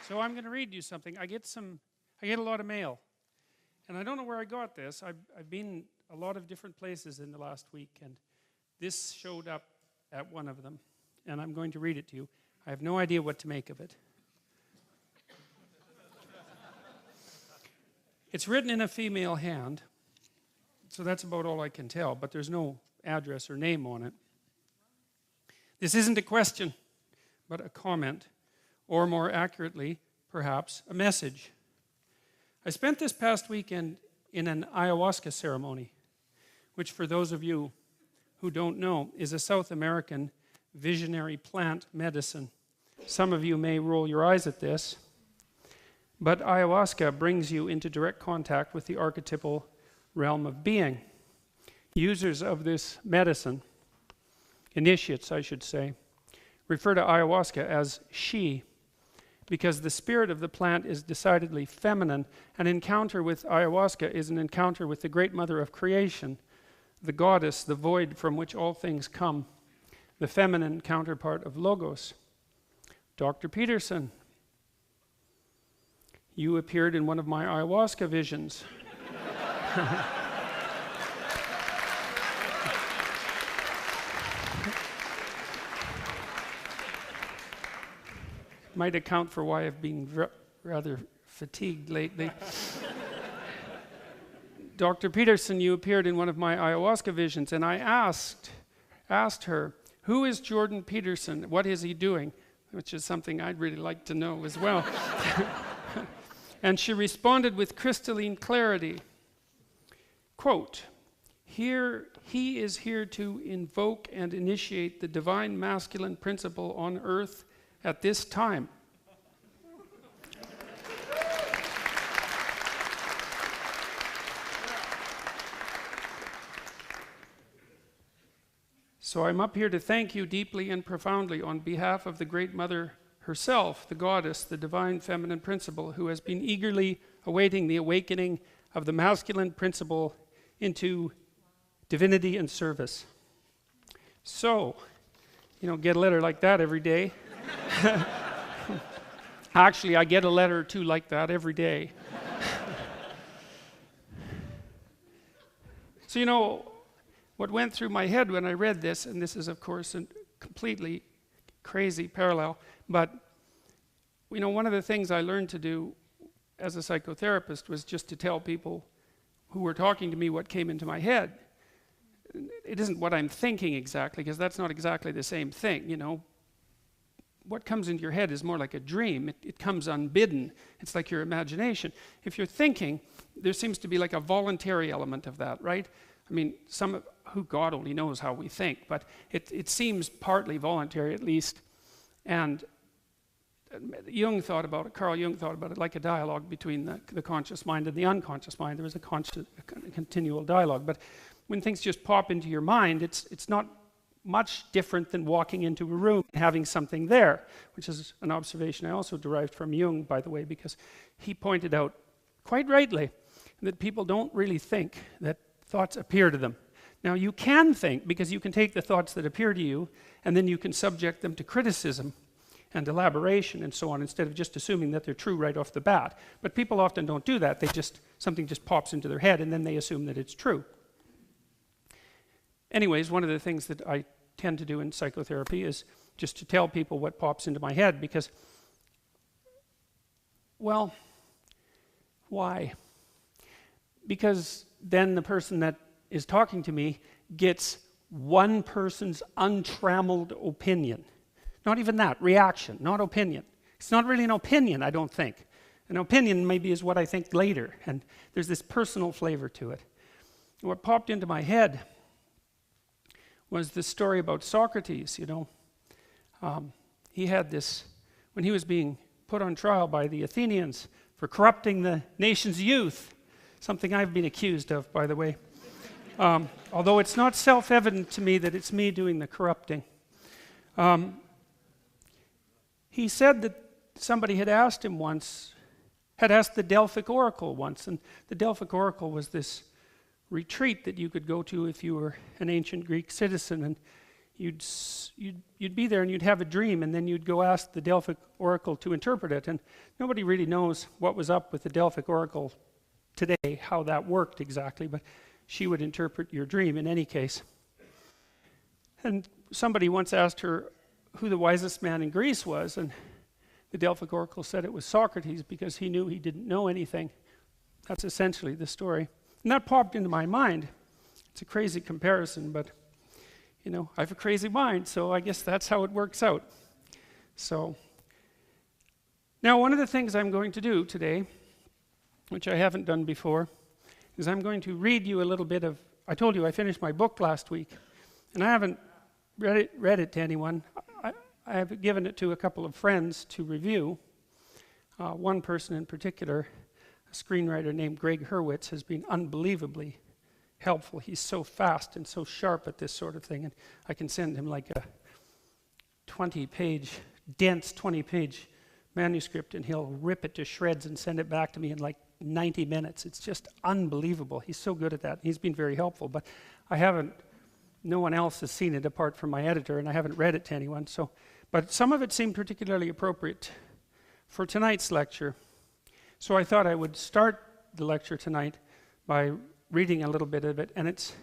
So I'm going to read you something. I get a lot of mail. And I don't know where I got this. I've been a lot of different places in the last week, and this showed up at one of them. And I'm going to read it to you. I have no idea what to make of it. It's written in a female hand, so that's about all I can tell, but there's no address or name on it. This isn't a question, but a comment, or more accurately, perhaps, a message. I spent this past weekend in an ayahuasca ceremony, which for those of you who don't know, is a South American visionary plant medicine. Some of you may roll your eyes at this, but ayahuasca brings you into direct contact with the archetypal realm of being. Users of this medicine, initiates I should say, refer to ayahuasca as she, because the spirit of the plant is decidedly feminine. An encounter with ayahuasca is an encounter with the great mother of creation, the goddess, the void from which all things come, the feminine counterpart of Logos. Dr. Peterson, you appeared in one of my ayahuasca visions. Might account for why I've been rather fatigued lately. Dr. Peterson, you appeared in one of my ayahuasca visions, and I asked her, who is Jordan Peterson? What is he doing? Which is something I'd really like to know as well. And she responded with crystalline clarity. Quote, he is here to invoke and initiate the divine masculine principle on earth at this time. So I'm up here to thank you deeply and profoundly on behalf of the Great Mother herself, the goddess, the divine feminine principle, who has been eagerly awaiting the awakening of the masculine principle into divinity and service. So, get a letter like that every day. Actually, I get a letter or two like that every day. So, what went through my head when I read this, and this is, of course, a completely crazy parallel, but, one of the things I learned to do as a psychotherapist was just to tell people who were talking to me what came into my head. It isn't what I'm thinking exactly, because that's not exactly the same thing, What comes into your head is more like a dream. It comes unbidden. It's like your imagination. If you're thinking, there seems to be like a voluntary element of that, right? I mean, who God only knows how we think, but it seems partly voluntary at least. And Carl Jung thought about it like a dialogue between the conscious mind and the unconscious mind. There was a continual dialogue. But when things just pop into your mind, it's not much different than walking into a room and having something there, which is an observation I also derived from Jung, by the way, because he pointed out, quite rightly, that people don't really think that thoughts appear to them. Now, you can think, because you can take the thoughts that appear to you, and then you can subject them to criticism and elaboration and so on, instead of just assuming that they're true right off the bat. But people often don't do that. Something just pops into their head, and then they assume that it's true. Anyways, one of the things that I tend to do in psychotherapy is just to tell people what pops into my head, because, well, why? Because then the person that is talking to me gets one person's untrammeled opinion. Not even that, reaction, not opinion. It's not really an opinion, I don't think. An opinion maybe is what I think later, and there's this personal flavor to it. And what popped into my head was the story about Socrates, He had this, when he was being put on trial by the Athenians for corrupting the nation's youth, something I've been accused of, by the way. Although it's not self-evident to me that it's me doing the corrupting. He said that somebody had asked the Delphic Oracle once, and the Delphic Oracle was this retreat that you could go to if you were an ancient Greek citizen, and you'd be there and you'd have a dream, and then you'd go ask the Delphic oracle to interpret it. And nobody really knows what was up with the Delphic oracle today, how that worked exactly, but she would interpret your dream in any case. And somebody once asked her who the wisest man in Greece was, and the Delphic oracle said it was Socrates because he knew he didn't know anything. That's essentially the story. And that popped into my mind. It's a crazy comparison, but you know, I have a crazy mind, so I guess that's how it works out. So, now one of the things I'm going to do today, which I haven't done before, is I'm going to read you a little bit of, I told you I finished my book last week, and I haven't read it to anyone. I have given it to a couple of friends to review. One person in particular, a screenwriter named Greg Hurwitz, has been unbelievably helpful. He's so fast and so sharp at this sort of thing, and I can send him like a 20-page, dense 20-page manuscript, and he'll rip it to shreds and send it back to me in like 90 minutes. It's just unbelievable. He's so good at that. He's been very helpful, but no one else has seen it apart from my editor, and I haven't read it to anyone. So, but some of it seemed particularly appropriate for tonight's lecture. So I thought I would start the lecture tonight by reading a little bit of it, and it's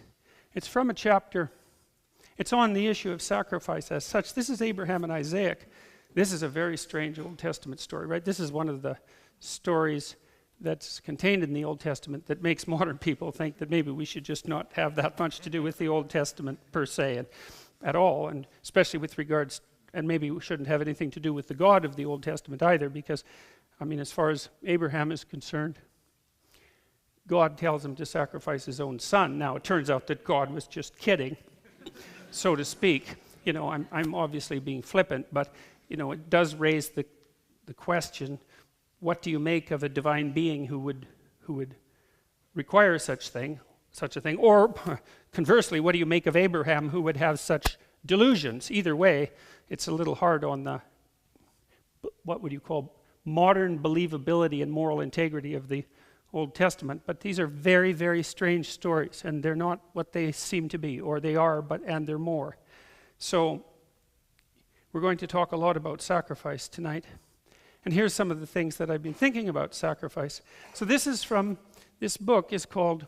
from a chapter. It's on the issue of sacrifice as such. This is Abraham and Isaac. This is a very strange Old Testament story, right? This is one of the stories that's contained in the Old Testament that makes modern people think that maybe we should just not have that much to do with the Old Testament per se and at all, and especially with regards, and maybe we shouldn't have anything to do with the God of the Old Testament either, because, I mean, as far as Abraham is concerned, God tells him to sacrifice his own son. Now, it turns out that God was just kidding, so to speak. You know, I'm obviously being flippant, but, you know, it does raise the question, what do you make of a divine being who would require such a thing? Or, conversely, what do you make of Abraham who would have such delusions? Either way, it's a little hard on the, what would you call, modern believability and moral integrity of the Old Testament, but these are very, very strange stories, and they're not what they seem to be, or they are, and they're more. So, we're going to talk a lot about sacrifice tonight. And here's some of the things that I've been thinking about sacrifice. So this book is called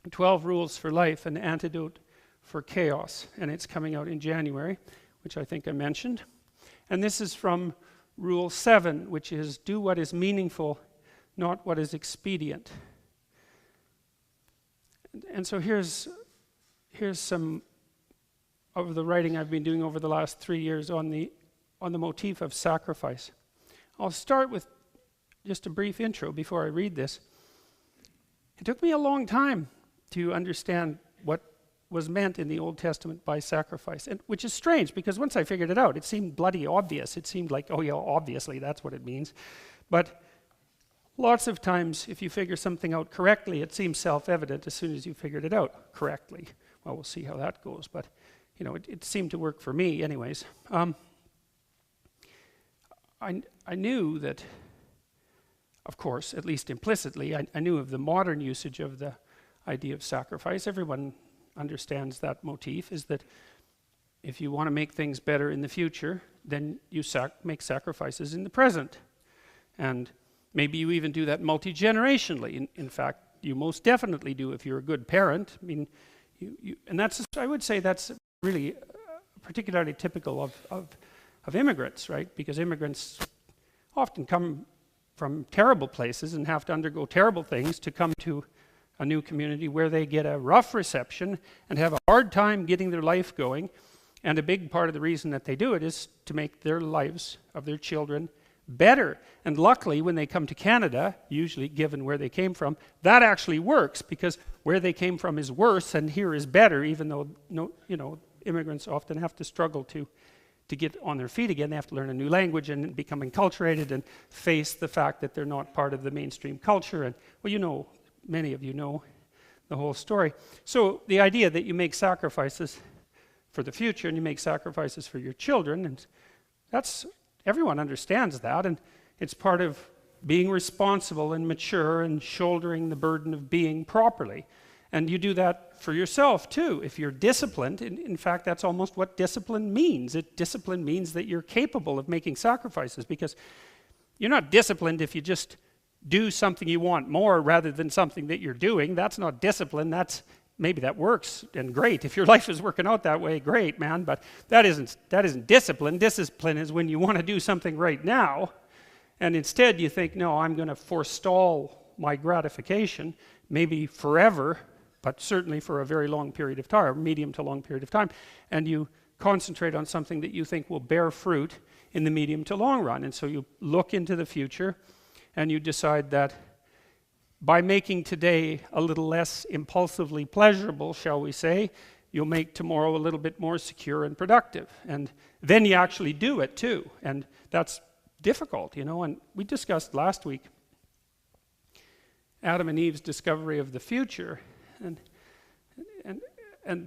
12 Rules for Life, an Antidote for Chaos, and it's coming out in January, which I think I mentioned. And this is from Rule 7, which is do what is meaningful, not what is expedient. And so here's some of the writing I've been doing over the last 3 years on the motif of sacrifice. I'll start with just a brief intro before I read this. It took me a long time to understand what was meant in the Old Testament by sacrifice, and which is strange because once I figured it out, it seemed bloody obvious. It seemed like, oh yeah, obviously that's what it means. But lots of times, if you figure something out correctly, it seems self-evident as soon as you figured it out correctly. Well, we'll see how that goes, but you know, it seemed to work for me anyways. I knew that, of course, at least implicitly, I knew of the modern usage of the idea of sacrifice. Everyone understands that motif, is that if you want to make things better in the future, then you make sacrifices in the present. And maybe you even do that multi-generationally. In fact, you most definitely do if you're a good parent. I mean, and I would say that's really particularly typical of immigrants, right? Because immigrants often come from terrible places and have to undergo terrible things to come to a new community where they get a rough reception and have a hard time getting their life going. And a big part of the reason that they do it is to make their lives of their children better. And luckily, when they come to Canada, usually given where they came from, that actually works because where they came from is worse and here is better, even though immigrants often have to struggle to get on their feet again. They have to learn a new language and become enculturated and face the fact that they're not part of the mainstream culture. And, well, many of you know the whole story. So the idea that you make sacrifices for the future and you make sacrifices for your children, and everyone understands that, and it's part of being responsible and mature and shouldering the burden of being properly. And you do that for yourself too. If you're disciplined, in fact, that's almost what discipline means. Discipline means that you're capable of making sacrifices, because you're not disciplined if you just do something you want more rather than something that you're doing. That's not discipline. Maybe that works, and great. If your life is working out that way, great, man. But that isn't discipline. Discipline is when you want to do something right now, and instead you think, no, I'm going to forestall my gratification, maybe forever, but certainly for a very long period of time, or medium to long period of time, and you concentrate on something that you think will bear fruit in the medium to long run. And so you look into the future, and you decide that by making today a little less impulsively pleasurable, shall we say, you'll make tomorrow a little bit more secure and productive. And then you actually do it too. And that's difficult, and we discussed last week Adam and Eve's discovery of the future, and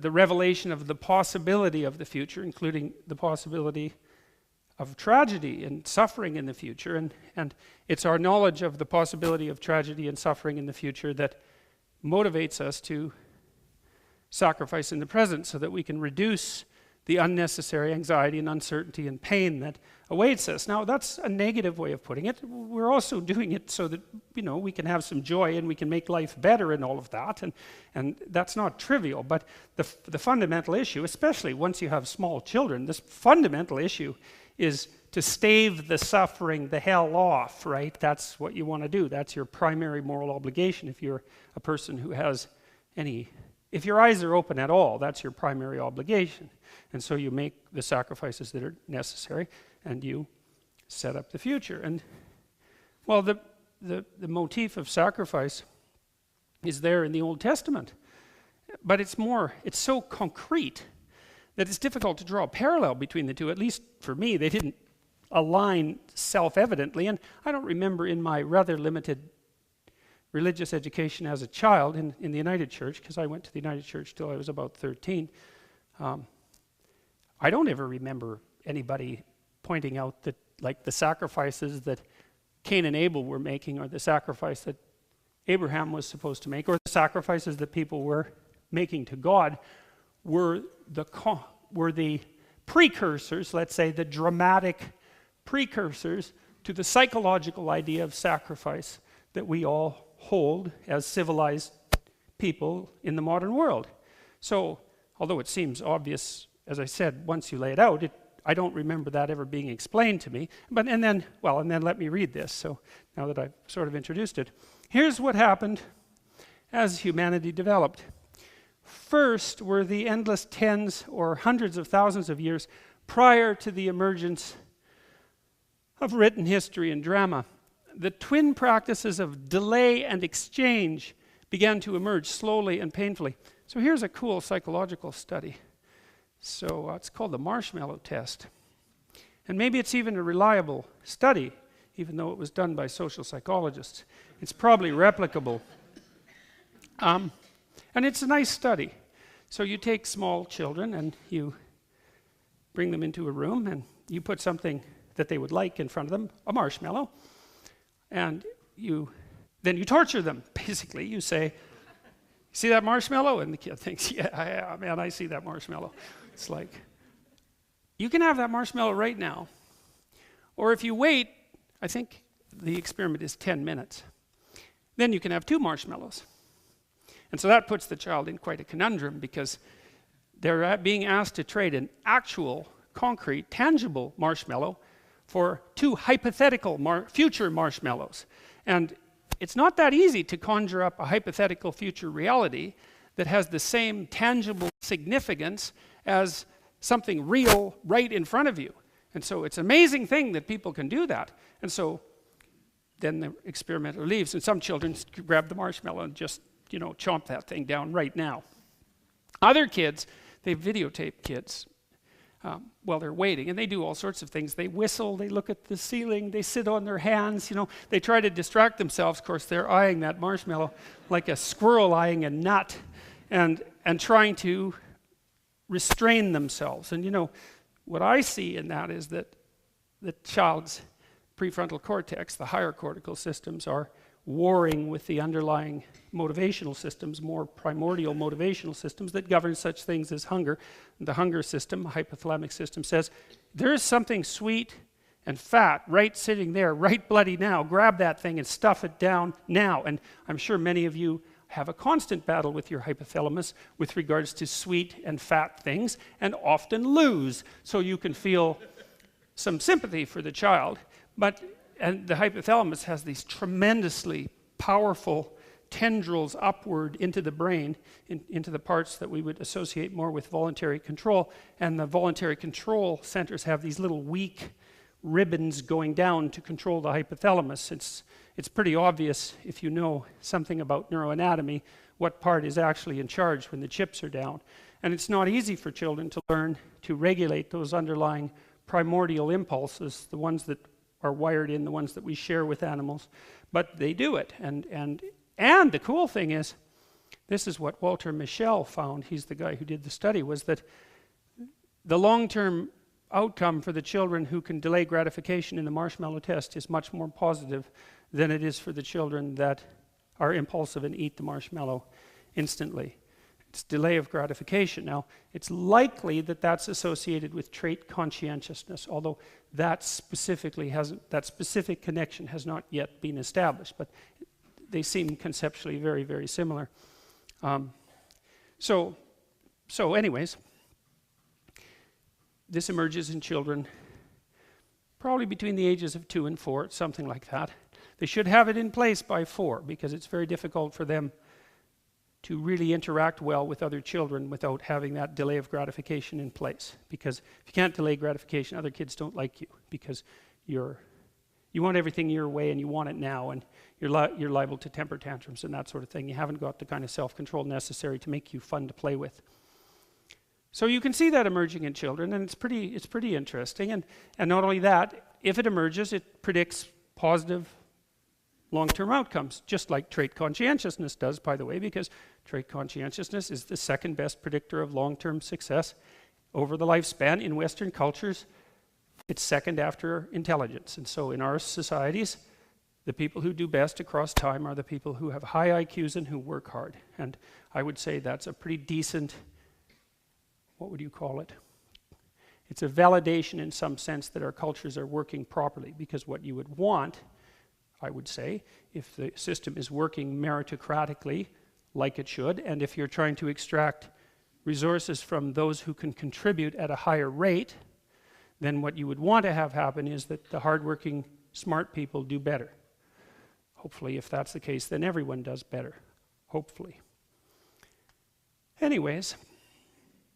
the revelation of the possibility of the future, including the possibility of tragedy and suffering in the future. And it's our knowledge of the possibility of tragedy and suffering in the future that motivates us to sacrifice in the present, so that we can reduce the unnecessary anxiety and uncertainty and pain that awaits us. Now, that's a negative way of putting it. We're also doing it so that, we can have some joy and we can make life better and all of that, and that's not trivial. But the fundamental issue, especially once you have small children, this fundamental issue is to stave the suffering, the hell off, right? That's what you want to do. That's your primary moral obligation if you're a person who has if your eyes are open at all, that's your primary obligation. And so you make the sacrifices that are necessary, and you set up the future. And, well, the motif of sacrifice is there in the Old Testament. But it's so concrete that it's difficult to draw a parallel between the two. At least for me, they didn't align self-evidently. And I don't remember in my rather limited religious education as a child in the United Church, because I went to the United Church till I was about 13. I don't ever remember anybody pointing out that, like, the sacrifices that Cain and Abel were making, or the sacrifice that Abraham was supposed to make, or the sacrifices that people were making to God were the precursors, let's say, the dramatic precursors to the psychological idea of sacrifice that we all hold as civilized people in the modern world. So, although it seems obvious, as I said, once you lay it out, I don't remember that ever being explained to me. And then let me read this. So now that I've sort of introduced it, here's what happened as humanity developed. First were the endless tens or hundreds of thousands of years prior to the emergence of written history and drama. The twin practices of delay and exchange began to emerge slowly and painfully. So here's a cool psychological study. So it's called the marshmallow test. And maybe it's even a reliable study, even though it was done by social psychologists. It's probably replicable. And it's a nice study. So you take small children and you bring them into a room and you put something that they would like in front of them, a marshmallow, and then you torture them. Basically, you say, "See that marshmallow?" And the kid thinks, yeah, man, I see that marshmallow. It's like, you can have that marshmallow right now. Or if you wait, I think the experiment is 10 minutes, then you can have 2 marshmallows. And so that puts the child in quite a conundrum, because they're being asked to trade an actual, concrete, tangible marshmallow for 2 hypothetical future marshmallows. And it's not that easy to conjure up a hypothetical future reality that has the same tangible significance as something real right in front of you. And so it's an amazing thing that people can do that. And so then the experimenter leaves, and some children grab the marshmallow and just, chomp that thing down right now. Other kids, they videotape kids while they're waiting, and they do all sorts of things. They whistle, they look at the ceiling, they sit on their hands, they try to distract themselves. Of course, they're eyeing that marshmallow like a squirrel eyeing a nut, and trying to restrain themselves. And what I see in that is that the child's prefrontal cortex, the higher cortical systems, are warring with the underlying motivational systems, more primordial motivational systems that govern such things as hunger. The hunger system, hypothalamic system, says there is something sweet and fat right sitting there, right bloody now. Grab that thing and stuff it down now. And I'm sure many of you have a constant battle with your hypothalamus with regards to sweet and fat things, and often lose. So you can feel some sympathy for the child. And the hypothalamus has these tremendously powerful tendrils upward into the brain, into the parts that we would associate more with voluntary control. And the voluntary control centers have these little weak ribbons going down to control the hypothalamus. It's pretty obvious, if you know something about neuroanatomy, what part is actually in charge when the chips are down. And it's not easy for children to learn to regulate those underlying primordial impulses, the ones that are wired in, the ones that we share with animals, but they do it. And the cool thing is, this is what Walter Mischel found, he's the guy who did the study, was that the long-term outcome for the children who can delay gratification in the marshmallow test is much more positive than it is for the children that are impulsive and eat the marshmallow instantly. It's delay of gratification. Now, it's likely that that's associated with trait conscientiousness, although that specific connection has not yet been established, but they seem conceptually very, very similar. So anyways, this emerges in children probably between the ages of 2 and 4, something like that. They should have it in place by 4, because it's very difficult for them to really interact well with other children without having that delay of gratification in place. Because if you can't delay gratification, other kids don't like you, because you want everything your way and you want it now, and you're liable to temper tantrums and that sort of thing. You haven't got the kind of self-control necessary to make you fun to play with. So you can see that emerging in children, and it's pretty interesting. And not only that, if it emerges, it predicts positive long-term outcomes, just like trait conscientiousness does, by the way, because trait conscientiousness is the second best predictor of long-term success over the lifespan. In Western cultures, it's second after intelligence. And so in our societies, the people who do best across time are the people who have high IQs and who work hard. And I would say that's a pretty decent, what would you call it? It's a validation in some sense that our cultures are working properly, because what you would want, I would say, if the system is working meritocratically like it should, and if you're trying to extract resources from those who can contribute at a higher rate, then what you would want to have happen is that the hardworking, smart people do better. Hopefully, if that's the case, then everyone does better. Hopefully. Anyways,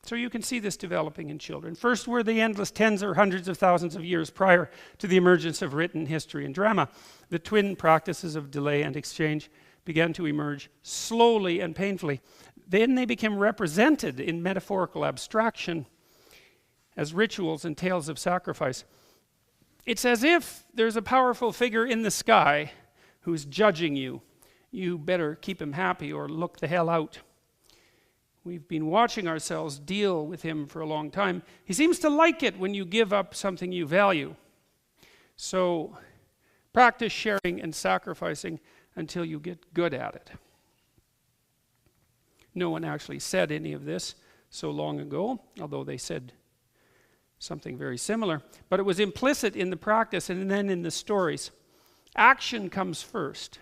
so you can see this developing in children. First were the endless tens or hundreds of thousands of years prior to the emergence of written history and drama. The twin practices of delay and exchange began to emerge slowly and painfully. Then they became represented in metaphorical abstraction as rituals and tales of sacrifice. It's as if there's a powerful figure in the sky who's judging you. You better keep him happy or look the hell out. We've been watching ourselves deal with him for a long time. He seems to like it when you give up something you value. So practice sharing and sacrificing until you get good at it. No one actually said any of this so long ago, although they said something very similar. But it was implicit in the practice and then in the stories. Action comes first.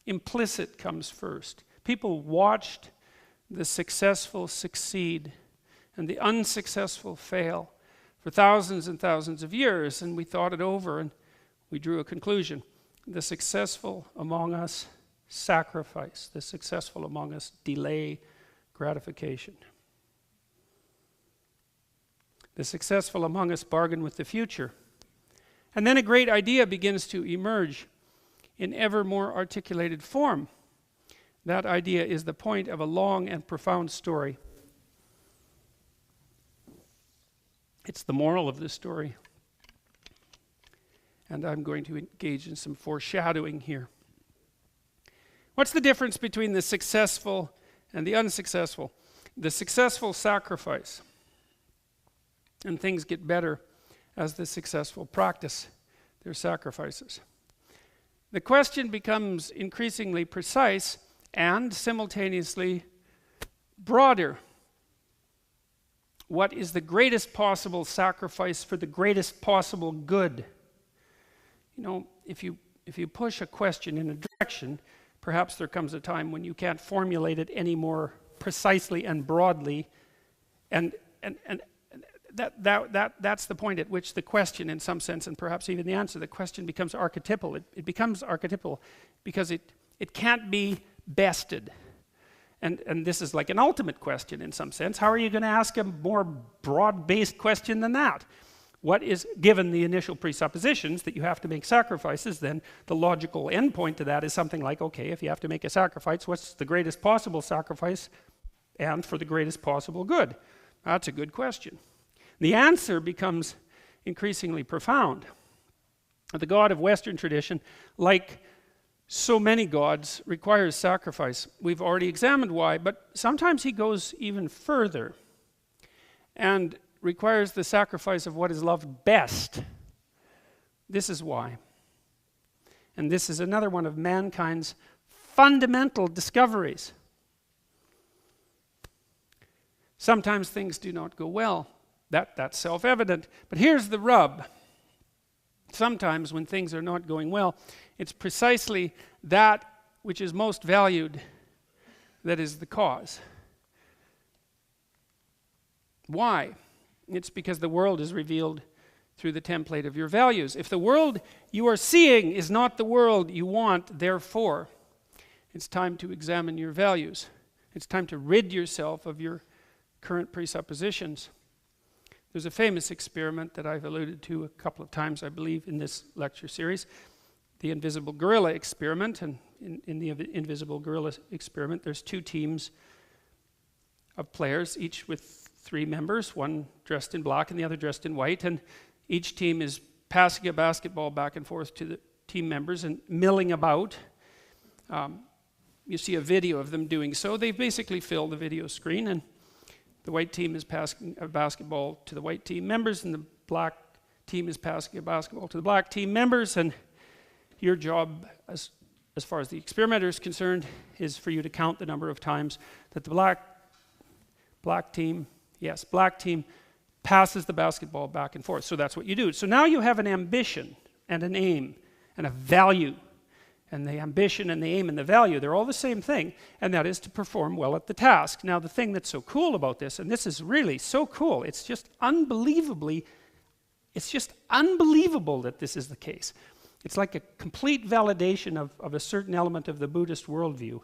Implicit comes first. People watched the successful succeed and the unsuccessful fail for thousands and thousands of years, and we thought it over and we drew a conclusion. The successful among us sacrifice. The successful among us delay gratification. The successful among us bargain with the future. And then a great idea begins to emerge in ever more articulated form. That idea is the point of a long and profound story. It's the moral of the story. And I'm going to engage in some foreshadowing here. What's the difference between the successful and the unsuccessful? The successful sacrifice, and things get better as the successful practice their sacrifices. the question becomes increasingly precise and simultaneously broader. What is the greatest possible sacrifice for the greatest possible good? You know, if you push a question in a direction, perhaps there comes a time when you can't formulate it any more precisely and broadly, and that's the point at which the question, in some sense, and perhaps even the answer, the question becomes archetypal. It becomes archetypal because it can't be bested. And this is like an ultimate question in some sense. How are you going to ask a more broad-based question than that? What is, given the initial presuppositions that you have to make sacrifices, then the logical endpoint to that is something like, okay, if you have to make a sacrifice, what's the greatest possible sacrifice and for the greatest possible good? That's a good question. The answer becomes increasingly profound. The God of Western tradition, like so many gods, requires sacrifice. We've already examined why, but sometimes he goes even further and requires the sacrifice of what is loved best. This is why. And this is another one of mankind's fundamental discoveries. Sometimes things do not go well. That's self-evident. But here's the rub. Sometimes when things are not going well, it's precisely that which is most valued that is the cause. Why? It's because the world is revealed through the template of your values. If the world you are seeing is not the world you want, therefore, it's time to examine your values. It's time to rid yourself of your current presuppositions. There's a famous experiment that I've alluded to a couple of times, I believe, in this lecture series, the invisible gorilla experiment. And in the invisible gorilla experiment, there's two teams of players, each with 3 members, one dressed in black and the other dressed in white, and each team is passing a basketball back and forth to the team members and milling about. You see a video of them doing so. They basically fill the video screen, and the white team is passing a basketball to the white team members, and the black team is passing a basketball to the black team members, and your job, as far as the experimenter is concerned, is for you to count the number of times that the black team passes the basketball back and forth. So that's what you do. So now you have an ambition and an aim and a value. And the ambition and the aim and the value, they're all the same thing, and that is to perform well at the task. Now, the thing that's so cool about this, and this is really so cool, it's just unbelievable that this is the case. It's like a complete validation of a certain element of the Buddhist worldview.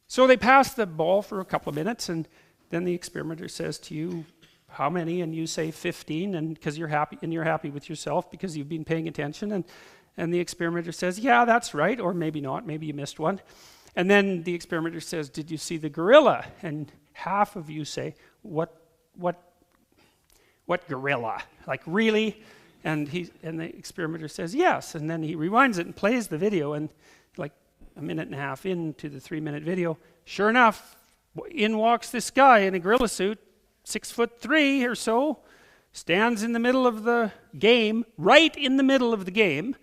So they pass the ball for a couple of minutes, and then the experimenter says to you, how many? And you say 15, and because you're happy with yourself because you've been paying attention, and the experimenter says, yeah, that's right, or maybe not, maybe you missed one. And then the experimenter says, did you see the gorilla? And half of you say, what gorilla? Like, really? And the experimenter says, yes. And then he rewinds it and plays the video, and like a minute and a half into the 3-minute video, sure enough, in walks this guy in a gorilla suit, 6'3" or so, stands in the middle of the game, right in the middle of the game,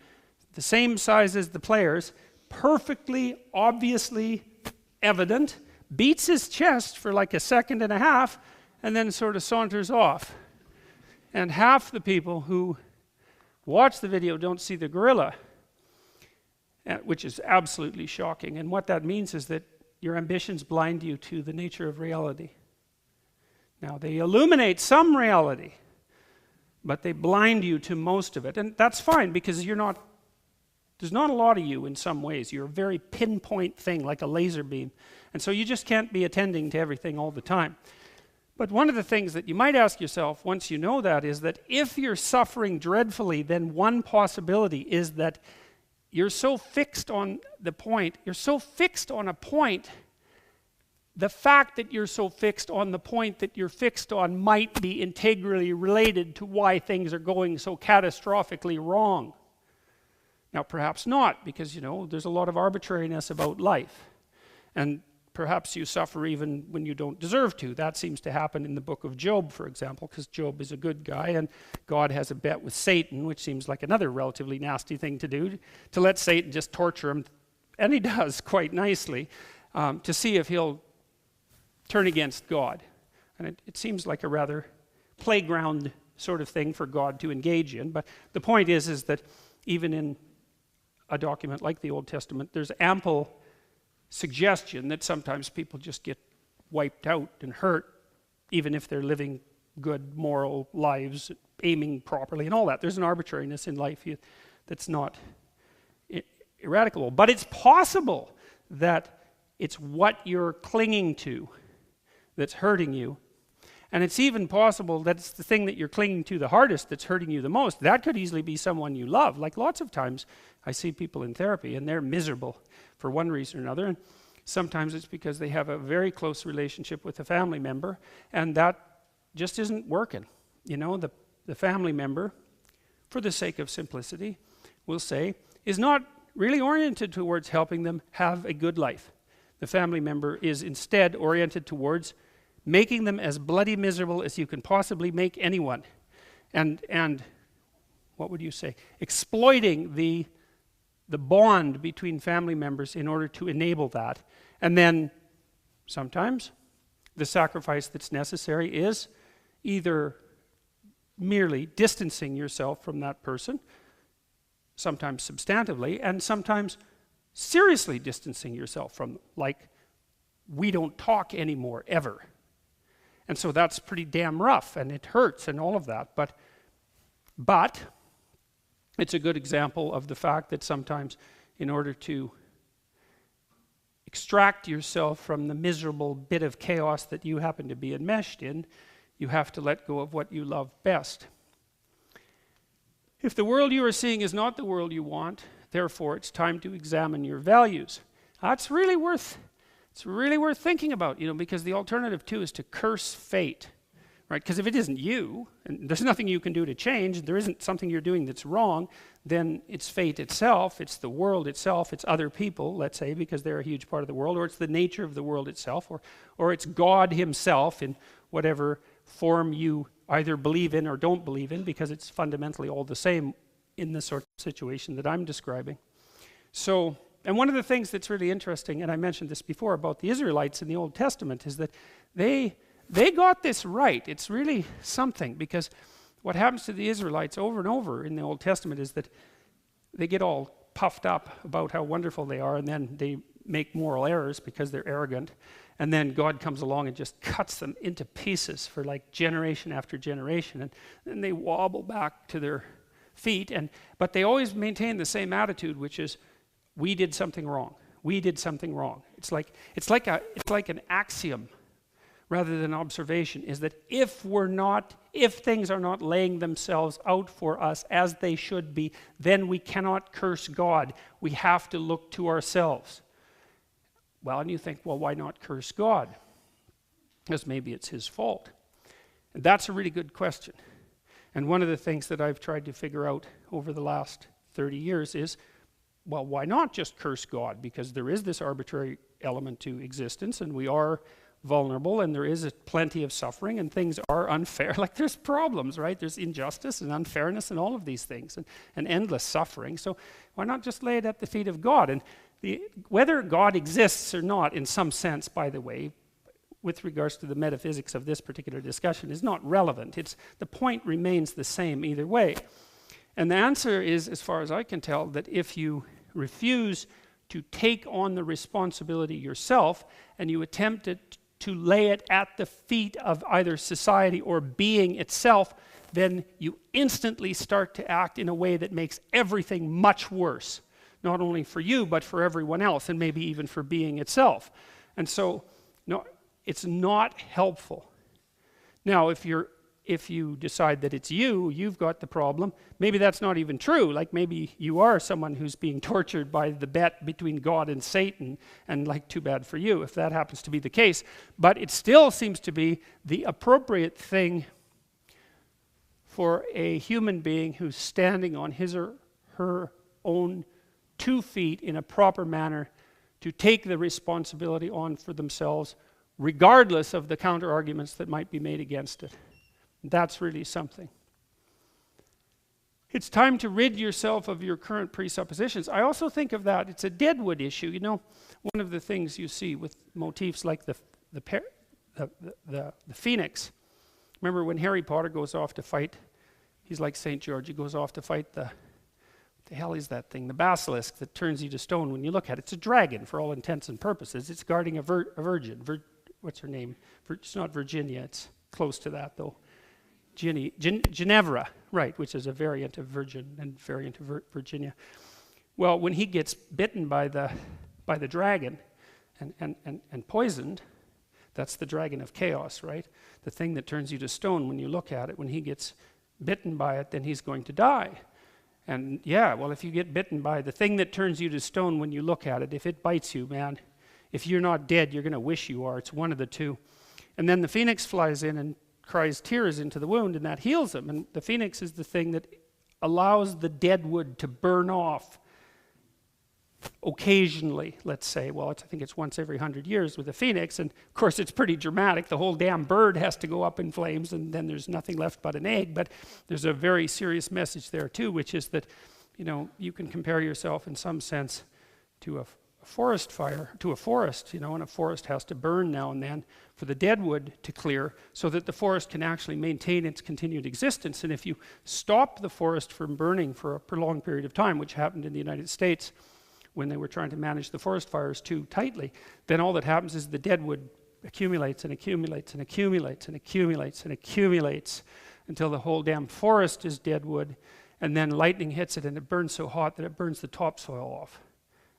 the same size as the players, perfectly, obviously evident, beats his chest for like a second and a half, and then sort of saunters off. And half the people who watch the video don't see the gorilla, which is absolutely shocking. And what that means is that your ambitions blind you to the nature of reality. Now, they illuminate some reality, but they blind you to most of it. And that's fine, because there's not a lot of you in some ways. You're a very pinpoint thing, like a laser beam. And so you just can't be attending to everything all the time. But one of the things that you might ask yourself once you know that is that if you're suffering dreadfully, then one possibility is that you're so fixed on the point, the fact that you're so fixed on the point that you're fixed on might be integrally related to why things are going so catastrophically wrong. Now, perhaps not, because, there's a lot of arbitrariness about life. And perhaps you suffer even when you don't deserve to. That seems to happen in the book of Job, for example, because Job is a good guy, and God has a bet with Satan, which seems like another relatively nasty thing to do, to let Satan just torture him, and he does quite nicely, to see if he'll turn against God. And it seems like a rather playground sort of thing for God to engage in. But the point is that even in a document like the Old Testament, there's ample suggestion that sometimes people just get wiped out and hurt, even if they're living good moral lives, aiming properly and all that. There's an arbitrariness in life that's not eradicable. But it's possible that it's what you're clinging to that's hurting you. And it's even possible that it's the thing that you're clinging to the hardest that's hurting you the most. That could easily be someone you love. Like lots of times I see people in therapy and they're miserable for one reason or another. And sometimes it's because they have a very close relationship with a family member and that just isn't working. You know, the family member, for the sake of simplicity, we'll say, is not really oriented towards helping them have a good life. The family member is instead oriented towards making them as bloody miserable as you can possibly make anyone. And what would you say? Exploiting the bond between family members in order to enable that. And then sometimes the sacrifice that's necessary is either merely distancing yourself from that person, sometimes substantively, and sometimes seriously distancing yourself from them, like we don't talk anymore, ever. And so that's pretty damn rough, and it hurts and all of that. But it's a good example of the fact that sometimes in order to extract yourself from the miserable bit of chaos that you happen to be enmeshed in, you have to let go of what you love best. If the world you are seeing is not the world you want, therefore it's time to examine your values. That's really worth thinking about, because the alternative too is to curse fate, right? Because if it isn't you, and there's nothing you can do to change, there isn't something you're doing that's wrong, then it's fate itself, it's the world itself, it's other people, let's say, because they're a huge part of the world, or it's the nature of the world itself, or it's God himself in whatever form you either believe in or don't believe in, because it's fundamentally all the same in the sort of situation that I'm describing. So, and one of the things that's really interesting, and I mentioned this before about the Israelites in the Old Testament, is that they got this right. It's really something, because what happens to the Israelites over and over in the Old Testament is that they get all puffed up about how wonderful they are, and then they make moral errors because they're arrogant, and then God comes along and just cuts them into pieces for like generation after generation, and then they wobble back to their feet, but they always maintain the same attitude, which is, we did something wrong. We did something wrong. It's like an axiom rather than observation, is that if things are not laying themselves out for us as they should be, then we cannot curse God. We have to look to ourselves. Well, and you think, well, why not curse God? Because maybe it's his fault. And that's a really good question. And one of the things that I've tried to figure out over the last 30 years is, well, why not just curse God? Because there is this arbitrary element to existence, and we are vulnerable, and there is plenty of suffering, and things are unfair. Like there's problems, right? There's injustice and unfairness and all of these things, and endless suffering. So why not just lay it at the feet of God? And whether God exists or not, in some sense, by the way, with regards to the metaphysics of this particular discussion, is not relevant. The point remains the same either way. And the answer is, as far as I can tell, that if you refuse to take on the responsibility yourself and you attempt to lay it at the feet of either society or being itself, then you instantly start to act in a way that makes everything much worse, not only for you, but for everyone else, and maybe even for being itself. And so, no, it's not helpful. Now, if you decide that it's you've got the problem, maybe that's not even true. Like maybe you are someone who's being tortured by the bet between God and Satan, and like too bad for you if that happens to be the case. But it still seems to be the appropriate thing for a human being who's standing on his or her own 2 feet in a proper manner to take the responsibility on for themselves, regardless of the counter-arguments that might be made against it. That's really something. It's time to rid yourself of your current presuppositions. I also think of that, it's a deadwood issue. You know, one of the things you see with motifs like the phoenix. Remember when Harry Potter goes off to fight, he's like St. George, he goes off to fight the hell is that thing? The basilisk that turns you to stone when you look at it. It's a dragon for all intents and purposes. It's guarding a virgin. What's her name? It's not Virginia, it's close to that though. Ginevra, right, which is a variant of virgin and variant of Virginia. Well, when he gets bitten by the dragon and poisoned, that's the dragon of chaos, right? The thing that turns you to stone when you look at it. When he gets bitten by it, then he's going to die. And yeah, well, if you get bitten by the thing that turns you to stone when you look at it, if it bites you, man, if you're not dead, you're going to wish you are. It's one of the two. And then the phoenix flies in and cries tears into the wound, and that heals him. And the phoenix is the thing that allows the dead wood to burn off occasionally, let's say. Well, I think it's once every 100 years with a phoenix, and of course it's pretty dramatic. The whole damn bird has to go up in flames, and then there's nothing left but an egg. But there's a very serious message there too, which is that, you know, you can compare yourself in some sense to a forest fire, to a forest, you know, and a forest has to burn now and then for the dead wood to clear so that the forest can actually maintain its continued existence. And if you stop the forest from burning for a prolonged period of time, which happened in the United States when they were trying to manage the forest fires too tightly, then all that happens is the dead wood accumulates and accumulates and accumulates and accumulates and accumulates until the whole damn forest is dead wood, and then lightning hits it and it burns so hot that it burns the topsoil off.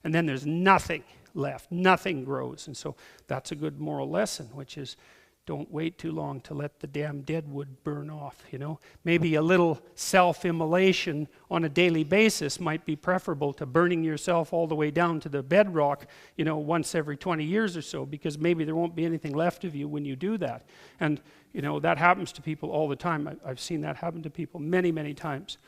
And then there's nothing left, nothing grows. And so that's a good moral lesson, which is don't wait too long to let the damn dead wood burn off, you know. Maybe a little self-immolation on a daily basis might be preferable to burning yourself all the way down to the bedrock, you know, once every 20 years or so, because maybe there won't be anything left of you when you do that. And, you know, that happens to people all the time. I've seen that happen to people many, many times.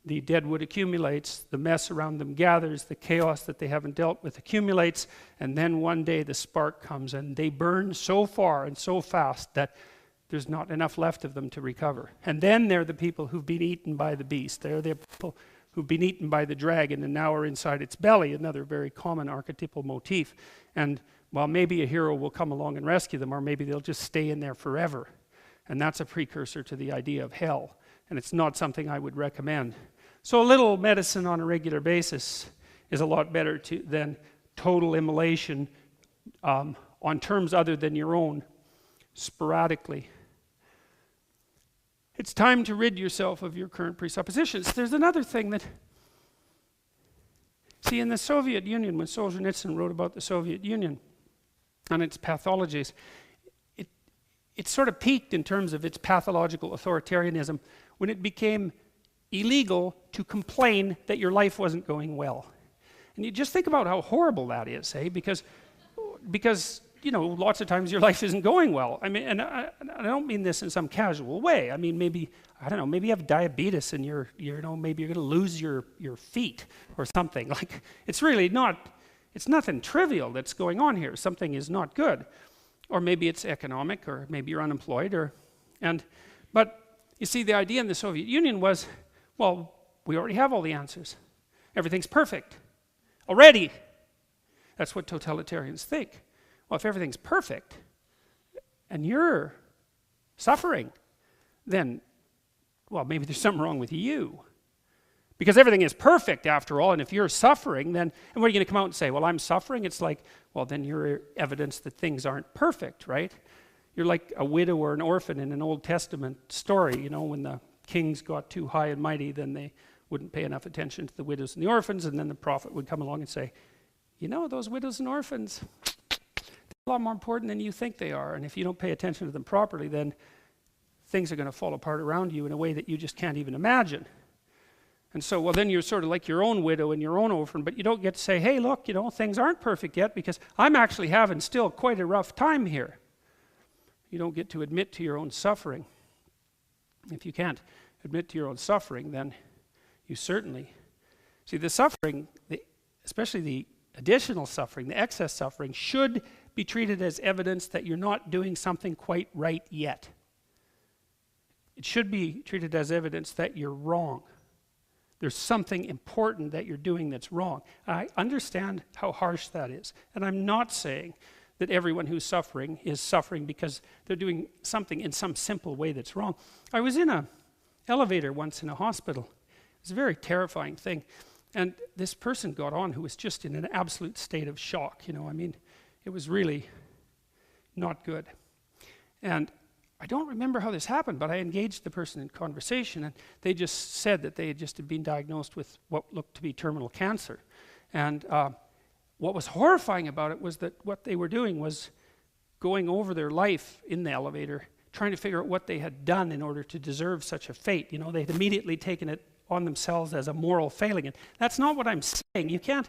The dead wood accumulates, the mess around them gathers, the chaos that they haven't dealt with accumulates, and then one day the spark comes and they burn so far and so fast that there's not enough left of them to recover. And then they're the people who've been eaten by the beast. They're the people who've been eaten by the dragon and now are inside its belly, another very common archetypal motif. And well, maybe a hero will come along and rescue them, or maybe they'll just stay in there forever. And that's a precursor to the idea of hell. And it's not something I would recommend. So a little medicine on a regular basis is a lot better than total immolation on terms other than your own, sporadically. It's time to rid yourself of your current presuppositions. There's another thing that, see, in the Soviet Union, when Solzhenitsyn wrote about the Soviet Union and its pathologies, it sort of peaked in terms of its pathological authoritarianism when it became illegal to complain that your life wasn't going well. And you just think about how horrible that is, eh? Because you know, lots of times your life isn't going well. I mean, and I don't mean this in some casual way. I mean, maybe, I don't know, maybe you have diabetes and you know, maybe you're going to lose your feet or something. Like, it's really not, it's nothing trivial that's going on here. Something is not good. Or maybe it's economic, or maybe you're unemployed, but you see, the idea in the Soviet Union was, well, we already have all the answers. Everything's perfect. Already. That's what totalitarians think. Well, if everything's perfect, and you're suffering, then, well, maybe there's something wrong with you. Because everything is perfect after all, and if you're suffering, then, and what are you going to come out and say? Well, I'm suffering? It's like, well, then you're evidence that things aren't perfect, right? You're like a widow or an orphan in an Old Testament story, you know, when the kings got too high and mighty, then they wouldn't pay enough attention to the widows and the orphans, and then the prophet would come along and say, you know, those widows and orphans, they're a lot more important than you think they are, and if you don't pay attention to them properly, then things are going to fall apart around you in a way that you just can't even imagine. And so, well, then you're sort of like your own widow and your own orphan, but you don't get to say, hey, look, you know, things aren't perfect yet because I'm actually having still quite a rough time here. You don't get to admit to your own suffering. If you can't admit to your own suffering, then you certainly, see, the suffering, especially the additional suffering, the excess suffering, should be treated as evidence that you're not doing something quite right yet. It should be treated as evidence that you're wrong. There's something important that you're doing that's wrong. I understand how harsh that is. And I'm not saying that everyone who's suffering is suffering because they're doing something in some simple way that's wrong. I was in an elevator once in a hospital. It was a very terrifying thing. And this person got on who was just in an absolute state of shock. I mean, it was really not good. And I don't remember how this happened, but I engaged the person in conversation, and they just said that they had just been diagnosed with what looked to be terminal cancer. And what was horrifying about it was that what they were doing was going over their life in the elevator, trying to figure out what they had done in order to deserve such a fate. They'd immediately taken it on themselves as a moral failing. And that's not what I'm saying. You can't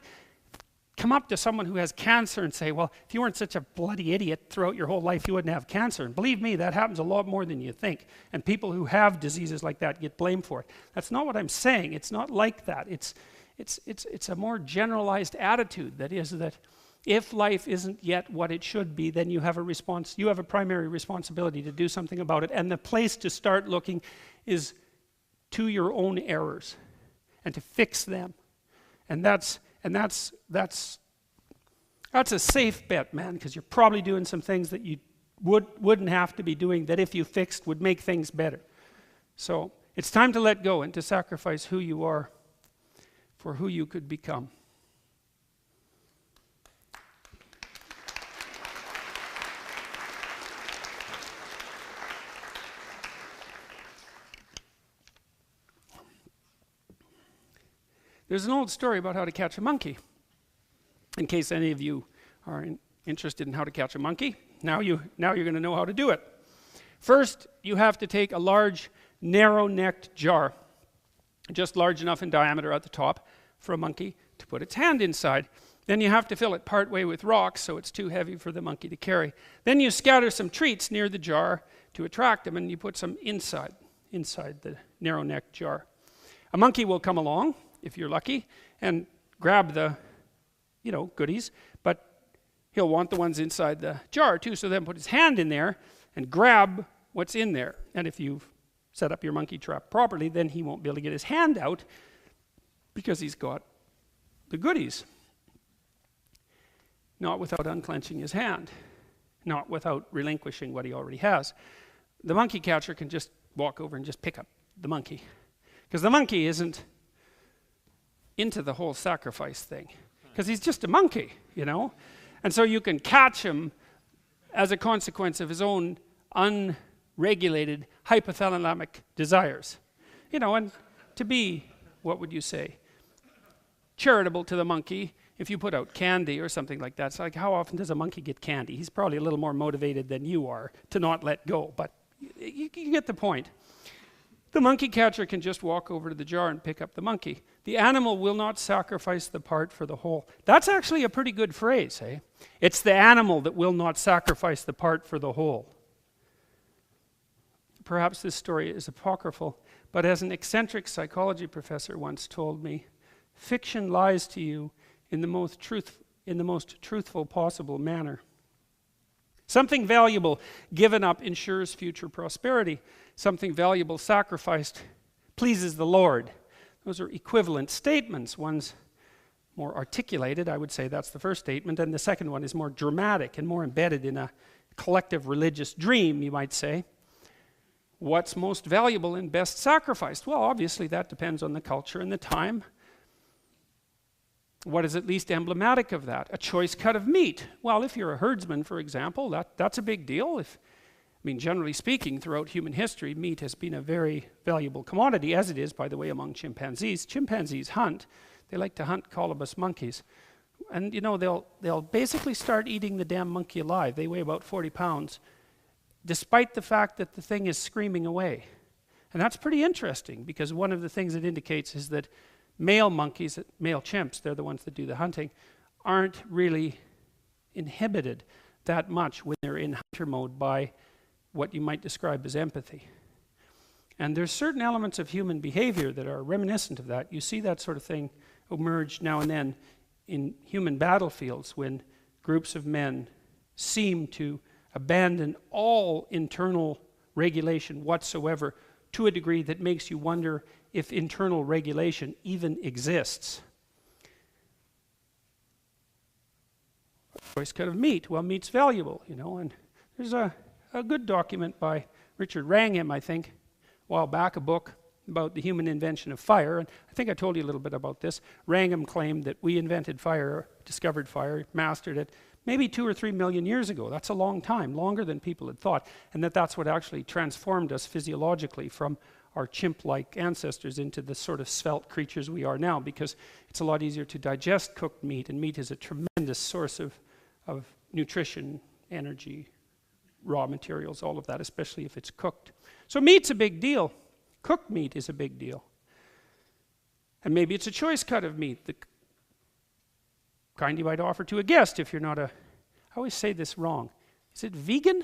come up to someone who has cancer and say, well, if you weren't such a bloody idiot throughout your whole life, you wouldn't have cancer. And believe me, that happens a lot more than you think. And people who have diseases like that get blamed for it. That's not what I'm saying. It's not like that. It's a more generalized attitude. That is that if life isn't yet what it should be, then you have a primary responsibility to do something about it. And the place to start looking is to your own errors and to fix them. And that's a safe bet, man, because you're probably doing some things that you wouldn't have to be doing that if you fixed would make things better. So it's time to let go and to sacrifice who you are for who you could become. There's an old story about how to catch a monkey. In case any of you are interested in how to catch a monkey, now you're going to know how to do it. First, you have to take a large, narrow-necked jar, just large enough in diameter at the top for a monkey to put its hand inside. Then you have to fill it partway with rocks so it's too heavy for the monkey to carry. Then you scatter some treats near the jar to attract them, and you put some inside the narrow-necked jar. A monkey will come along, if you're lucky, and grab the goodies, but he'll want the ones inside the jar too, so then put his hand in there and grab what's in there. And if you've set up your monkey trap properly, then he won't be able to get his hand out because he's got the goodies. Not without unclenching his hand, not without relinquishing what he already has. The monkey catcher can just walk over and just pick up the monkey, because the monkey isn't into the whole sacrifice thing, because he's just a monkey, and so you can catch him as a consequence of his own unregulated hypothalamic desires, and to be, what would you say, charitable to the monkey. If you put out candy or something like that, it's like, how often does a monkey get candy? He's probably a little more motivated than you are to not let go, but you get the point. The monkey catcher can just walk over to the jar and pick up the monkey. The animal will not sacrifice the part for the whole. That's actually a pretty good phrase, eh? It's the animal that will not sacrifice the part for the whole. Perhaps this story is apocryphal, but as an eccentric psychology professor once told me, fiction lies to you in the most truthful possible manner. Something valuable given up ensures future prosperity. Something valuable sacrificed pleases the Lord. Those are equivalent statements. One's more articulated, I would say that's the first statement, and the second one is more dramatic and more embedded in a collective religious dream, you might say. What's most valuable and best sacrificed? Well, obviously that depends on the culture and the time. What is at least emblematic of that? A choice cut of meat. Well, if you're a herdsman, for example, that's a big deal. Generally speaking, throughout human history, meat has been a very valuable commodity, as it is, by the way, among chimpanzees. Chimpanzees hunt. They like to hunt colobus monkeys. And, they'll basically start eating the damn monkey alive. They weigh about 40 pounds, despite the fact that the thing is screaming away. And that's pretty interesting, because one of the things it indicates is that male monkeys, male chimps, they're the ones that do the hunting, aren't really inhibited that much when they're in hunter mode by what you might describe as empathy. And there's certain elements of human behavior that are reminiscent of that. You see that sort of thing emerge now and then in human battlefields when groups of men seem to abandon all internal regulation whatsoever to a degree that makes you wonder if internal regulation even exists. Choice cut of meat. Well, meat's valuable, you know, and there's a good document by Richard Wrangham, I think, a while back, a book about the human invention of fire, and I think I told you a little bit about this. Wrangham claimed that we invented fire, discovered fire, mastered it, maybe 2 or 3 million years ago. That's a long time, longer than people had thought, and that's what actually transformed us physiologically from our chimp-like ancestors into the sort of svelte creatures we are now, because it's a lot easier to digest cooked meat, and meat is a tremendous source of nutrition, energy, raw materials, all of that, especially if it's cooked. So meat's a big deal. Cooked meat is a big deal. And maybe it's a choice cut of meat, the kind you might offer to a guest if you're not I always say this wrong. Is it vegan?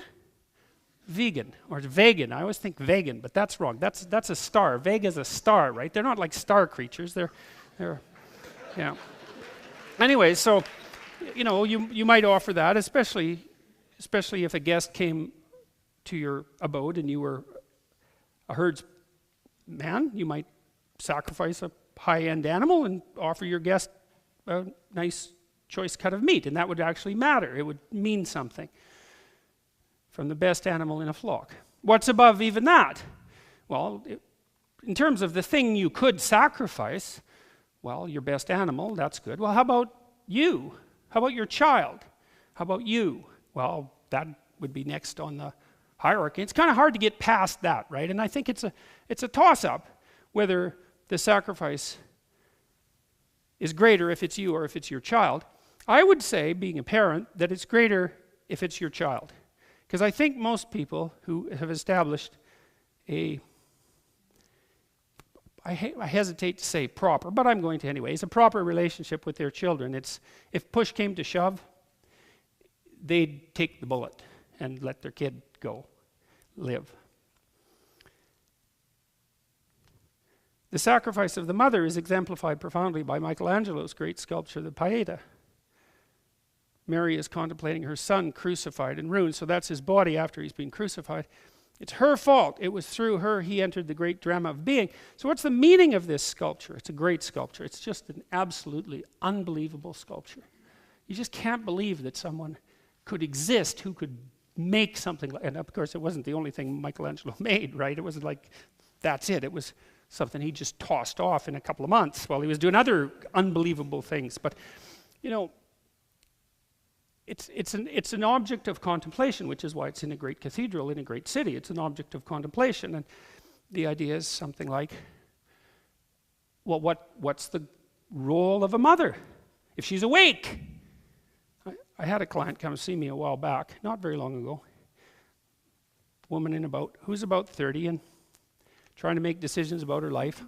Vegan, or vegan. I always think vegan, but that's wrong. That's a star. Vega's a star, right? They're not like star creatures. They're yeah. Anyway, so, you know, you might offer that, especially if a guest came to your abode and you were a herdsman. You might sacrifice a high-end animal and offer your guest a nice choice cut of meat, and that would actually matter. It would mean something. From the best animal in a flock. What's above even that? Well, in terms of the thing you could sacrifice, well, your best animal, that's good. Well, how about you? How about your child? How about you? Well, that would be next on the hierarchy. It's kind of hard to get past that, right? And I think it's a toss-up whether the sacrifice is greater if it's you or if it's your child. I would say, being a parent, that it's greater if it's your child. Because I think most people who have established I hesitate to say proper, but I'm going to anyway, it's a proper relationship with their children. It's, if push came to shove, they'd take the bullet and let their kid go, live. The sacrifice of the mother is exemplified profoundly by Michelangelo's great sculpture, the Pieta. Mary is contemplating her son crucified and ruined, so that's his body after he's been crucified. It's her fault. It was through her he entered the great drama of being. So what's the meaning of this sculpture? It's a great sculpture. It's just an absolutely unbelievable sculpture. You just can't believe that someone could exist who could make something like, and of course it wasn't the only thing Michelangelo made, right? It wasn't like, that's it. It was something he just tossed off in a couple of months while he was doing other unbelievable things. But, you know, it's an object of contemplation, which is why it's in a great cathedral in a great city. It's an object of contemplation, and the idea is something like, well, what's the role of a mother if she's awake? I had a client come see me a while back, not very long ago. A woman who's about 30 and trying to make decisions about her life.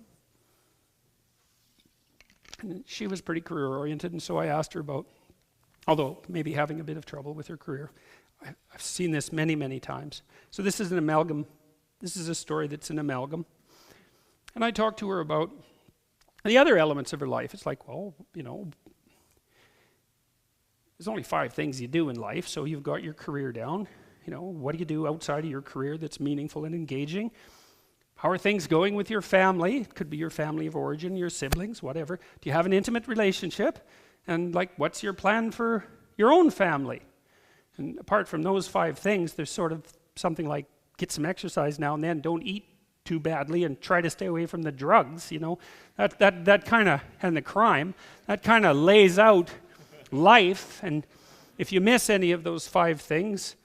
And she was pretty career-oriented, and so I asked her about, although maybe having a bit of trouble with her career. I've seen this many, many times. So this is an amalgam. This is a story that's an amalgam. And I talked to her about the other elements of her life. It's like, well, you know, there's only 5 things you do in life, so you've got your career down. You know, what do you do outside of your career that's meaningful and engaging? How are things going with your family? It could be your family of origin, your siblings, whatever. Do you have an intimate relationship? And like, what's your plan for your own family? And apart from those 5 things, there's sort of something like, get some exercise now and then, don't eat too badly, and try to stay away from the drugs, you know. That kind of, and the crime, that kind of lays out life. And if you miss any of those 5 things,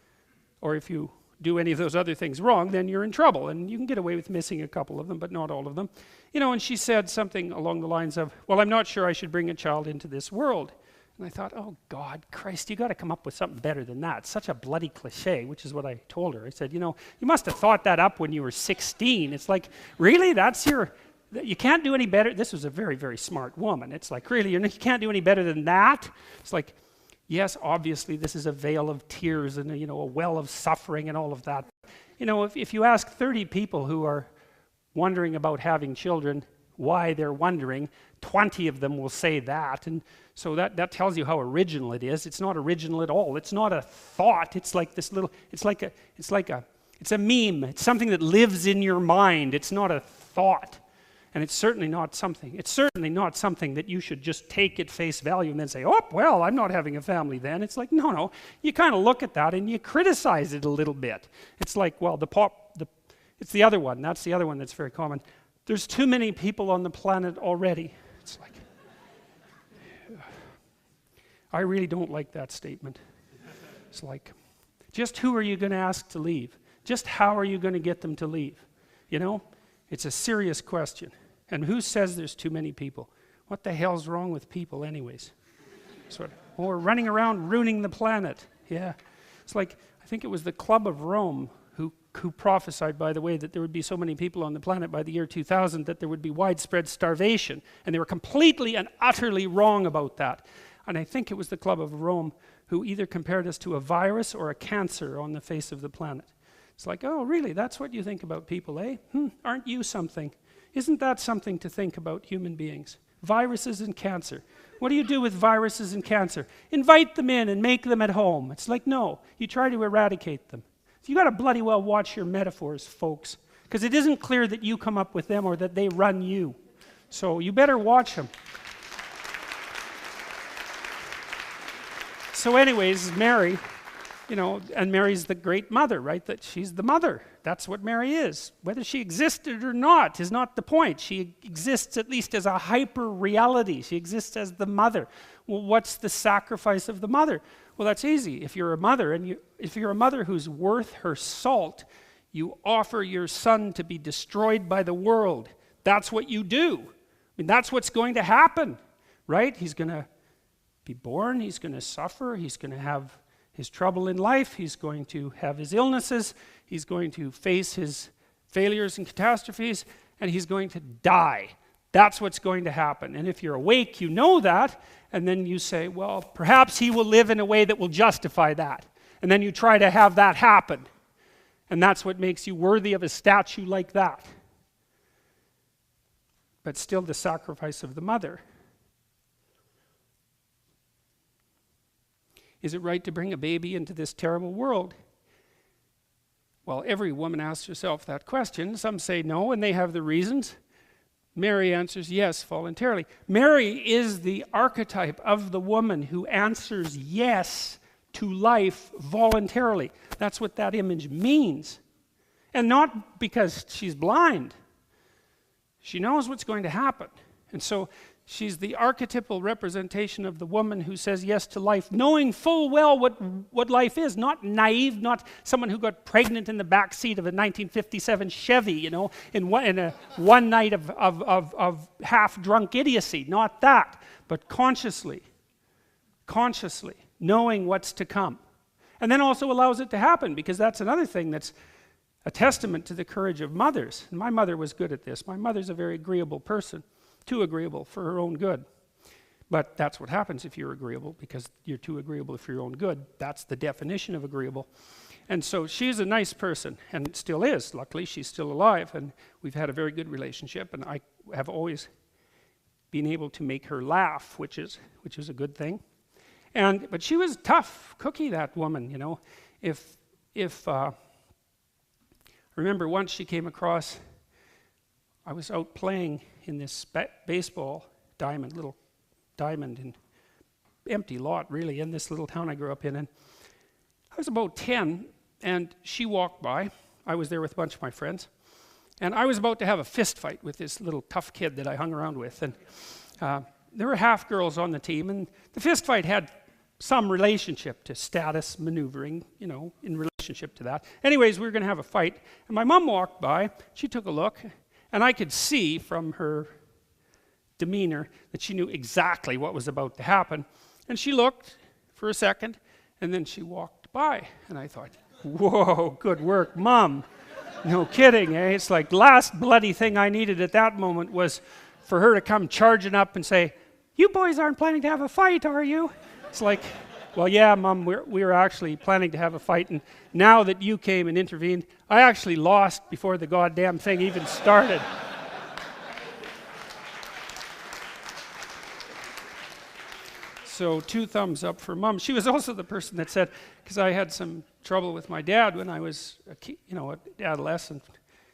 or if you do any of those other things wrong, then you're in trouble. And you can get away with missing a couple of them, but not all of them. You know, and she said something along the lines of, well, I'm not sure I should bring a child into this world. And I thought, oh, God, Christ, you got to come up with something better than that. It's such a bloody cliche, which is what I told her. I said, you know, you must have thought that up when you were 16. It's like, really? You can't do any better? This was a very, very smart woman. It's like, really, you can't do any better than that? It's like, yes, obviously, this is a vale of tears and, you know, a well of suffering and all of that. You know, if you ask 30 people who are wondering about having children, why they're wondering. 20 of them will say that, and so that tells you how original it is. It's not original at all. It's not a thought. It's like this little, it's a meme. It's something that lives in your mind. It's not a thought. And it's certainly not something that you should just take at face value and then say, oh, well, I'm not having a family then. It's like, no. You kind of look at that and you criticize it a little bit. It's like, well, it's the other one. That's the other one that's very common. There's too many people on the planet already. It's like, I really don't like that statement. It's like, just who are you going to ask to leave? Just how are you going to get them to leave? You know? It's a serious question. And who says there's too many people? What the hell's wrong with people anyways? We're running around ruining the planet. Yeah. It's like, I think it was the Club of Rome who prophesied, by the way, that there would be so many people on the planet by the year 2000 that there would be widespread starvation. And they were completely and utterly wrong about that. And I think it was the Club of Rome who either compared us to a virus or a cancer on the face of the planet. It's like, oh, really? That's what you think about people, eh? Aren't you something? Isn't that something to think about human beings? Viruses and cancer. What do you do with viruses and cancer? Invite them in and make them at home. It's like, no. You try to eradicate them. So you got to bloody well watch your metaphors, folks, because it isn't clear that you come up with them or that they run you. So you better watch them. So anyways, Mary, you know, and Mary's the great mother, right? That she's the mother. That's what Mary is. Whether she existed or not is not the point. She exists at least as a hyper reality. She exists as the mother. Well, what's the sacrifice of the mother? Well, that's easy. If you're a mother, if you're a mother who's worth her salt, you offer your son to be destroyed by the world. That's what you do. I mean, that's what's going to happen, right? He's going to be born. He's going to suffer. He's going to have his trouble in life. He's going to have his illnesses. He's going to face his failures and catastrophes, and he's going to die. That's what's going to happen. And if you're awake, you know that, and then you say, well, perhaps he will live in a way that will justify that. And then you try to have that happen. And that's what makes you worthy of a statue like that. But still the sacrifice of the mother. Is it right to bring a baby into this terrible world? Well, every woman asks herself that question. Some say no, and they have the reasons. Mary answers yes, voluntarily. Mary is the archetype of the woman who answers yes to life voluntarily. That's what that image means. And not because she's blind. She knows what's going to happen. And so she's the archetypal representation of the woman who says yes to life, knowing full well what life is, not naive, not someone who got pregnant in the back seat of a 1957 Chevy, you know, in a one night of half-drunk idiocy. Not that, but consciously, knowing what's to come. And then also allows it to happen, because that's another thing that's a testament to the courage of mothers. And my mother was good at this. My mother's a very agreeable person. Too agreeable for her own good. But that's what happens if you're agreeable, because you're too agreeable for your own good. That's the definition of agreeable. And so she's a nice person, and still is. Luckily, she's still alive, and we've had a very good relationship, and I have always been able to make her laugh, which is a good thing. But she was a tough cookie, that woman, you know. I remember once she came across, I was out playing in this baseball diamond, little diamond, in empty lot really, in this little town I grew up in. And I was about 10, and she walked by. I was there with a bunch of my friends. And I was about to have a fist fight with this little tough kid that I hung around with. And there were half girls on the team, and the fist fight had some relationship to status maneuvering, you know, in relationship to that. Anyways, we were going to have a fight, and my mom walked by. She took a look, and I could see from her demeanor that she knew exactly what was about to happen. And she looked for a second, and then she walked by. And I thought, whoa, good work, Mom. No kidding, eh? It's like the last bloody thing I needed at that moment was for her to come charging up and say, you boys aren't planning to have a fight, are you? It's like, well, yeah, Mom, we're actually planning to have a fight, and now that you came and intervened, I actually lost before the goddamn thing even started. So 2 thumbs up for Mom. She was also the person that said, because I had some trouble with my dad when I was, an adolescent.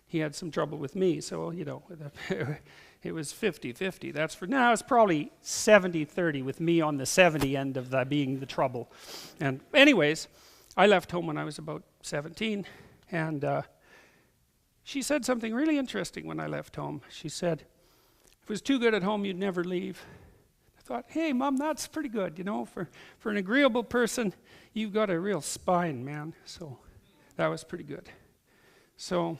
He had some trouble with me, so, it was 50-50. That's for now. It's probably 70-30 with me on the 70 end of that being the trouble. And anyways, I left home when I was about 17, and she said something really interesting when I left home. She said, if it was too good at home, you'd never leave. I thought, hey, Mom, that's pretty good. For an agreeable person, you've got a real spine, man. So that was pretty good. So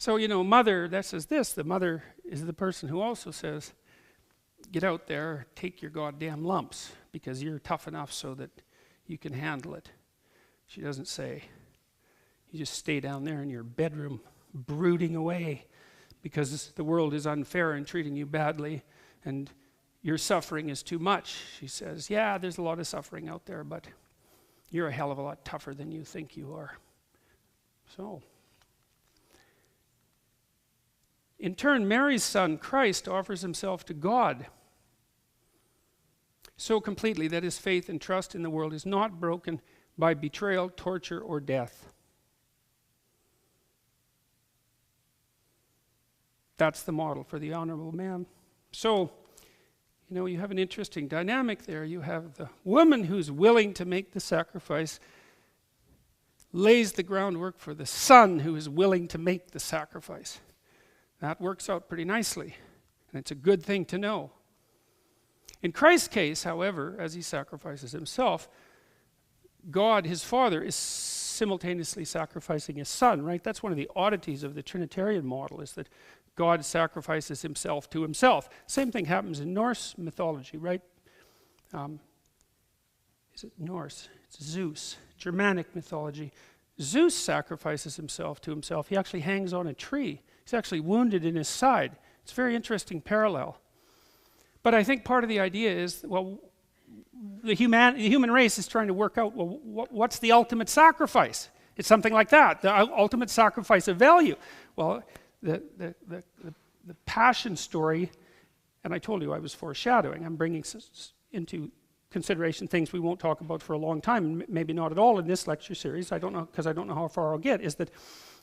mother, that says this. The mother is the person who also says, get out there, take your goddamn lumps, because you're tough enough so that you can handle it. She doesn't say, you just stay down there in your bedroom brooding away because the world is unfair and treating you badly and your suffering is too much. She says, yeah, there's a lot of suffering out there, but you're a hell of a lot tougher than you think you are. So, in turn, Mary's son, Christ, offers himself to God so completely that his faith and trust in the world is not broken by betrayal, torture, or death. That's the model for the honorable man. So, you have an interesting dynamic there. You have the woman who's willing to make the sacrifice, lays the groundwork for the son who is willing to make the sacrifice. That works out pretty nicely, and it's a good thing to know. In Christ's case, however, as he sacrifices himself, God, his Father, is simultaneously sacrificing his Son, right? That's one of the oddities of the Trinitarian model, is that God sacrifices himself to himself. Same thing happens in Norse mythology, right? Is it Norse? It's Zeus. Germanic mythology. Zeus sacrifices himself to himself. He actually hangs on a tree. He's actually wounded in his side. It's a very interesting parallel. But I think part of the idea is, well, the human race is trying to work out, well, what's the ultimate sacrifice? It's something like that, the ultimate sacrifice of value. Well, the passion story, and I told you I was foreshadowing, I'm bringing into consideration things we won't talk about for a long time, maybe not at all in this lecture series, I don't know, because I don't know how far I'll get, is that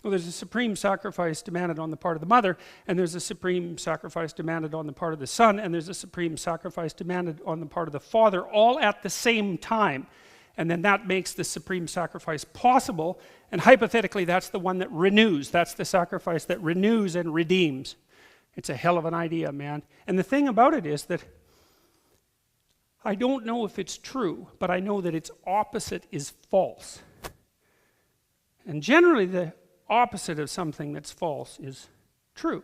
there's a supreme sacrifice demanded on the part of the mother, and there's a supreme sacrifice demanded on the part of the son, and there's a supreme sacrifice demanded on the part of the father, all at the same time. And then that makes the supreme sacrifice possible, and hypothetically that's the one that renews. That's the sacrifice that renews and redeems. It's a hell of an idea, man. And the thing about it is that I don't know if it's true, but I know that its opposite is false. And generally the opposite of something that's false is true.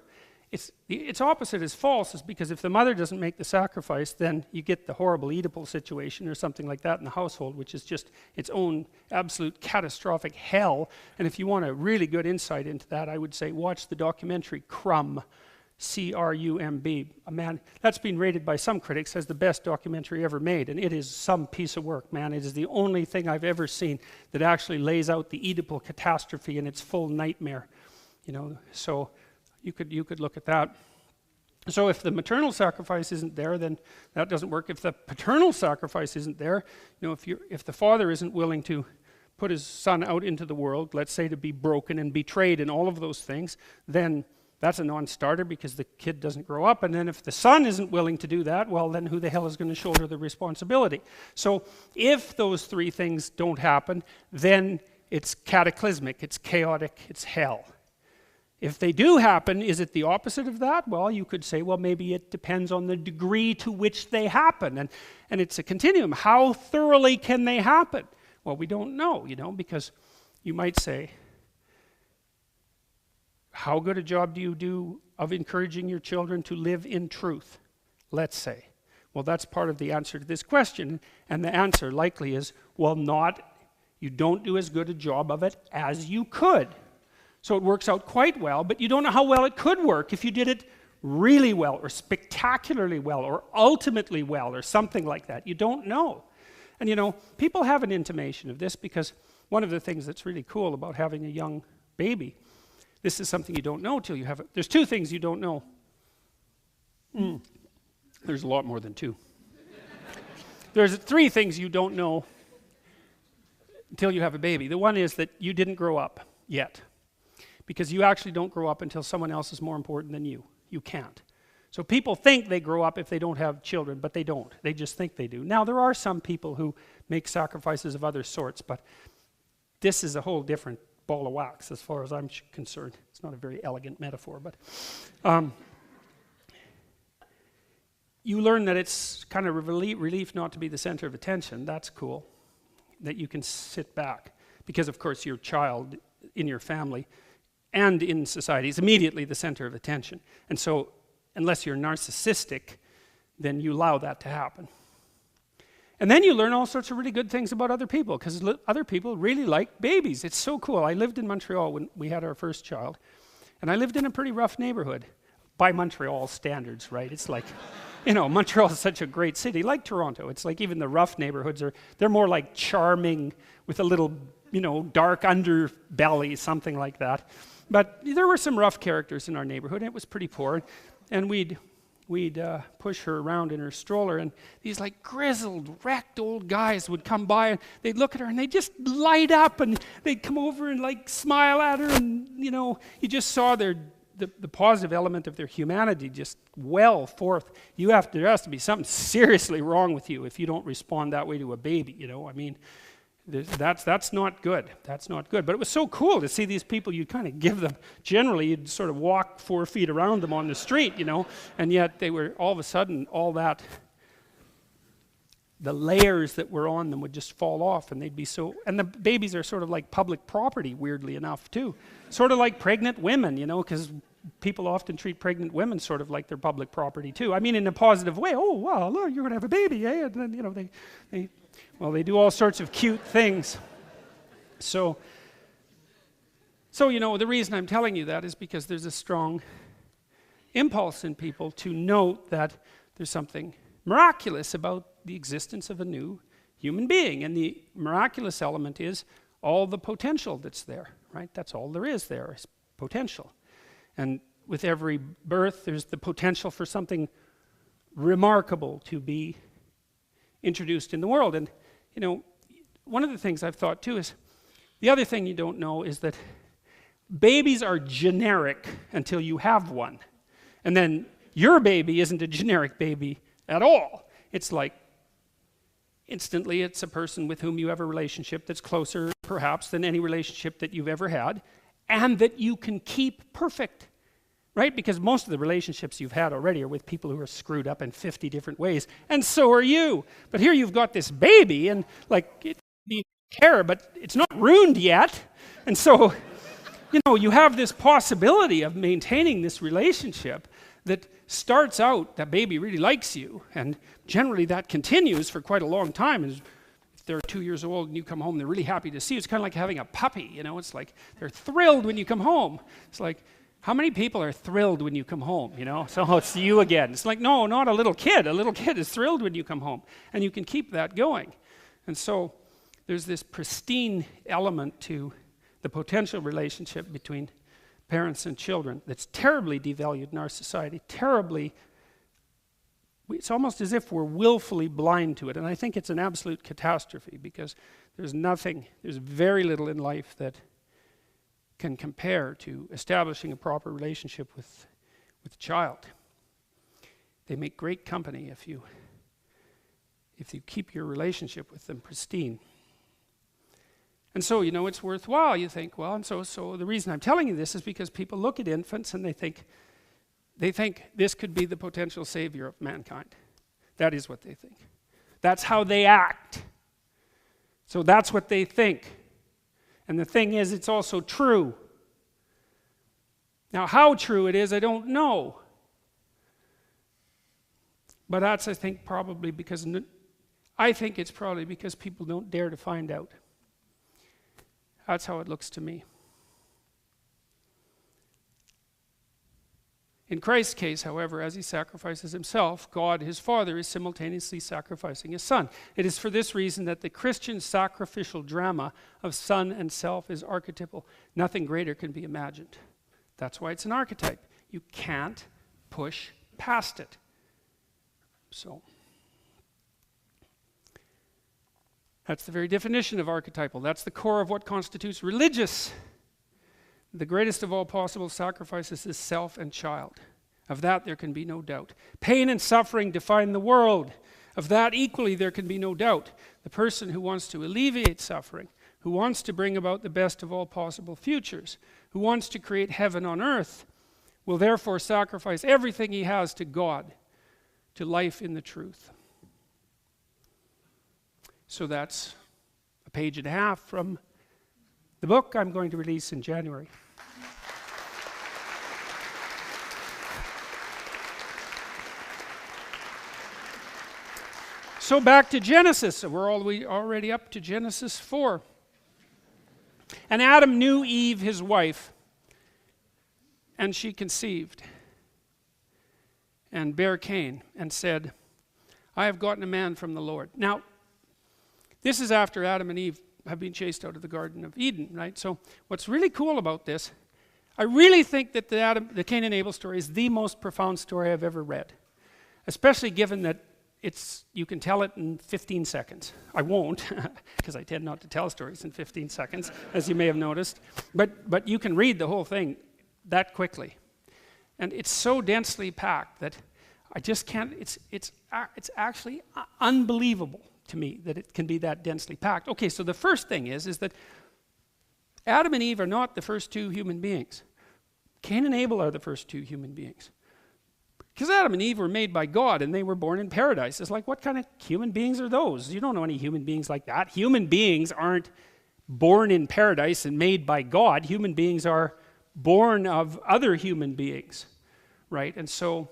Its opposite is false is because if the mother doesn't make the sacrifice, then you get the horrible Oedipal situation or something like that in the household, which is just its own absolute catastrophic hell. And if you want a really good insight into that, I would say watch the documentary Crumb, C-R-U-M-B. Man, that's been rated by some critics as the best documentary ever made, and it is some piece of work, man. It is the only thing I've ever seen that actually lays out the Oedipal catastrophe in its full nightmare. So you could look at that. So if the maternal sacrifice isn't there, then that doesn't work. If the paternal sacrifice isn't there, if the father isn't willing to put his son out into the world, let's say to be broken and betrayed and all of those things, then that's a non-starter because the kid doesn't grow up. And then if the son isn't willing to do that, well, then who the hell is going to shoulder the responsibility? So if those three things don't happen, then it's cataclysmic, it's chaotic, it's hell. If they do happen, is it the opposite of that? Well, you could say, well, maybe it depends on the degree to which they happen. And it's a continuum. How thoroughly can they happen? Well, we don't know, because you might say, how good a job do you do of encouraging your children to live in truth? Let's say. Well, that's part of the answer to this question. And the answer likely is, well, you don't do as good a job of it as you could. So it works out quite well, but you don't know how well it could work if you did it really well or spectacularly well or ultimately well or something like that. You don't know. And people have an intimation of this because one of the things that's really cool about having a young baby, this is something you don't know till you have it. There's two things you don't know. The There's a lot more than 2. There's 3 things you don't know until you have a baby. The one is that you didn't grow up yet, because you actually don't grow up until someone else is more important than you. You can't. So people think they grow up if they don't have children, but they don't. They just think they do. Now, there are some people who make sacrifices of other sorts, but this is a whole different ball of wax as far as I'm concerned. It's not a very elegant metaphor, but you learn that it's kind of a relief not to be the center of attention. That's cool, that you can sit back, because of course your child in your family and in society is immediately the center of attention. And so unless you're narcissistic, then you allow that to happen. And then you learn all sorts of really good things about other people, because other people really like babies. It's so cool. I lived in Montreal when we had our first child, and I lived in a pretty rough neighborhood by Montreal standards, right? It's like, you know, Montreal is such a great city, like Toronto. It's like even the rough neighborhoods they're more like charming with a little, you know, dark underbelly, something like that. But there were some rough characters in our neighborhood, and it was pretty poor. And we'd push her around in her stroller, and these like grizzled, wrecked old guys would come by, and they'd look at her, and they'd just light up, and they'd come over and like smile at her, and you know, you just saw the positive element of their humanity just well forth. There has to be something seriously wrong with you if you don't respond that way to a baby, you know. I mean, that's not good. That's not good. But it was so cool to see these people. You'd kind of give them, generally you'd sort of walk 4 feet around them on the street, you know, and yet they were all of a sudden, the layers that were on them would just fall off, and they'd be so, and the babies are sort of like public property, weirdly enough, too. Sort of like pregnant women, you know, because people often treat pregnant women sort of like they're public property, too. I mean, in a positive way. Oh, wow, look, you're going to have a baby, eh? And then, you know, they do all sorts of cute things. So, you know, the reason I'm telling you that is because there's a strong impulse in people to note that there's something miraculous about the existence of a new human being. And the miraculous element is all the potential that's there, right? That's all there is potential. And with every birth, there's the potential for something remarkable to be introduced in the world. And, you know, one of the things I've thought too is, the other thing you don't know is that babies are generic until you have one. And then your baby isn't a generic baby at all. It's like, instantly it's a person with whom you have a relationship that's closer, perhaps, than any relationship that you've ever had, and that you can keep perfect. Right? Because most of the relationships you've had already are with people who are screwed up in 50 different ways, and so are you. But here you've got this baby, and like, it needs care, but it's not ruined yet. And so, you know, you have this possibility of maintaining this relationship that starts out, that baby really likes you, and generally that continues for quite a long time. If they're 2 years old and you come home, they're really happy to see you. It's kind of like having a puppy, you know. It's like they're thrilled when you come home. It's like, how many people are thrilled when you come home, you know? So it's you again. It's like, no, not a little kid. A little kid is thrilled when you come home. And you can keep that going. And so there's this pristine element to the potential relationship between parents and children that's terribly devalued in our society, it's almost as if we're willfully blind to it. And I think it's an absolute catastrophe, because there's very little in life that can compare to establishing a proper relationship with a child. They make great company if you keep your relationship with them pristine. And so, you know, it's worthwhile. You think, well, and so the reason I'm telling you this is because people look at infants and they think this could be the potential savior of mankind. That is what they think. That's how they act. So that's what they think. And the thing is, it's also true. Now, how true it is, I don't know. But that's, I think, probably because it's probably because people don't dare to find out. That's how it looks to me. In Christ's case, however, as he sacrifices himself, God, his Father, is simultaneously sacrificing his Son. It is for this reason that the Christian sacrificial drama of Son and self is archetypal. Nothing greater can be imagined. That's why it's an archetype. You can't push past it. So that's the very definition of archetypal. That's the core of what constitutes religious. The greatest of all possible sacrifices is self and child. Of that there can be no doubt. Pain and suffering define the world. Of that equally there can be no doubt. The person who wants to alleviate suffering, who wants to bring about the best of all possible futures, who wants to create heaven on earth, will therefore sacrifice everything he has to God, to life in the truth. So that's a page and a half from the book I'm going to release in January. So back to Genesis. We're already up to Genesis 4. And Adam knew Eve, his wife, and she conceived and bare Cain and said, I have gotten a man from the Lord. Now, this is after Adam and Eve have been chased out of the Garden of Eden, right? So what's really cool about this, I really think that the Cain and Abel story is the most profound story I've ever read, especially given that you can tell it in 15 seconds. I won't, because I tend not to tell stories in 15 seconds, as you may have noticed. But you can read the whole thing that quickly. And it's so densely packed that I just can't, it's actually unbelievable to me that it can be that densely packed. Okay, so the first thing is that Adam and Eve are not the first two human beings. Cain and Abel are the first two human beings. Because Adam and Eve were made by God and they were born in paradise. It's like, what kind of human beings are those? You don't know any human beings like that. Human beings aren't born in paradise and made by God. Human beings are born of other human beings, right? And so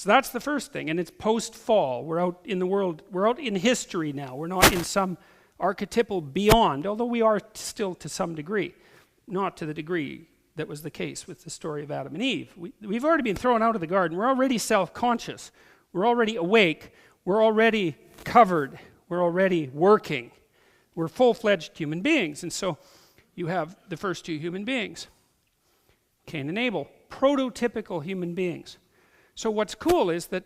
that's the first thing. And it's post-fall. We're out in the world. We're out in history now. We're not in some archetypal beyond, although we are still to some degree. Not to the degree that was the case with the story of Adam and Eve. We've already been thrown out of the garden. We're already self-conscious. We're already awake. We're already covered. We're already working. We're full-fledged human beings. And so you have the first two human beings, Cain and Abel, prototypical human beings. So what's cool is that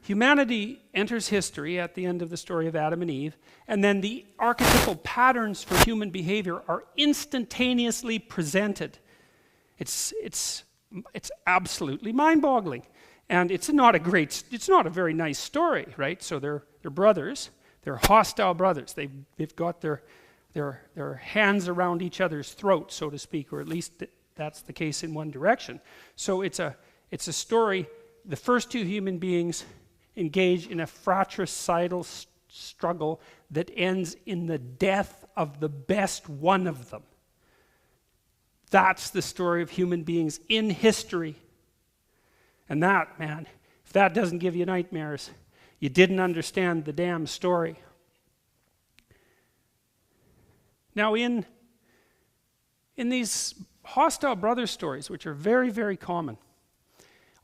humanity enters history at the end of the story of Adam and Eve, and then the archetypal patterns for human behavior are instantaneously presented. It's absolutely mind-boggling, and it's not a very nice story, right? So they're brothers, they're hostile brothers. They've got their hands around each other's throats, so to speak, or at least that's the case in one direction. So it's a story. The first two human beings engage in a fratricidal struggle that ends in the death of the best one of them. That's the story of human beings in history. And that, man, if that doesn't give you nightmares, you didn't understand the damn story. Now, in these hostile brother stories, which are very, very common,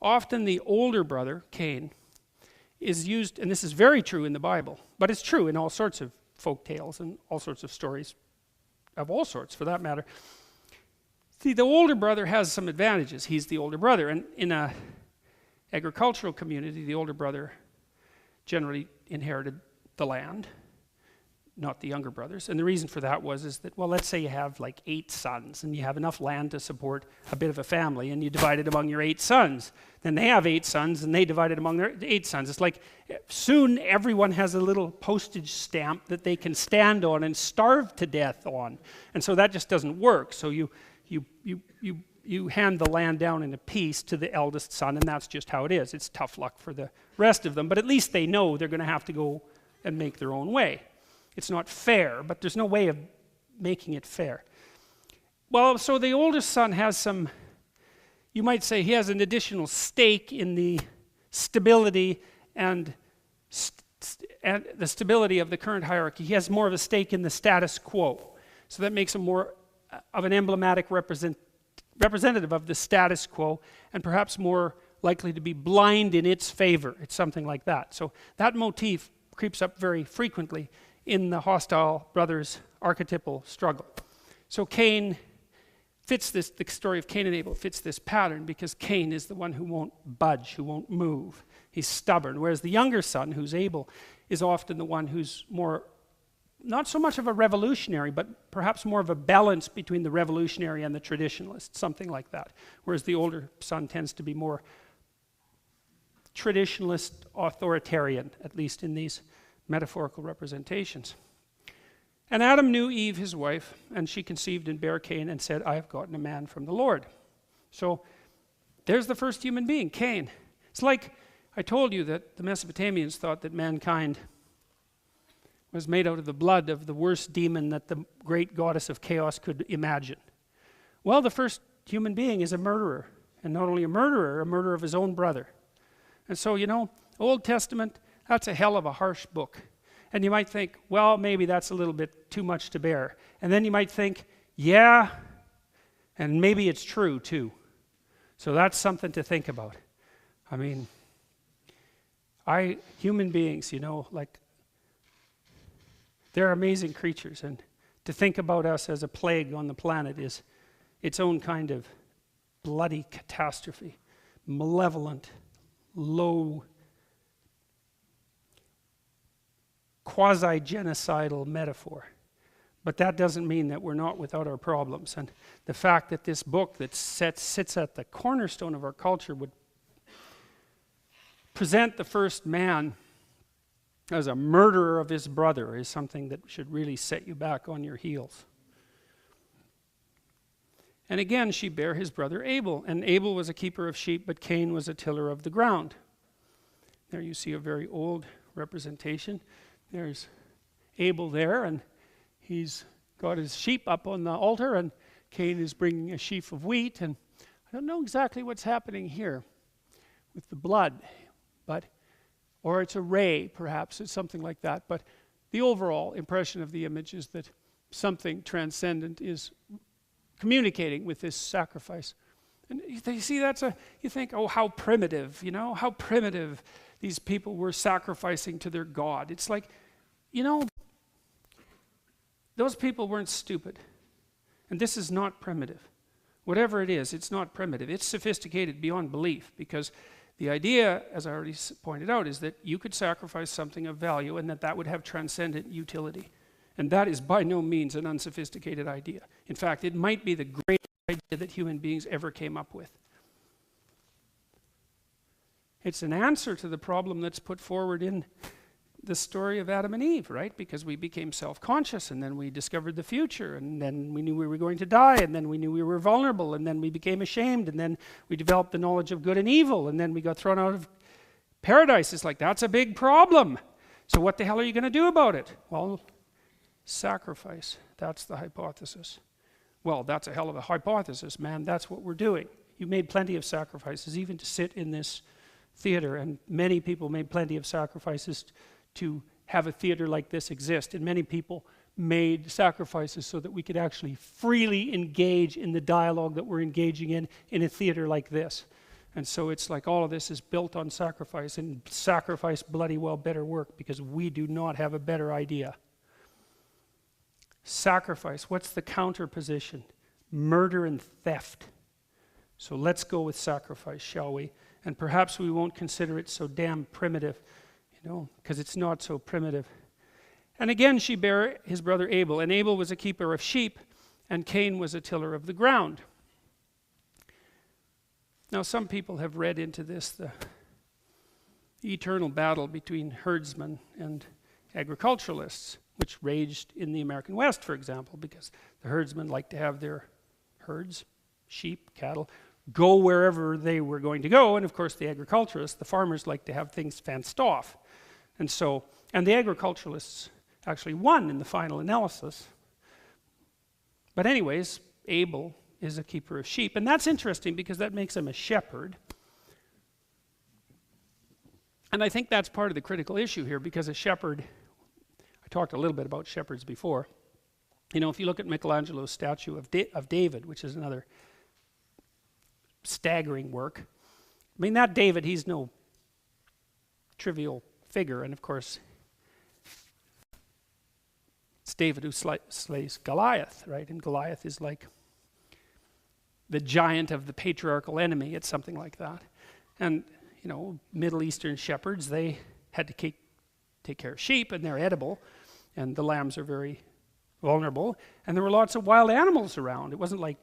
often the older brother, Cain, is used, and this is very true in the Bible, but it's true in all sorts of folk tales and all sorts of stories of all sorts, for that matter. See, the older brother has some advantages. He's the older brother, and in an agricultural community, the older brother generally inherited the land, not the younger brothers. And the reason for that is that, well, let's say you have like 8 sons, and you have enough land to support a bit of a family, and you divide it among your 8 sons. Then they have 8 sons, and they divide it among their 8 sons. It's like soon everyone has a little postage stamp that they can stand on and starve to death on. And so that just doesn't work. So you hand the land down in a piece to the eldest son, and that's just how it is. It's tough luck for the rest of them, but at least they know they're going to have to go and make their own way. It's not fair, but there's no way of making it fair. Well, so the oldest son has some, you might say he has an additional stake in the stability and the stability of the current hierarchy. He has more of a stake in the status quo. So that makes him more of an emblematic representative of the status quo, and perhaps more likely to be blind in its favor. It's something like that. So that motif creeps up very frequently in the hostile brothers' archetypal struggle. So Cain fits this, the story of Cain and Abel fits this pattern, because Cain is the one who won't budge, who won't move. He's stubborn. Whereas the younger son, who's Abel, is often the one who's more, not so much of a revolutionary, but perhaps more of a balance between the revolutionary and the traditionalist, something like that. Whereas the older son tends to be more traditionalist, authoritarian, at least in these metaphorical representations. And Adam knew Eve, his wife, and she conceived and bare Cain and said, I have gotten a man from the Lord. So there's the first human being, Cain. It's like I told you that the Mesopotamians thought that mankind was made out of the blood of the worst demon that the great goddess of chaos could imagine. Well, the first human being is a murderer. And not only a murderer of his own brother. And so, you know, Old Testament, that's a hell of a harsh book. And you might think, well, maybe that's a little bit too much to bear. And then you might think, yeah, and maybe it's true too. So that's something to think about. I mean, human beings, you know, like, they're amazing creatures. And to think about us as a plague on the planet is its own kind of bloody catastrophe. Malevolent, low, quasi-genocidal metaphor. But that doesn't mean that we're not without our problems. And the fact that this book that sits at the cornerstone of our culture would present the first man as a murderer of his brother is something that should really set you back on your heels. And again, she bare his brother Abel. And Abel was a keeper of sheep, but Cain was a tiller of the ground. There you see a very old representation. There's Abel there, and he's got his sheep up on the altar, and Cain is bringing a sheaf of wheat. And I don't know exactly what's happening here with the blood, or it's a ray, perhaps. It's something like that. But the overall impression of the image is that something transcendent is communicating with this sacrifice. And you see, you think, oh, how primitive, you know, how primitive these people were sacrificing to their God. It's like, you know, those people weren't stupid. And this is not primitive. Whatever it is, it's not primitive. It's sophisticated beyond belief, because the idea, as I already pointed out, is that you could sacrifice something of value and that would have transcendent utility. And that is by no means an unsophisticated idea. In fact, it might be the greatest idea that human beings ever came up with. It's an answer to the problem that's put forward in the story of Adam and Eve, right? Because we became self-conscious, and then we discovered the future, and then we knew we were going to die, and then we knew we were vulnerable, and then we became ashamed, and then we developed the knowledge of good and evil, and then we got thrown out of paradise. It's like, that's a big problem. So what the hell are you going to do about it? Well, sacrifice. That's the hypothesis. Well, that's a hell of a hypothesis, man. That's what we're doing. You made plenty of sacrifices, even to sit in this theater, and many people made plenty of sacrifices to have a theater like this exist. And many people made sacrifices so that we could actually freely engage in the dialogue that we're engaging in a theater like this. And so it's like all of this is built on sacrifice, and sacrifice bloody well better work, because we do not have a better idea. Sacrifice, what's the counter position? Murder and theft. So let's go with sacrifice, shall we? And perhaps we won't consider it so damn primitive, you know, because it's not so primitive. And again, she bare his brother Abel, and Abel was a keeper of sheep, and Cain was a tiller of the ground. Now, some people have read into this the eternal battle between herdsmen and agriculturalists, which raged in the American West, for example, because the herdsmen liked to have their herds, sheep, cattle, go wherever they were going to go. And of course, the agriculturists, the farmers, like to have things fenced off. And the agriculturalists actually won in the final analysis. But anyways, Abel is a keeper of sheep. And that's interesting, because that makes him a shepherd. And I think that's part of the critical issue here, because a shepherd, I talked a little bit about shepherds before. You know, if you look at Michelangelo's statue of David, which is another staggering work. I mean, that David, he's no trivial figure. And of course, it's David who slays Goliath, right? And Goliath is like the giant of the patriarchal enemy. It's something like that. And Middle Eastern shepherds, they had to take care of sheep, and they're edible, and the lambs are very vulnerable, and there were lots of wild animals around. It wasn't like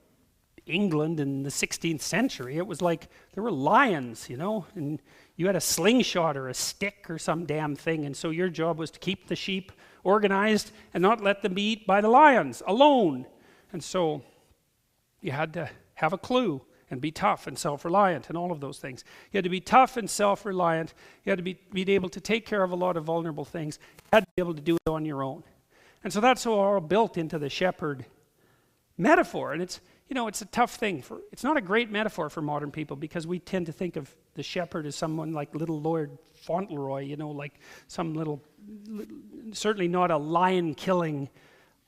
England in the 16th century. It was like there were lions, and you had a slingshot or a stick or some damn thing, and so your job was to keep the sheep organized and not let them be eaten by the lions alone. And so you had to have a clue and be tough and self-reliant and all of those things. You had to be tough and self-reliant. You had to be able to take care of a lot of vulnerable things. You had to be able to do it on your own. And so that's all built into the shepherd metaphor. And it's a tough thing. It's not a great metaphor for modern people, because we tend to think of the shepherd as someone like little Lord Fauntleroy, like some little, certainly not a lion-killing,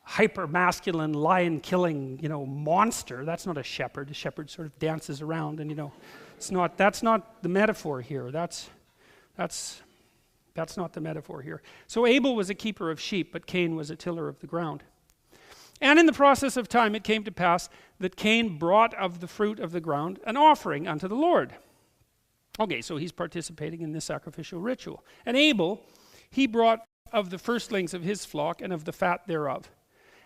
hyper-masculine, lion-killing, monster. That's not a shepherd. A shepherd sort of dances around, and, that's not the metaphor here. That's not the metaphor here. So Abel was a keeper of sheep, but Cain was a tiller of the ground. And in the process of time, it came to pass that Cain brought of the fruit of the ground an offering unto the Lord. Okay, so he's participating in this sacrificial ritual. And Abel, he brought of the firstlings of his flock and of the fat thereof.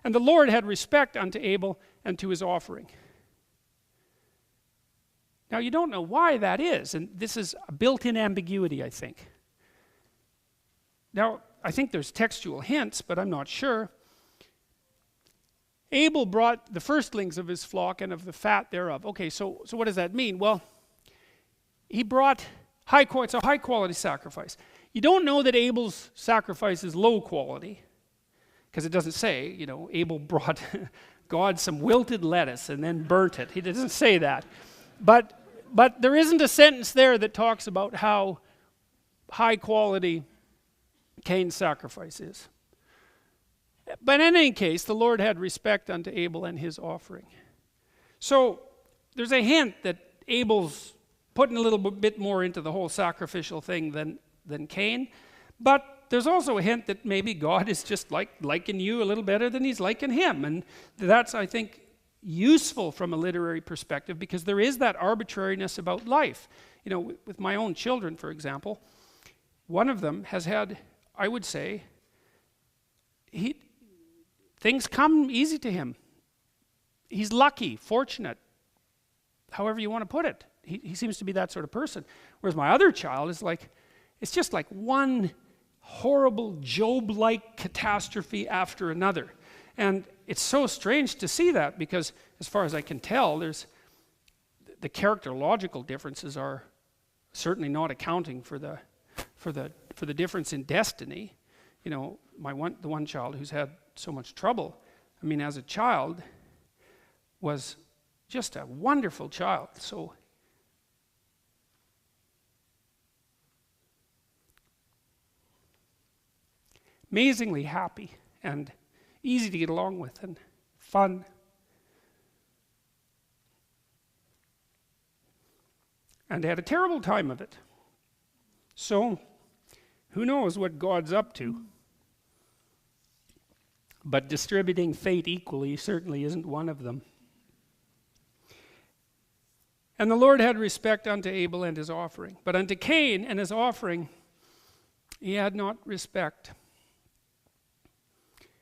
And the Lord had respect unto Abel and to his offering. Now, you don't know why that is, and this is a built-in ambiguity, I think. Now, I think there's textual hints, but I'm not sure. Abel brought the firstlings of his flock and of the fat thereof. Okay, so what does that mean? Well, he brought it's a high quality sacrifice. You don't know that Abel's sacrifice is low quality, because it doesn't say, Abel brought God some wilted lettuce and then burnt it. He doesn't say that. But there isn't a sentence there that talks about how high quality Cain's sacrifice is. But in any case, the Lord had respect unto Abel and his offering. So there's a hint that Abel's putting a little bit more into the whole sacrificial thing than Cain. But there's also a hint that maybe God is just liking you a little better than he's liking him. And that's, I think, useful from a literary perspective, because there is that arbitrariness about life. With my own children, for example, one of them has had, I would say, things come easy to him. He's lucky, fortunate, however you want to put it. He seems to be that sort of person. Whereas my other child is it's just like one horrible Job-like catastrophe after another. And it's so strange to see that, because as far as I can tell, the characterological differences are certainly not accounting for the difference in destiny. The one child who's had so much trouble, as a child, was just a wonderful child. So amazingly happy and easy to get along with and fun. And they had a terrible time of it. So who knows what God's up to? But distributing fate equally certainly isn't one of them. And the Lord had respect unto Abel and his offering. But unto Cain and his offering he had not respect.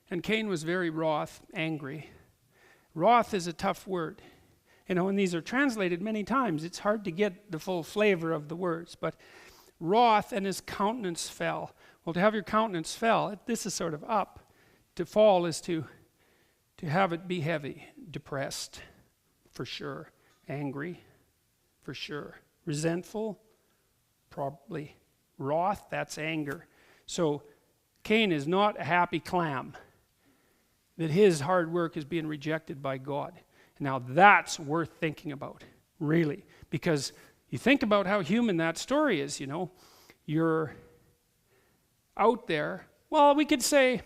And Cain was very wroth, angry. Wroth is a tough word. And these are translated many times, it's hard to get the full flavor of the words. But wroth, and his countenance fell. Well, to have your countenance fell, this is sort of up. To fall is to have it be heavy, depressed, for sure. Angry, for sure. Resentful, probably. Wroth, that's anger. So Cain is not a happy clam that his hard work is being rejected by God. Now that's worth thinking about, really. Because you think about how human that story is, You're out there. Well, we could say,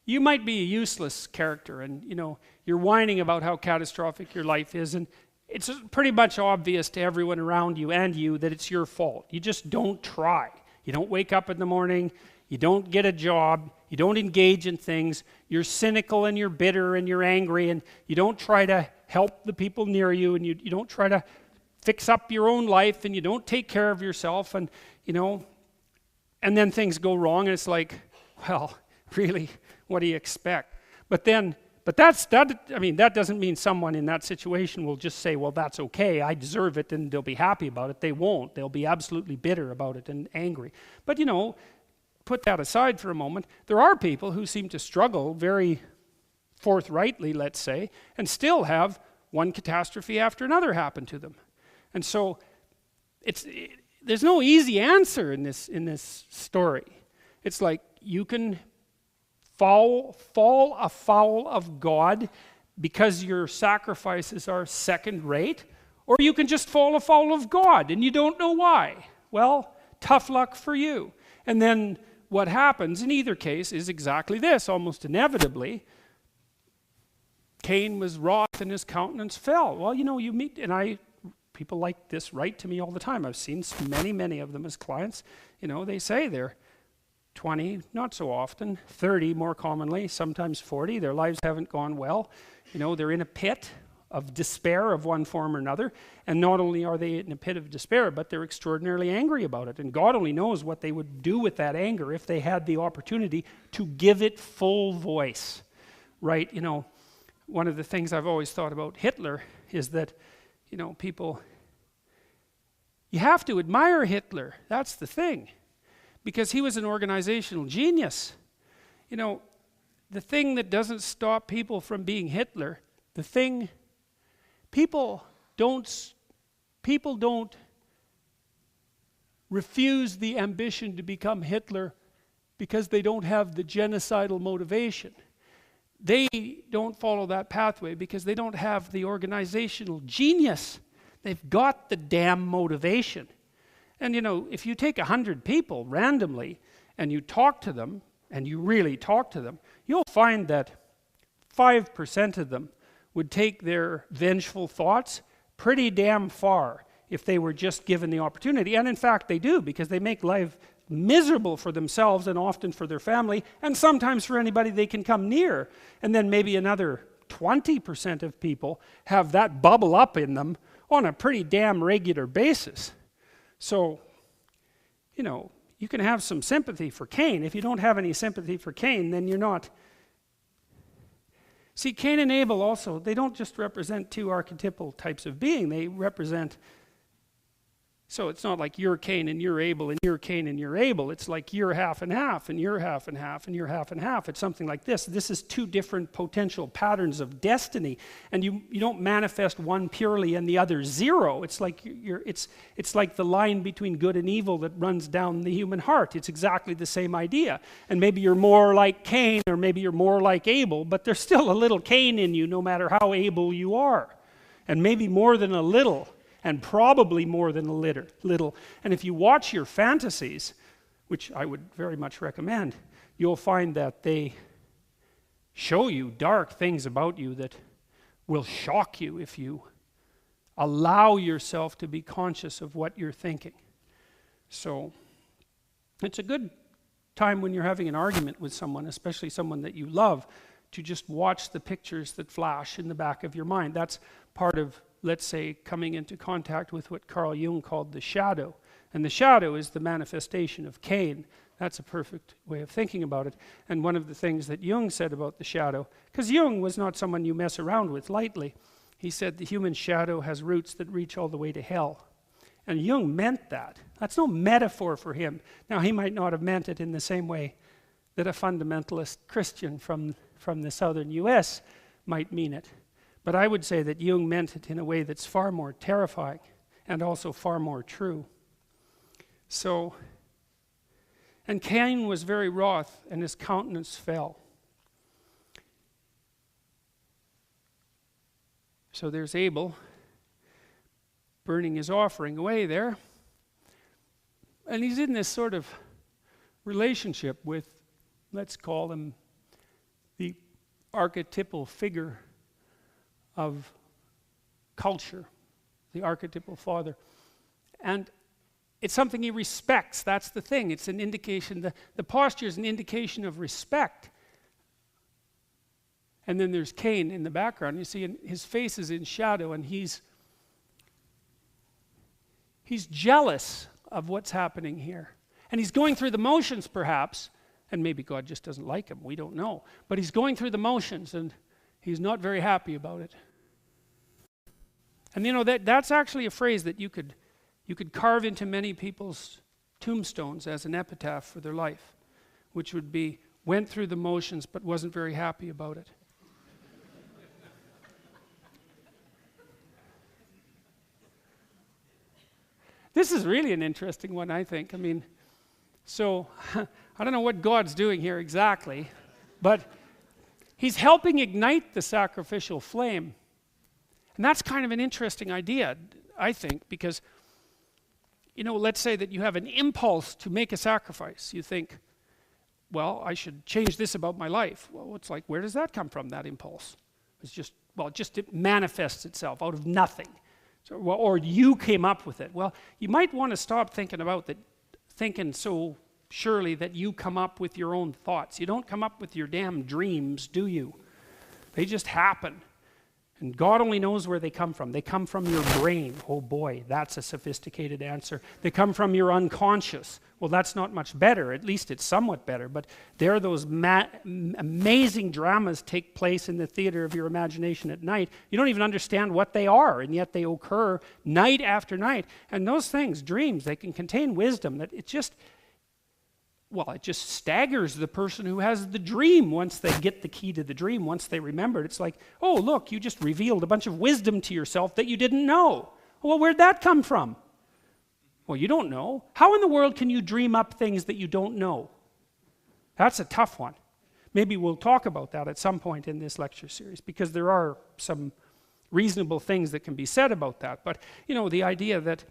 you might be a useless character, and you're whining about how catastrophic your life is, and it's pretty much obvious to everyone around you and you that it's your fault. You just don't try. You don't wake up in the morning, you don't get a job, you don't engage in things, you're cynical and you're bitter and you're angry, and you don't try to help the people near you, and you don't try to fix up your own life and you don't take care of yourself, and and then things go wrong, and it's like, well, really, what do you expect? But that doesn't mean someone in that situation will just say, well, that's okay, I deserve it, and they'll be happy about it. They won't. They'll be absolutely bitter about it and angry. But put that aside for a moment. There are people who seem to struggle very forthrightly, let's say, and still have one catastrophe after another happen to them. And so there's no easy answer in this story. It's like you can fall afoul of God because your sacrifices are second rate, or you can just fall afoul of God and you don't know why. Well, tough luck for you. And then what happens in either case is exactly this, almost inevitably. Cain was wroth and his countenance fell. Well, you meet, and people like this write to me all the time. I've seen many of them as clients. They say they're 20, not so often, 30 more commonly, sometimes 40. Their lives haven't gone well. They're in a pit of despair of one form or another. And not only are they in a pit of despair, but they're extraordinarily angry about it. And God only knows what they would do with that anger if they had the opportunity to give it full voice. Right? One of the things I've always thought about Hitler is that, people, you have to admire Hitler. That's the thing. Because he was an organizational genius. The thing that doesn't stop people from being Hitler, people don't refuse the ambition to become Hitler because they don't have the genocidal motivation. They don't follow that pathway because they don't have the organizational genius. They've got the damn motivation. And if you take 100 people randomly and you talk to them, and you really talk to them, you'll find that 5% of them would take their vengeful thoughts pretty damn far if they were just given the opportunity. And in fact they do, because they make life miserable for themselves and often for their family, and sometimes for anybody they can come near. And then maybe another 20% of people have that bubble up in them on a pretty damn regular basis. So, you can have some sympathy for Cain. If you don't have any sympathy for Cain, then you're not. See, Cain and Abel also, they don't just represent two archetypal types of being. They represent, so it's not like you're Cain and you're Abel and you're Cain and you're Abel. It's like you're half and half and you're half and half and you're half and half. It's something like this. This is two different potential patterns of destiny. And you don't manifest one purely and the other zero. It's like it's like the line between good and evil that runs down the human heart. It's exactly the same idea. And maybe you're more like Cain, or maybe you're more like Abel, but there's still a little Cain in you no matter how able you are. And maybe more than a little. And probably more than a little. And if you watch your fantasies, which I would very much recommend, you'll find that they show you dark things about you that will shock you if you allow yourself to be conscious of what you're thinking. So it's a good time when you're having an argument with someone, especially someone that you love, to just watch the pictures that flash in the back of your mind. That's part of, let's say, coming into contact with what Carl Jung called the shadow. And the shadow is the manifestation of Cain. That's a perfect way of thinking about it. And one of the things that Jung said about the shadow, because Jung was not someone you mess around with lightly, he said the human shadow has roots that reach all the way to hell. And Jung meant that. That's no metaphor for him. Now, he might not have meant it in the same way that a fundamentalist Christian from the southern U.S. might mean it. But I would say that Jung meant it in a way that's far more terrifying and also far more true. So, and Cain was very wroth, and his countenance fell. So there's Abel burning his offering away there. And he's in this sort of relationship with, let's call him the archetypal figure of culture, the archetypal father. And it's something he respects. That's the thing. It's an indication, the posture is an indication of respect. And then there's Cain in the background. You see, his face is in shadow, and he's He's jealous of what's happening here. And he's going through the motions perhaps, and maybe God just doesn't like him, we don't know. But he's going through the motions and he's not very happy about it. And you know, that's actually a phrase that you could carve into many people's tombstones as an epitaph for their life, which would be, went through the motions but wasn't very happy about it. This is really an interesting one, I think. I mean, so I don't know what God's doing here exactly, but he's helping ignite the sacrificial flame. And that's kind of an interesting idea, I think, because, you know, let's say that you have an impulse to make a sacrifice. You think, well, I should change this about my life. Well, it's like, where does that come from, that impulse? It's just, well, it manifests itself out of nothing. So, well, or you came up with it. Well, you might want to stop thinking about that, thinking so surely that you come up with your own thoughts. You don't come up with your damn dreams, do you? They just happen. And God only knows where they come from. They come from your brain. Oh boy, that's a sophisticated answer. They come from your unconscious. Well, that's not much better. At least it's somewhat better. But there those amazing dramas take place in the theater of your imagination at night. You don't even understand what they are, and yet they occur night after night. And those things, dreams, they can contain wisdom that it just staggers the person who has the dream once they get the key to the dream, once they remember it. It's like, oh, look, you just revealed a bunch of wisdom to yourself that you didn't know. Well, where'd that come from? Well, you don't know. How in the world can you dream up things that you don't know? That's a tough one. Maybe we'll talk about that at some point in this lecture series, because there are some reasonable things that can be said about that. But, you know, the idea that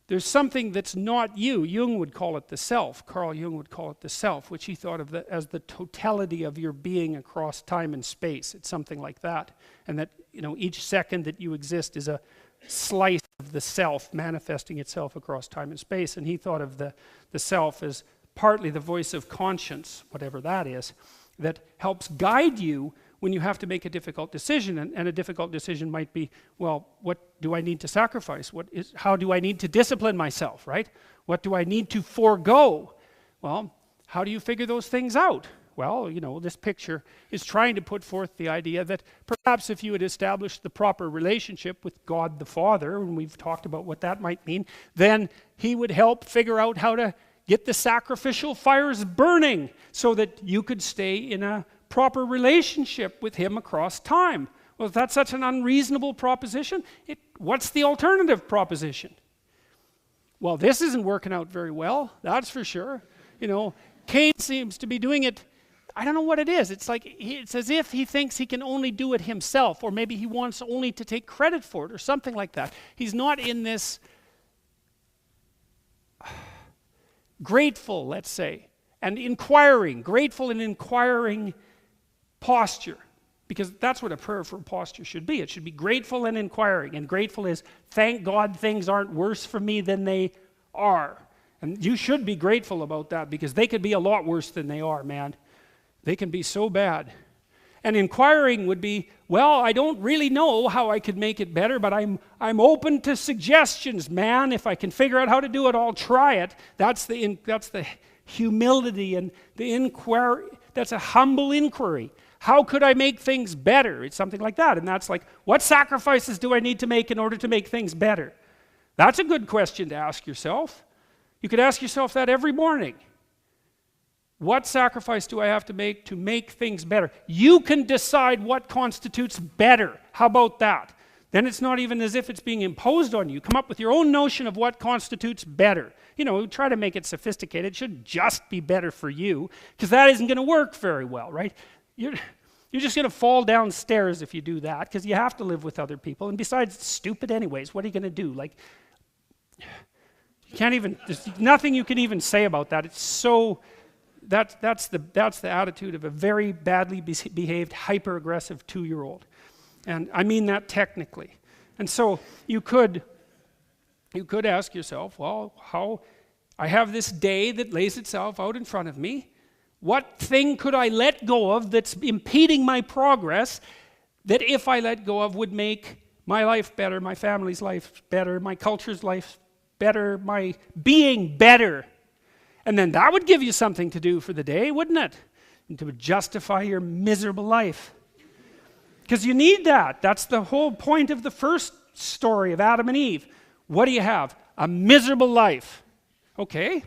there's something that's not you. Jung would call it the self. Carl Jung would call it the self, which he thought of as the totality of your being across time and space. It's something like that. And that, you know, each second that you exist is a slice of the self manifesting itself across time and space. And he thought of the self as partly the voice of conscience, whatever that is, that helps guide you when you have to make a difficult decision. And a difficult decision might be, well, what do I need to sacrifice? How do I need to discipline myself, right? What do I need to forego? Well, how do you figure those things out? Well, you know, this picture is trying to put forth the idea that perhaps if you had established the proper relationship with God the Father, and we've talked about what that might mean, then he would help figure out how to get the sacrificial fires burning so that you could stay in a proper relationship with him across time. Well, if that's such an unreasonable proposition, what's the alternative proposition? Well, this isn't working out very well, that's for sure. You know, Cain seems to be doing it, I don't know what it is. It's like, it's as if he thinks he can only do it himself, or maybe he wants only to take credit for it, or something like that. He's not in this grateful, let's say, and inquiring, grateful and inquiring posture, because that's what a prayer for posture should be. It should be grateful and inquiring, and grateful is, thank God things aren't worse for me than they are. And you should be grateful about that, because they could be a lot worse than they are, man. They can be so bad. And inquiring would be, well, I don't really know how I could make it better, but I'm open to suggestions, man. If I can figure out how to do it, I'll try it. That's the humility and the inquiry. That's a humble inquiry. How could I make things better? It's something like that. And that's like, what sacrifices do I need to make in order to make things better? That's a good question to ask yourself. You could ask yourself that every morning. What sacrifice do I have to make things better? You can decide what constitutes better. How about that? Then it's not even as if it's being imposed on you. Come up with your own notion of what constitutes better. You know, try to make it sophisticated. It shouldn't just be better for you, because that isn't going to work very well, right? You're just going to fall downstairs if you do that, because you have to live with other people. And besides, it's stupid anyways. What are you going to do? Like, you can't even, there's nothing you can even say about that. It's so, that's the attitude of a very badly behaved, hyper-aggressive 2-year-old. And I mean that technically. And so you could ask yourself, well, how, I have this day that lays itself out in front of me. What thing could I let go of that's impeding my progress, that if I let go of would make my life better, my family's life better, my culture's life better, my being better. And then that would give you something to do for the day, wouldn't it? And to justify your miserable life. Because you need that. That's the whole point of the first story of Adam and Eve. What do you have? A miserable life. Okay.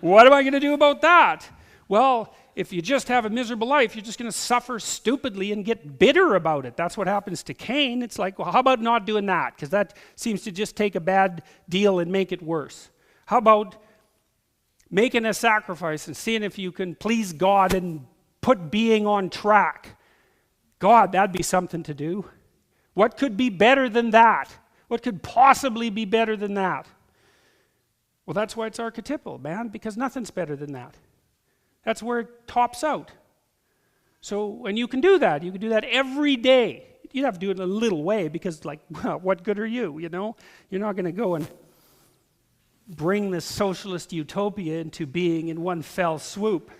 What am I going to do about that? Well, if you just have a miserable life, you're just going to suffer stupidly and get bitter about it. That's what happens to Cain. It's like, well, how about not doing that? Because that seems to just take a bad deal and make it worse. How about making a sacrifice and seeing if you can please God and put being on track? God, that'd be something to do. What could be better than that? What could possibly be better than that? Well, that's why it's archetypal, man, because nothing's better than that. That's where it tops out. So when you can do that, you can do that every day. You'd have to do it in a little way because, like, well, what good are you, you know? You're not going to go and bring this socialist utopia into being in one fell swoop.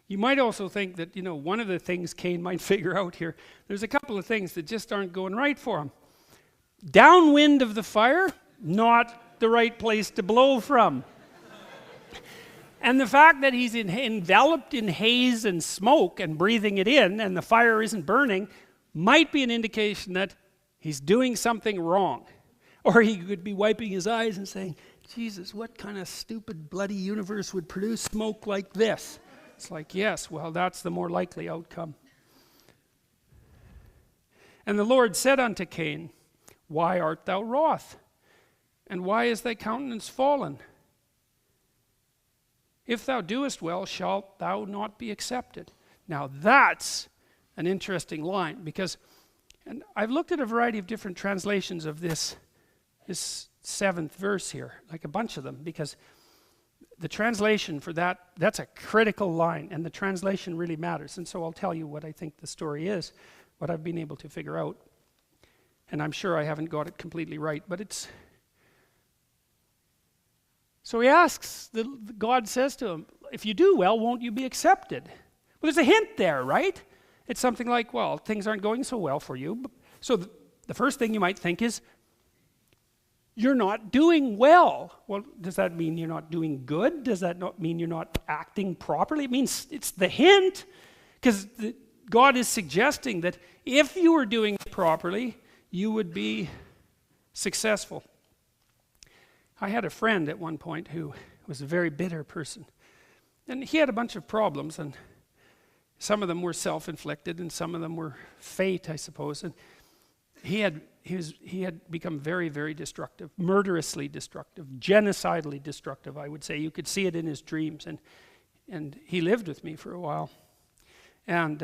You might also think that, you know, one of the things Cain might figure out here, there's a couple of things that just aren't going right for him. Downwind of the fire, not the right place to blow from. And the fact that he's enveloped in haze and smoke and breathing it in and the fire isn't burning might be an indication that he's doing something wrong. Or he could be wiping his eyes and saying, Jesus, what kind of stupid bloody universe would produce smoke like this? It's like, yes, well, that's the more likely outcome. And the Lord said unto Cain, why art thou wroth? And why is thy countenance fallen? If thou doest well, shalt thou not be accepted. Now that's an interesting line, because, and I've looked at a variety of different translations of this 7th verse here, like a bunch of them, because the translation for that's a critical line, and the translation really matters. And so I'll tell you what I think the story is, what I've been able to figure out. And I'm sure I haven't got it completely right, but it's... So he asks, God says to him, if you do well, won't you be accepted? Well, there's a hint there, right? It's something like, well, things aren't going so well for you. So the first thing you might think is, you're not doing well. Well, does that mean you're not doing good? Does that not mean you're not acting properly? It means it's the hint, because God is suggesting that if you were doing it properly, you would be successful. I had a friend at one point who was a very bitter person. And he had a bunch of problems, and some of them were self-inflicted, and some of them were fate, I suppose. And he had become very, very destructive, murderously destructive, genocidally destructive, I would say. You could see it in his dreams. And he lived with me for a while. And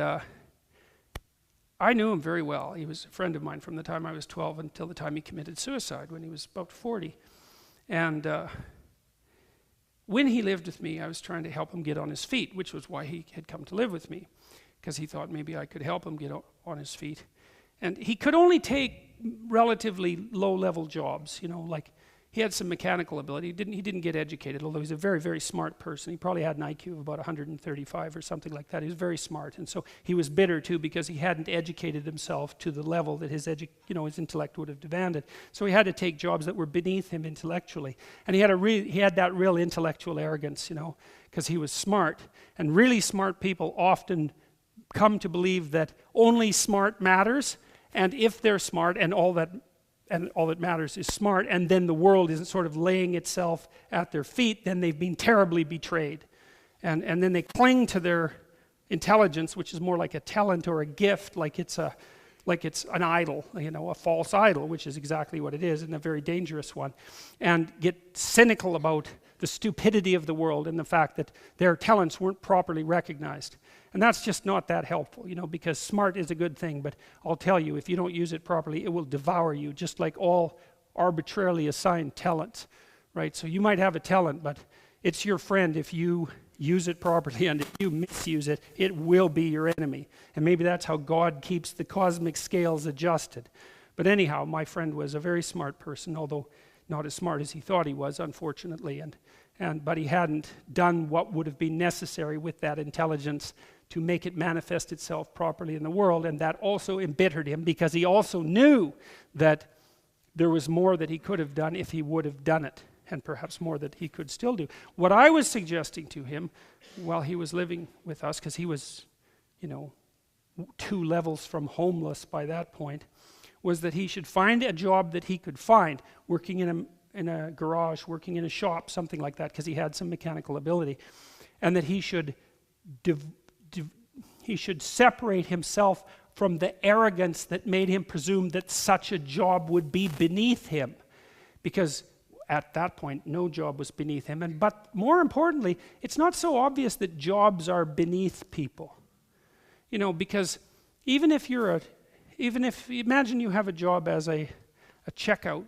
I knew him very well. He was a friend of mine from the time I was 12 until the time he committed suicide when he was about 40. And when he lived with me, I was trying to help him get on his feet, which was why he had come to live with me, because he thought maybe I could help him get on his feet. And he could only take relatively low-level jobs, you know, like he had some mechanical ability. He didn't get educated, although he's a very, very smart person. He probably had an IQ of about 135 or something like that. He was very smart, and so he was bitter too because he hadn't educated himself to the level that his intellect would have demanded. So he had to take jobs that were beneath him intellectually, and he had that real intellectual arrogance, you know, because he was smart. And really smart people often come to believe that only smart matters, and if they're smart and all that matters is smart, and then the world isn't sort of laying itself at their feet, then they've been terribly betrayed. And then they cling to their intelligence, which is more like a talent or a gift, like it's an idol, you know, a false idol, which is exactly what it is, and a very dangerous one, and get cynical about the stupidity of the world and the fact that their talents weren't properly recognized. And that's just not that helpful, you know, because smart is a good thing, but I'll tell you, if you don't use it properly, it will devour you, just like all arbitrarily assigned talents, right? So you might have a talent, but it's your friend if you use it properly, and if you misuse it, it will be your enemy. And maybe that's how God keeps the cosmic scales adjusted. But anyhow, my friend was a very smart person, although not as smart as he thought he was, unfortunately, but he hadn't done what would have been necessary with that intelligence to make it manifest itself properly in the world, and that also embittered him because he also knew that there was more that he could have done if he would have done it, and perhaps more that he could still do. What I was suggesting to him while he was living with us, because he was, 2 levels from homeless by that point, was that he should find a job that he could find, working in a garage, working in a shop, something like that, because he had some mechanical ability, and that he should separate himself from the arrogance that made him presume that such a job would be beneath him, because at that point no job was beneath him. But more importantly, it's not so obvious that jobs are beneath people, because even if imagine you have a job as a checkout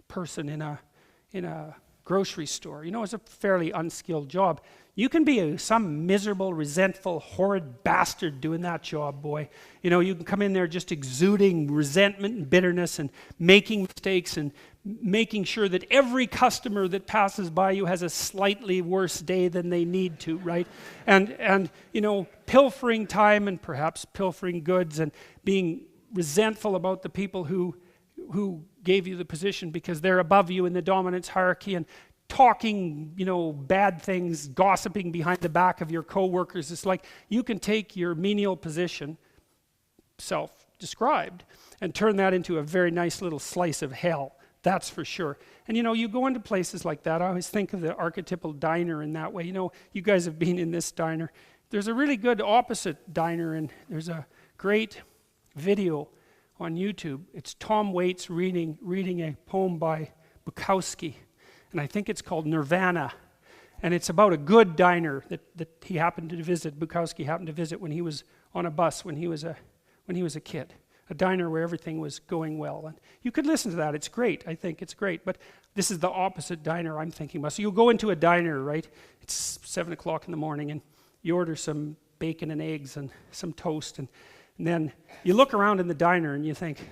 person in a grocery store. It's a fairly unskilled job. You can be some miserable, resentful, horrid bastard doing that job, boy. You can come in there just exuding resentment and bitterness and making mistakes and making sure that every customer that passes by you has a slightly worse day than they need to, right? And pilfering time and perhaps pilfering goods and being resentful about the people who gave you the position because they're above you in the dominance hierarchy, and talking, bad things, gossiping behind the back of your co-workers. It's like you can take your menial position, self-described, and turn that into a very nice little slice of hell. That's for sure. And you go into places like that. I always think of the archetypal diner in that way. You guys have been in this diner. There's a really good opposite diner, and there's a great video on YouTube. It's Tom Waits reading a poem by Bukowski, and I think it's called Nirvana, and it's about a good diner that he happened to visit. Bukowski happened to visit when he was on a bus when he was a kid, a diner where everything was going well. And you could listen to that. It's great. I think it's great. But this is the opposite diner I'm thinking about. So you'll go into a diner, right? It's 7 o'clock in the morning, and you order some bacon and eggs and some toast, and then you look around in the diner and you think, it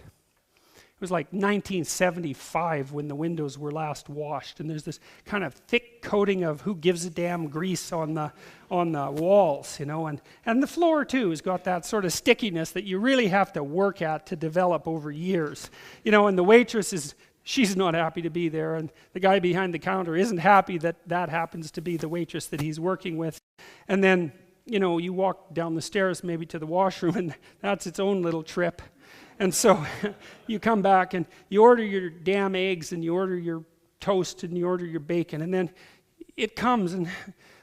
was like 1975 when the windows were last washed, and there's this kind of thick coating of who gives a damn grease on the walls, and the floor too has got that sort of stickiness that you really have to work at to develop over years, and the waitress she's not happy to be there, and the guy behind the counter isn't happy that happens to be the waitress that he's working with. And then you walk down the stairs maybe to the washroom, and that's its own little trip. And so you come back and you order your damn eggs and you order your toast and you order your bacon, and then it comes, and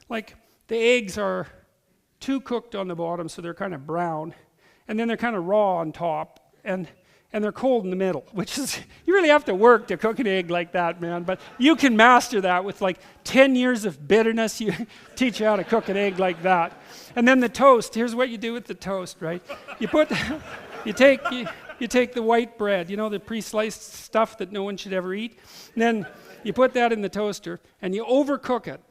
like the eggs are too cooked on the bottom, so they're kind of brown, and then they're kind of raw on top, and they're cold in the middle, which is, you really have to work to cook an egg like that, man. But you can master that with like 10 years of bitterness. You teach you how to cook an egg like that. And then the toast, here's what you do with the toast, right? You take the white bread, the pre-sliced stuff that no one should ever eat, and then you put that in the toaster and you overcook it.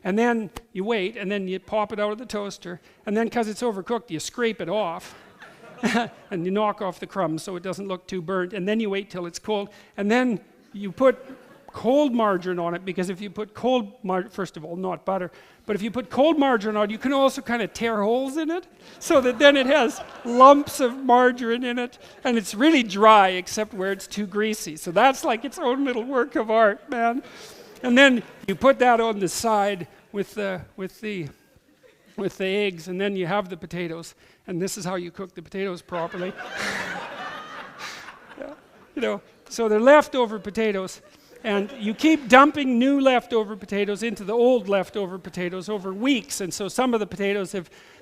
And then you wait, and then you pop it out of the toaster, and then because it's overcooked, you scrape it off. And you knock off the crumbs so it doesn't look too burnt, and then you wait till it's cold, and then you put cold margarine on it, because if you put cold margarine, first of all, not butter, but if you put cold margarine on it, you can also kind of tear holes in it, so that then it has lumps of margarine in it, and it's really dry except where it's too greasy. So that's like its own little work of art, man. And then you put that on the side with the eggs, and then you have the potatoes, and this is how you cook the potatoes properly. So they're leftover potatoes, and you keep dumping new leftover potatoes into the old leftover potatoes over weeks, and so some of the potatoes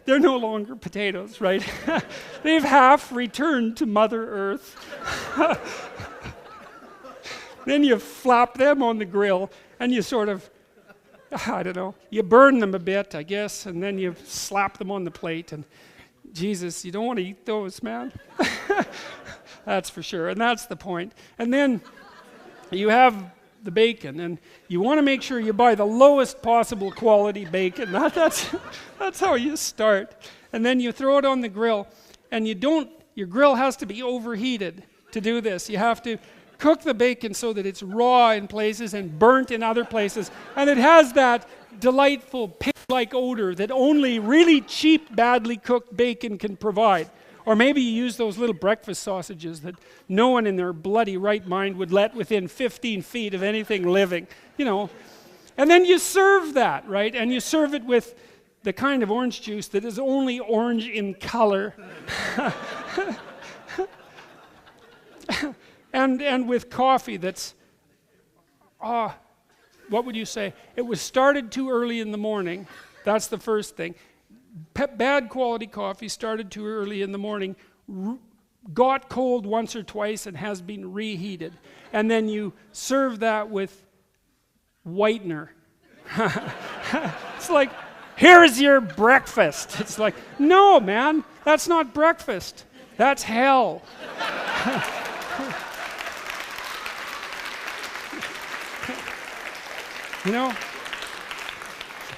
they're no longer potatoes, right? They've half returned to Mother Earth. Then you flap them on the grill, and you sort of, I don't know, you burn them a bit, I guess, and then you slap them on the plate, and Jesus, you don't want to eat those, man. That's for sure, and that's the point. And then you have the bacon, and you want to make sure you buy the lowest possible quality bacon. That's how you start. And then you throw it on the grill, and your grill has to be overheated to do this. You have to cook the bacon so that it's raw in places and burnt in other places, and it has that delightful pig-like odor that only really cheap, badly cooked bacon can provide. Or maybe you use those little breakfast sausages that no one in their bloody right mind would let within 15 feet of anything living, you know. And then you serve that, right? And you serve it with the kind of orange juice that is only orange in color. and with coffee that's, what would you say? It was started too early in the morning. That's the first thing. Bad quality coffee started too early in the morning, got cold once or twice and has been reheated. And then you serve that with whitener. It's like, here's your breakfast. It's like, no, man, that's not breakfast. That's hell. You know?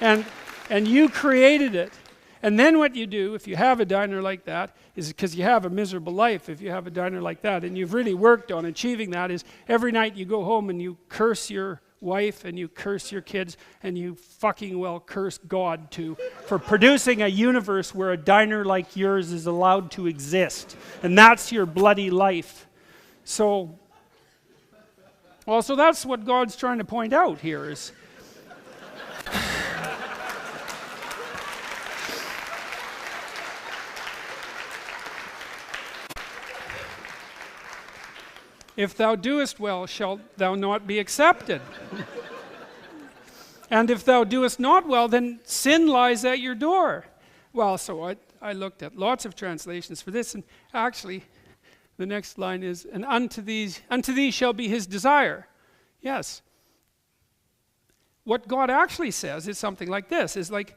And you created it. And then what you do, if you have a diner like that, is because you have a miserable life if you have a diner like that, and you've really worked on achieving that, is every night you go home and you curse your wife and you curse your kids and you fucking well curse God too for producing a universe where a diner like yours is allowed to exist. And that's your bloody life. So that's what God's trying to point out here is if thou doest well, shalt thou not be accepted. And if thou doest not well, then sin lies at your door. Well, so I looked at lots of translations for this, and actually, the next line is, and unto thee shall be his desire. Yes. What God actually says is something like this, is like,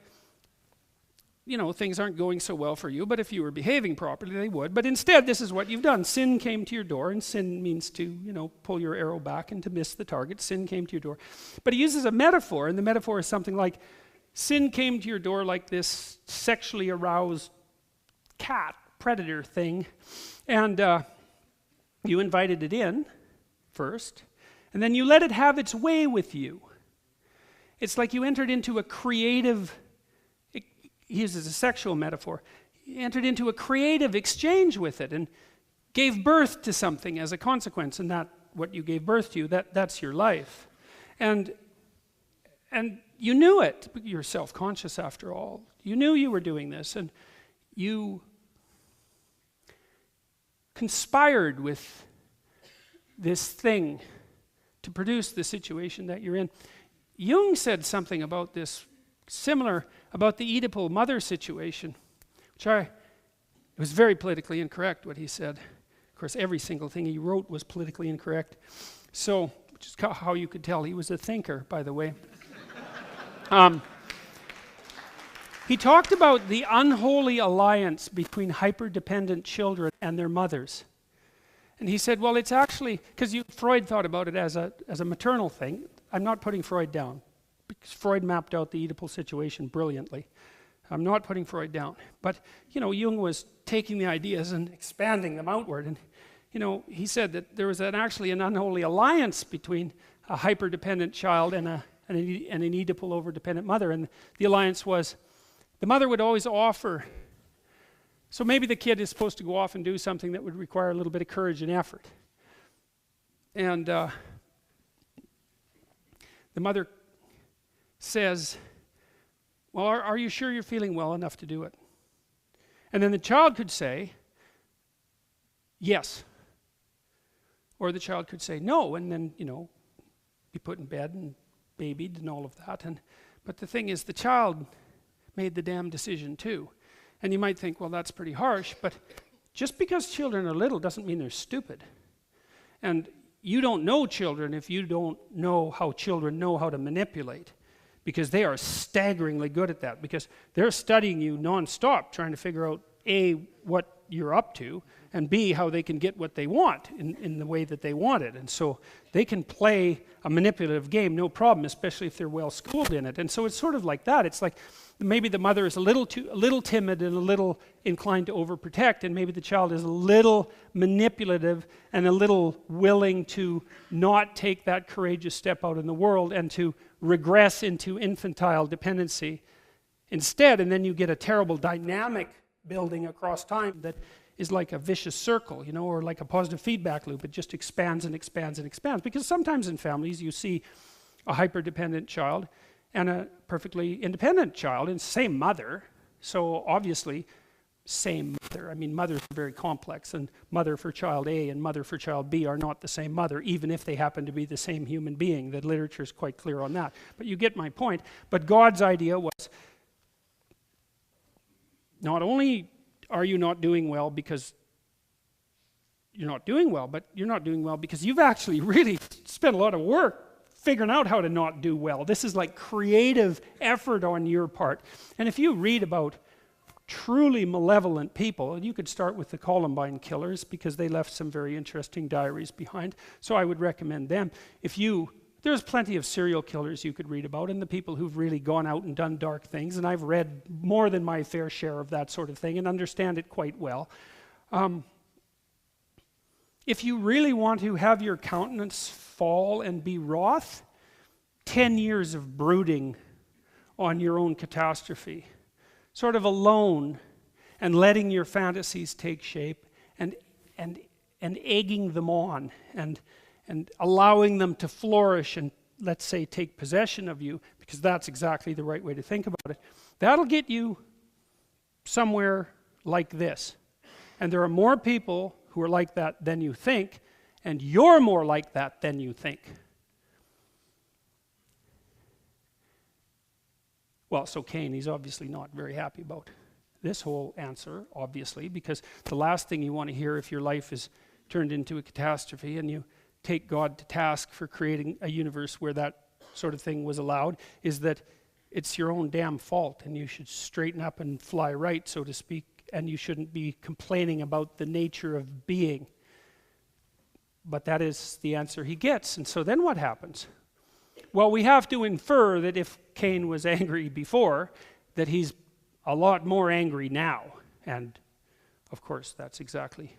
you know, things aren't going so well for you, but if you were behaving properly, they would. But instead, this is what you've done. Sin came to your door, and sin means to, you know, pull your arrow back and to miss the target. Sin came to your door. But he uses a metaphor, and the metaphor is something like, sin came to your door like this sexually aroused cat, predator thing, and you invited it in first, and then you let it have its way with you. It's like you entered into a creative, he uses a sexual metaphor, you entered into a creative exchange with it and gave birth to something as a consequence, and that what you gave birth to, that's your life. And you knew it. You're self-conscious after all. You knew you were doing this, and you conspired with this thing to produce the situation that you're in. Jung said something about this, similar about the Oedipal mother situation, which it was very politically incorrect what he said. Of course, every single thing he wrote was politically incorrect. So, which is how you could tell he was a thinker, by the way. He talked about the unholy alliance between hyper-dependent children and their mothers. And he said, well, it's actually, because Freud thought about it as a maternal thing. I'm not putting Freud down, because Freud mapped out the Oedipal situation brilliantly. I'm not putting Freud down. But, you know, Jung was taking the ideas and expanding them outward. And, you know, he said that there was actually an unholy alliance between a hyper-dependent child and an Oedipal over-dependent mother. And the alliance was, the mother would always offer. So maybe the kid is supposed to go off and do something that would require a little bit of courage and effort. And the mother says, well, are you sure you're feeling well enough to do it? And then the child could say, yes. Or the child could say no, and then, you know, be put in bed and babied and all of that. But the thing is, the child made the damn decision too. And you might think, well, that's pretty harsh, but just because children are little doesn't mean they're stupid. And you don't know children if you don't know how children know how to manipulate, because they are staggeringly good at that, because they're studying you nonstop, trying to figure out A, what you're up to, and B, how they can get what they want in the way that they want it. And so they can play a manipulative game, no problem, especially if they're well schooled in it. And so it's sort of like that. It's like maybe the mother is a little timid and a little inclined to overprotect, and maybe the child is a little manipulative and a little willing to not take that courageous step out in the world and to regress into infantile dependency instead. And then you get a terrible dynamic building across time that is like a vicious circle, you know, or like a positive feedback loop. It just expands and expands and expands. Because sometimes in families you see a hyper-dependent child and a perfectly independent child, and same mother. So obviously, same mother. I mean, mothers are very complex, and mother for child A and mother for child B are not the same mother, even if they happen to be the same human being. The literature is quite clear on that. But you get my point. But God's idea was, not only are you not doing well because you're not doing well, but you're not doing well because you've actually really spent a lot of work figuring out how to not do well. This is like creative effort on your part. And if you read about truly malevolent people, and you could start with the Columbine killers because they left some very interesting diaries behind, so I would recommend them. There's plenty of serial killers you could read about, and the people who've really gone out and done dark things, and I've read more than my fair share of that sort of thing and understand it quite well. If you really want to have your countenance fall and be wroth, 10 years of brooding on your own catastrophe, sort of alone, and letting your fantasies take shape, and egging them on, and allowing them to flourish and, let's say, take possession of you, because that's exactly the right way to think about it. That'll get you somewhere like this. And there are more people who are like that than you think, and you're more like that than you think. Well, so Cain, he's obviously not very happy about this whole answer, obviously, because the last thing you want to hear if your life is turned into a catastrophe and you take God to task for creating a universe where that sort of thing was allowed, is that it's your own damn fault and you should straighten up and fly right, so to speak, and you shouldn't be complaining about the nature of being. But that is the answer he gets. And so then what happens? Well, we have to infer that if Cain was angry before, that he's a lot more angry now. And of course, that's exactly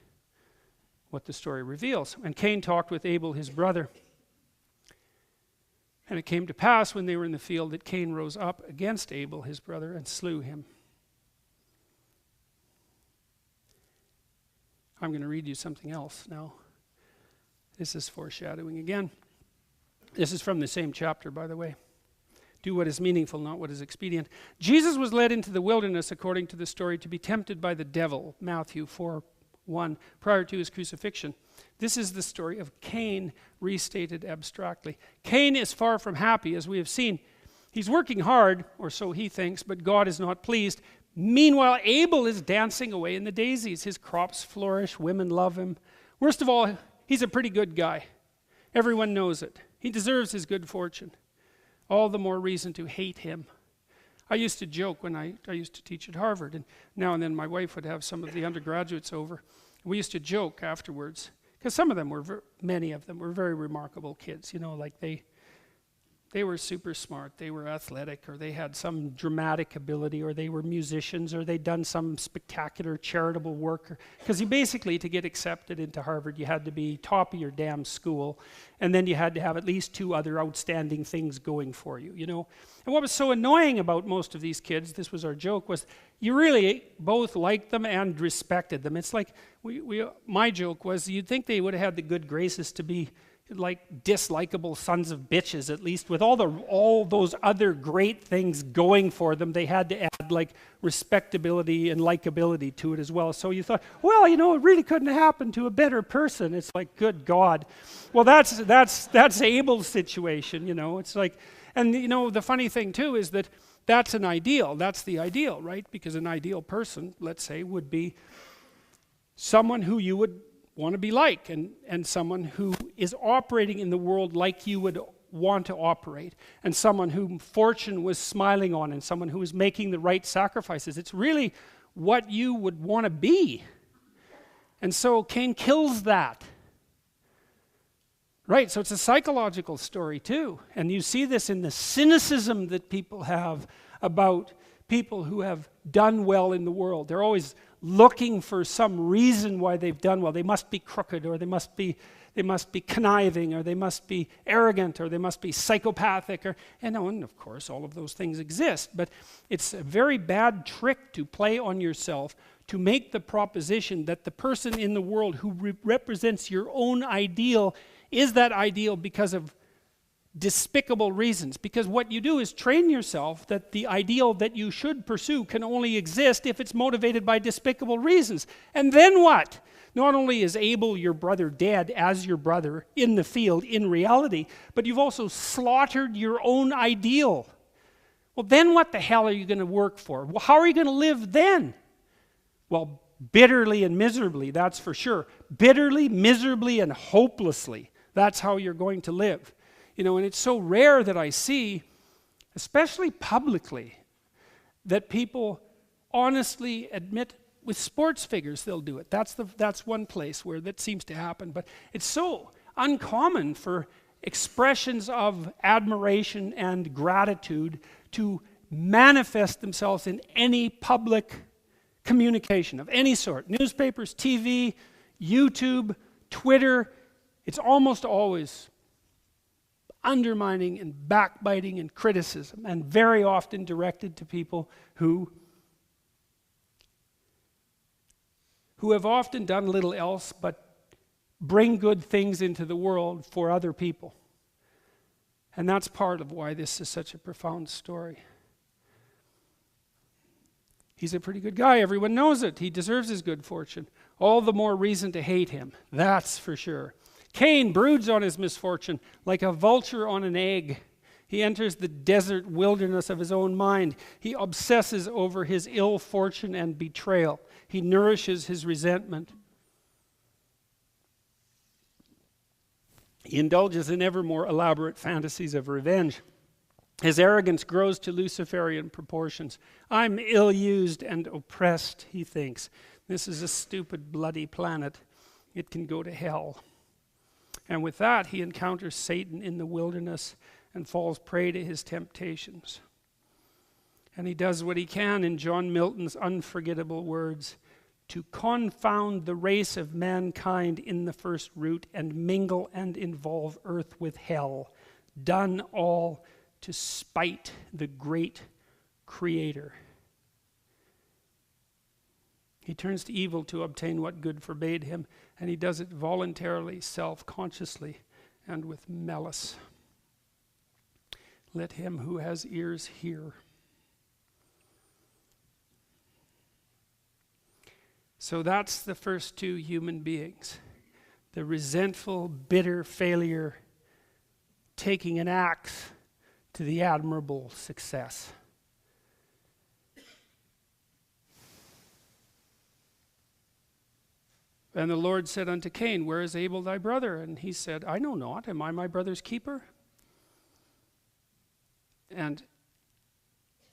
what the story reveals. And Cain talked with Abel, his brother. And it came to pass when they were in the field that Cain rose up against Abel, his brother, and slew him. I'm going to read you something else now. This is foreshadowing again. This is from the same chapter, by the way. Do what is meaningful, not what is expedient. Jesus was led into the wilderness, according to the story, to be tempted by the devil, Matthew 4:1, prior to his crucifixion. This is the story of Cain, restated abstractly. Cain is far from happy, as we have seen. He's working hard, or so he thinks, but God is not pleased. Meanwhile, Abel is dancing away in the daisies. His crops flourish, women love him. Worst of all, he's a pretty good guy. Everyone knows it. He deserves his good fortune. All the more reason to hate him. I used to joke when I used to teach at Harvard, and now and then my wife would have some of the undergraduates over. We used to joke afterwards, because many of them were very remarkable kids, you know, like they were super smart, they were athletic, or they had some dramatic ability, or they were musicians, or they'd done some spectacular charitable work. Because to get accepted into Harvard, you had to be top of your damn school, and then you had to have at least 2 other outstanding things going for you, you know. And what was so annoying about most of these kids, this was our joke, was you really both liked them and respected them. It's like, my joke was, you'd think they would have had the good graces to be like dislikable sons of bitches, at least with all those other great things going for them. They had to add like respectability and likability to it as well. So you thought, well, you know, it really couldn't have happened to a better person. It's like, good God. Well, that's Abel's situation, you know. It's like, and you know, the funny thing too is that that's an ideal. That's the ideal, right? Because an ideal person, let's say, would be someone who you would want to be like, and someone who is operating in the world like you would want to operate, and someone whom fortune was smiling on, and someone who is making the right sacrifices. It's really what you would want to be. And so Cain kills that. Right, so it's a psychological story too. And you see this in the cynicism that people have about people who have done well in the world. They're always looking for some reason why they've done well. They must be crooked, or they must be conniving, or they must be arrogant, or they must be psychopathic, and of course all of those things exist. But it's a very bad trick to play on yourself to make the proposition that the person in the world who represents your own ideal is that ideal because of despicable reasons. Because what you do is train yourself that the ideal that you should pursue can only exist if it's motivated by despicable reasons. And then what? Not only is Abel, your brother, dead as your brother in the field, in reality, but you've also slaughtered your own ideal. Well, then what the hell are you going to work for? Well, how are you going to live then? Well, bitterly and miserably, that's for sure. Bitterly, miserably, and hopelessly. That's how you're going to live. You know, and it's so rare that I see, especially publicly, that people honestly admit, with sports figures they'll do it. That's one place where that seems to happen. But it's so uncommon for expressions of admiration and gratitude to manifest themselves in any public communication of any sort. Newspapers, TV, YouTube, Twitter. It's almost always undermining and backbiting and criticism, and very often directed to people who have often done little else but bring good things into the world for other people. And that's part of why this is such a profound story. He's a pretty good guy. Everyone knows it. He deserves his good fortune. All the more reason to hate him. That's for sure. Cain broods on his misfortune like a vulture on an egg. He enters the desert wilderness of his own mind. He obsesses over his ill fortune and betrayal. He nourishes his resentment. He indulges in ever more elaborate fantasies of revenge. His arrogance grows to Luciferian proportions. I'm ill-used and oppressed, he thinks. This is a stupid, bloody planet. It can go to hell. And with that, he encounters Satan in the wilderness and falls prey to his temptations. And he does what he can, in John Milton's unforgettable words, to confound the race of mankind in the first root and mingle and involve earth with hell, done all to spite the great Creator. He turns to evil to obtain what good forbade him, and he does it voluntarily, self-consciously, and with malice. Let him who has ears hear. So that's the first two human beings. The resentful, bitter failure taking an axe to the admirable success. And the Lord said unto Cain, where is Abel thy brother? And he said, I know not. Am I my brother's keeper? And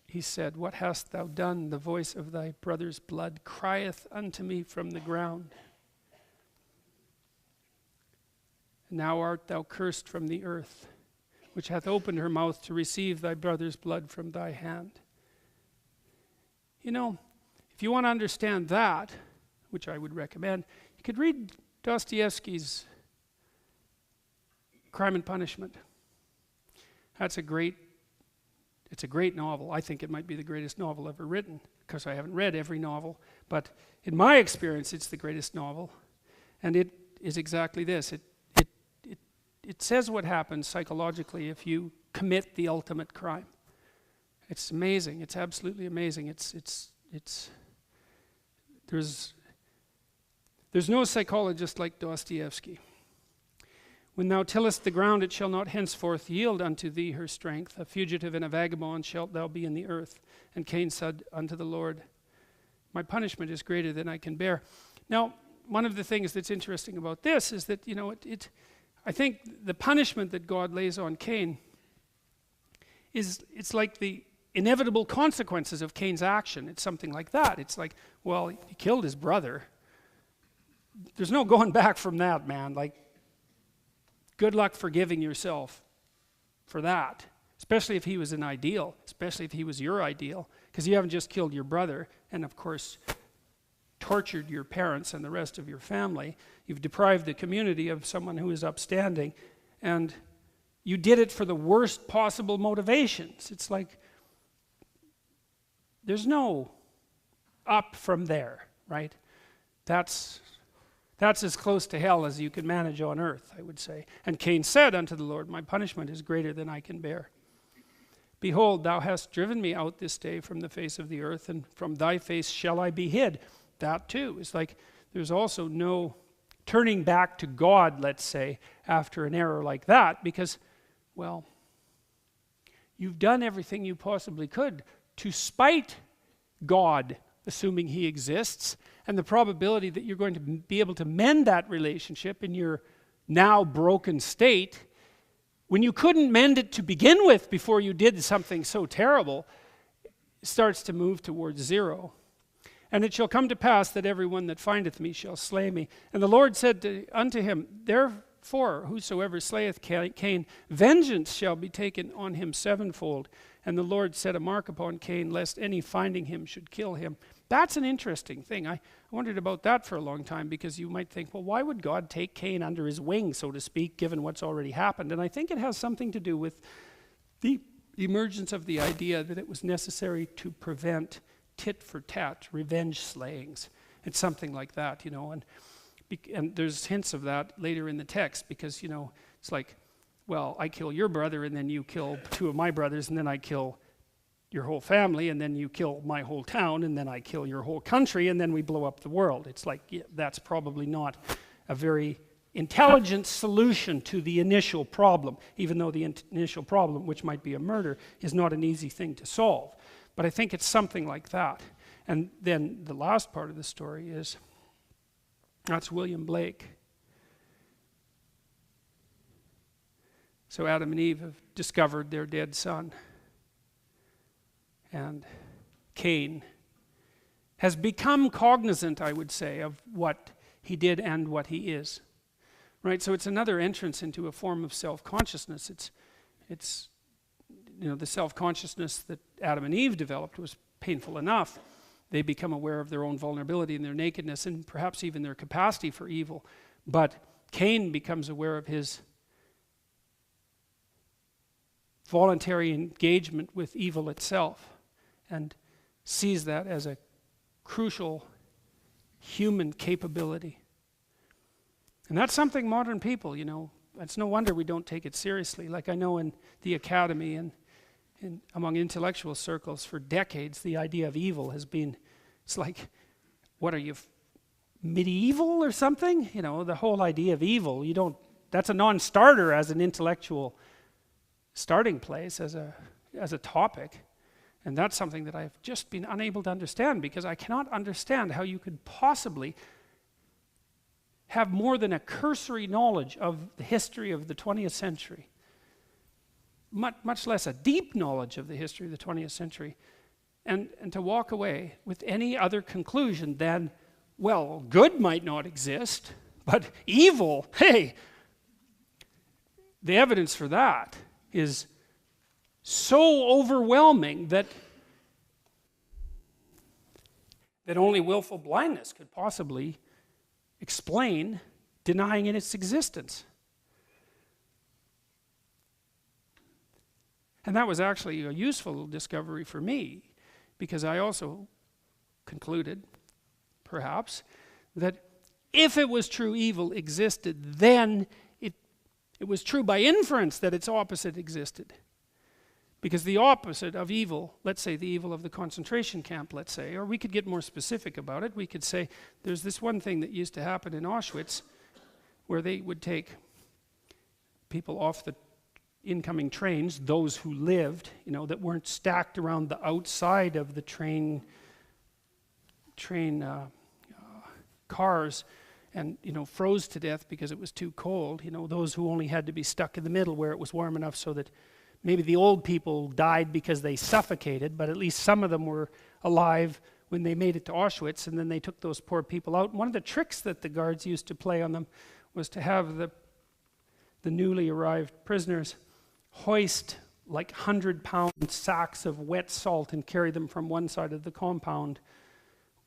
he said, what hast thou done? The voice of thy brother's blood crieth unto me from the ground. Now art thou cursed from the earth, which hath opened her mouth to receive thy brother's blood from thy hand. You know, if you want to understand that, which I would recommend, you could read Dostoevsky's Crime and Punishment. It's a great novel. I think it might be the greatest novel ever written, because I haven't read every novel, but in my experience it's the greatest novel. And it is exactly this. It says what happens psychologically if you commit the ultimate crime. It's amazing. It's absolutely amazing. There's no psychologist like Dostoevsky. When thou tillest the ground, it shall not henceforth yield unto thee her strength. A fugitive and a vagabond shalt thou be in the earth. And Cain said unto the Lord, my punishment is greater than I can bear. Now, one of the things that's interesting about this is that, I think the punishment that God lays on Cain it's like the inevitable consequences of Cain's action. It's something like that. It's like, well, he killed his brother. There's no going back from that, man. Like, good luck forgiving yourself for that. Especially if he was an ideal. Especially if he was your ideal. Because you haven't just killed your brother and, of course, tortured your parents and the rest of your family. You've deprived the community of someone who is upstanding. And you did it for the worst possible motivations. It's like, there's no up from there, right? That's as close to hell as you can manage on earth, I would say. And Cain said unto the Lord, my punishment is greater than I can bear. Behold, thou hast driven me out this day from the face of the earth, and from thy face shall I be hid. That too is like, there's also no turning back to God, let's say, after an error like that, because, well, you've done everything you possibly could to spite God, assuming he exists, and the probability that you're going to be able to mend that relationship in your now broken state, when you couldn't mend it to begin with before you did something so terrible, starts to move towards zero. And it shall come to pass that everyone that findeth me shall slay me. And the Lord said unto him, therefore, whosoever slayeth Cain, vengeance shall be taken on him sevenfold. And the Lord set a mark upon Cain, lest any finding him should kill him. That's an interesting thing. I wondered about that for a long time, because you might think, well, why would God take Cain under his wing, so to speak, given what's already happened? And I think it has something to do with the emergence of the idea that it was necessary to prevent tit for tat, revenge slayings. It's something like that, you know, and there's hints of that later in the text, because, you know, it's like, well, I kill your brother, and then you kill two of my brothers, and then I kill your whole family, and then you kill my whole town, and then I kill your whole country, and then we blow up the world. It's like, yeah, that's probably not a very intelligent solution to the initial problem, even though the initial problem, which might be a murder, is not an easy thing to solve. But I think it's something like that. And then the last part of the story is, that's William Blake. So Adam and Eve have discovered their dead son. And Cain has become cognizant, I would say, of what he did and what he is. Right? So it's another entrance into a form of self-consciousness. It's you know, the self-consciousness that Adam and Eve developed was painful enough. They become aware of their own vulnerability and their nakedness, and perhaps even their capacity for evil. But Cain becomes aware of his voluntary engagement with evil itself, and sees that as a crucial human capability. And that's something modern people, you know, it's no wonder we don't take it seriously. Like, I know in the academy and among intellectual circles for decades, the idea of evil has been, it's like, what are you, medieval or something? You know, the whole idea of evil, that's a non-starter as an intellectual starting place, as a topic. And that's something that I've just been unable to understand, because I cannot understand how you could possibly have more than a cursory knowledge of the history of the 20th century, much less a deep knowledge of the history of the 20th century, and to walk away with any other conclusion than, well, good might not exist, but evil, hey, the evidence for that is so overwhelming that only willful blindness could possibly explain denying in its existence. And that was actually a useful discovery for me, because I also concluded, perhaps, that if it was true evil existed, then it was true by inference that its opposite existed. Because the opposite of evil, let's say the evil of the concentration camp, let's say, or we could get more specific about it, we could say there's this one thing that used to happen in Auschwitz where they would take people off the incoming trains, those who lived, you know, that weren't stacked around the outside of the train cars, and, you know, froze to death because it was too cold, you know, those who only had to be stuck in the middle where it was warm enough so that maybe the old people died because they suffocated, but at least some of them were alive when they made it to Auschwitz, and then they took those poor people out. And one of the tricks that the guards used to play on them was to have the newly arrived prisoners hoist like 100-pound sacks of wet salt and carry them from one side of the compound.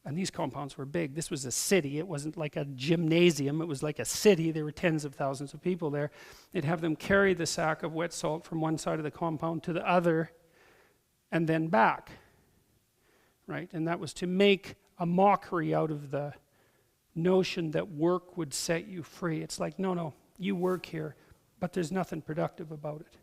And these compounds were big. This was a city. It wasn't like a gymnasium. It was like a city. There were tens of thousands of people there. They'd have them carry the sack of wet salt from one side of the compound to the other and then back. Right? And that was to make a mockery out of the notion that work would set you free. It's like, no, you work here, but there's nothing productive about it.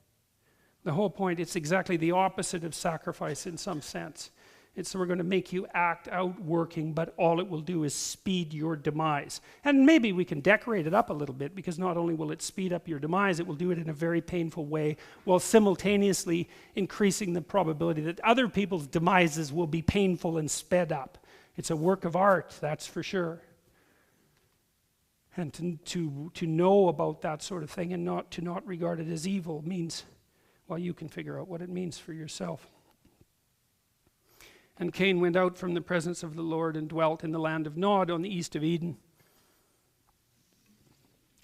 The whole point, it's exactly the opposite of sacrifice in some sense. It's we're going to make you act out working, but all it will do is speed your demise. And maybe we can decorate it up a little bit, because not only will it speed up your demise, it will do it in a very painful way, while simultaneously increasing the probability that other people's demises will be painful and sped up. It's a work of art, that's for sure. And to know about that sort of thing and to not regard it as evil means, well, you can figure out what it means for yourself. And Cain went out from the presence of the Lord and dwelt in the land of Nod on the east of Eden.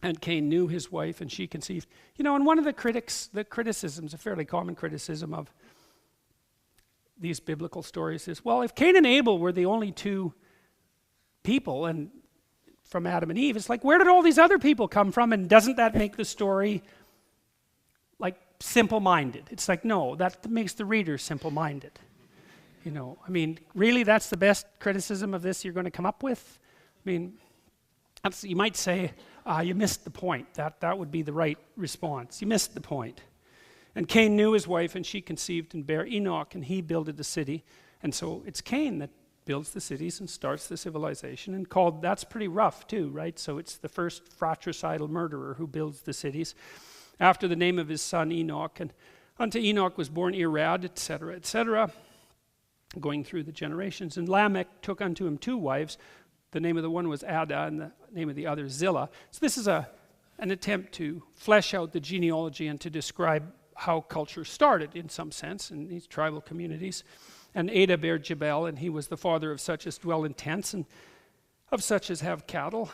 And Cain knew his wife, and she conceived. And one of the criticisms, a fairly common criticism of these biblical stories is, well, if Cain and Abel were the only two people, and from Adam and Eve, it's like, where did all these other people come from? And doesn't that make the story like simple-minded? It's like, no, that makes the reader simple-minded. Really, that's the best criticism of this you're going to come up with? You might say, you missed the point. That would be the right response. You missed the point. And Cain knew his wife, and she conceived and bare Enoch, and he builded the city. And so it's Cain that builds the cities and starts the civilization, and that's pretty rough too, right? So it's the first fratricidal murderer who builds the cities, after the name of his son Enoch. And unto Enoch was born Irad, etc., etc., going through the generations. And Lamech took unto him 2 wives. The name of the one was Ada, and the name of the other Zillah. So this is an attempt to flesh out the genealogy and to describe how culture started, in some sense, in these tribal communities. And Ada bare Jabal, and he was the father of such as dwell in tents, and of such as have cattle.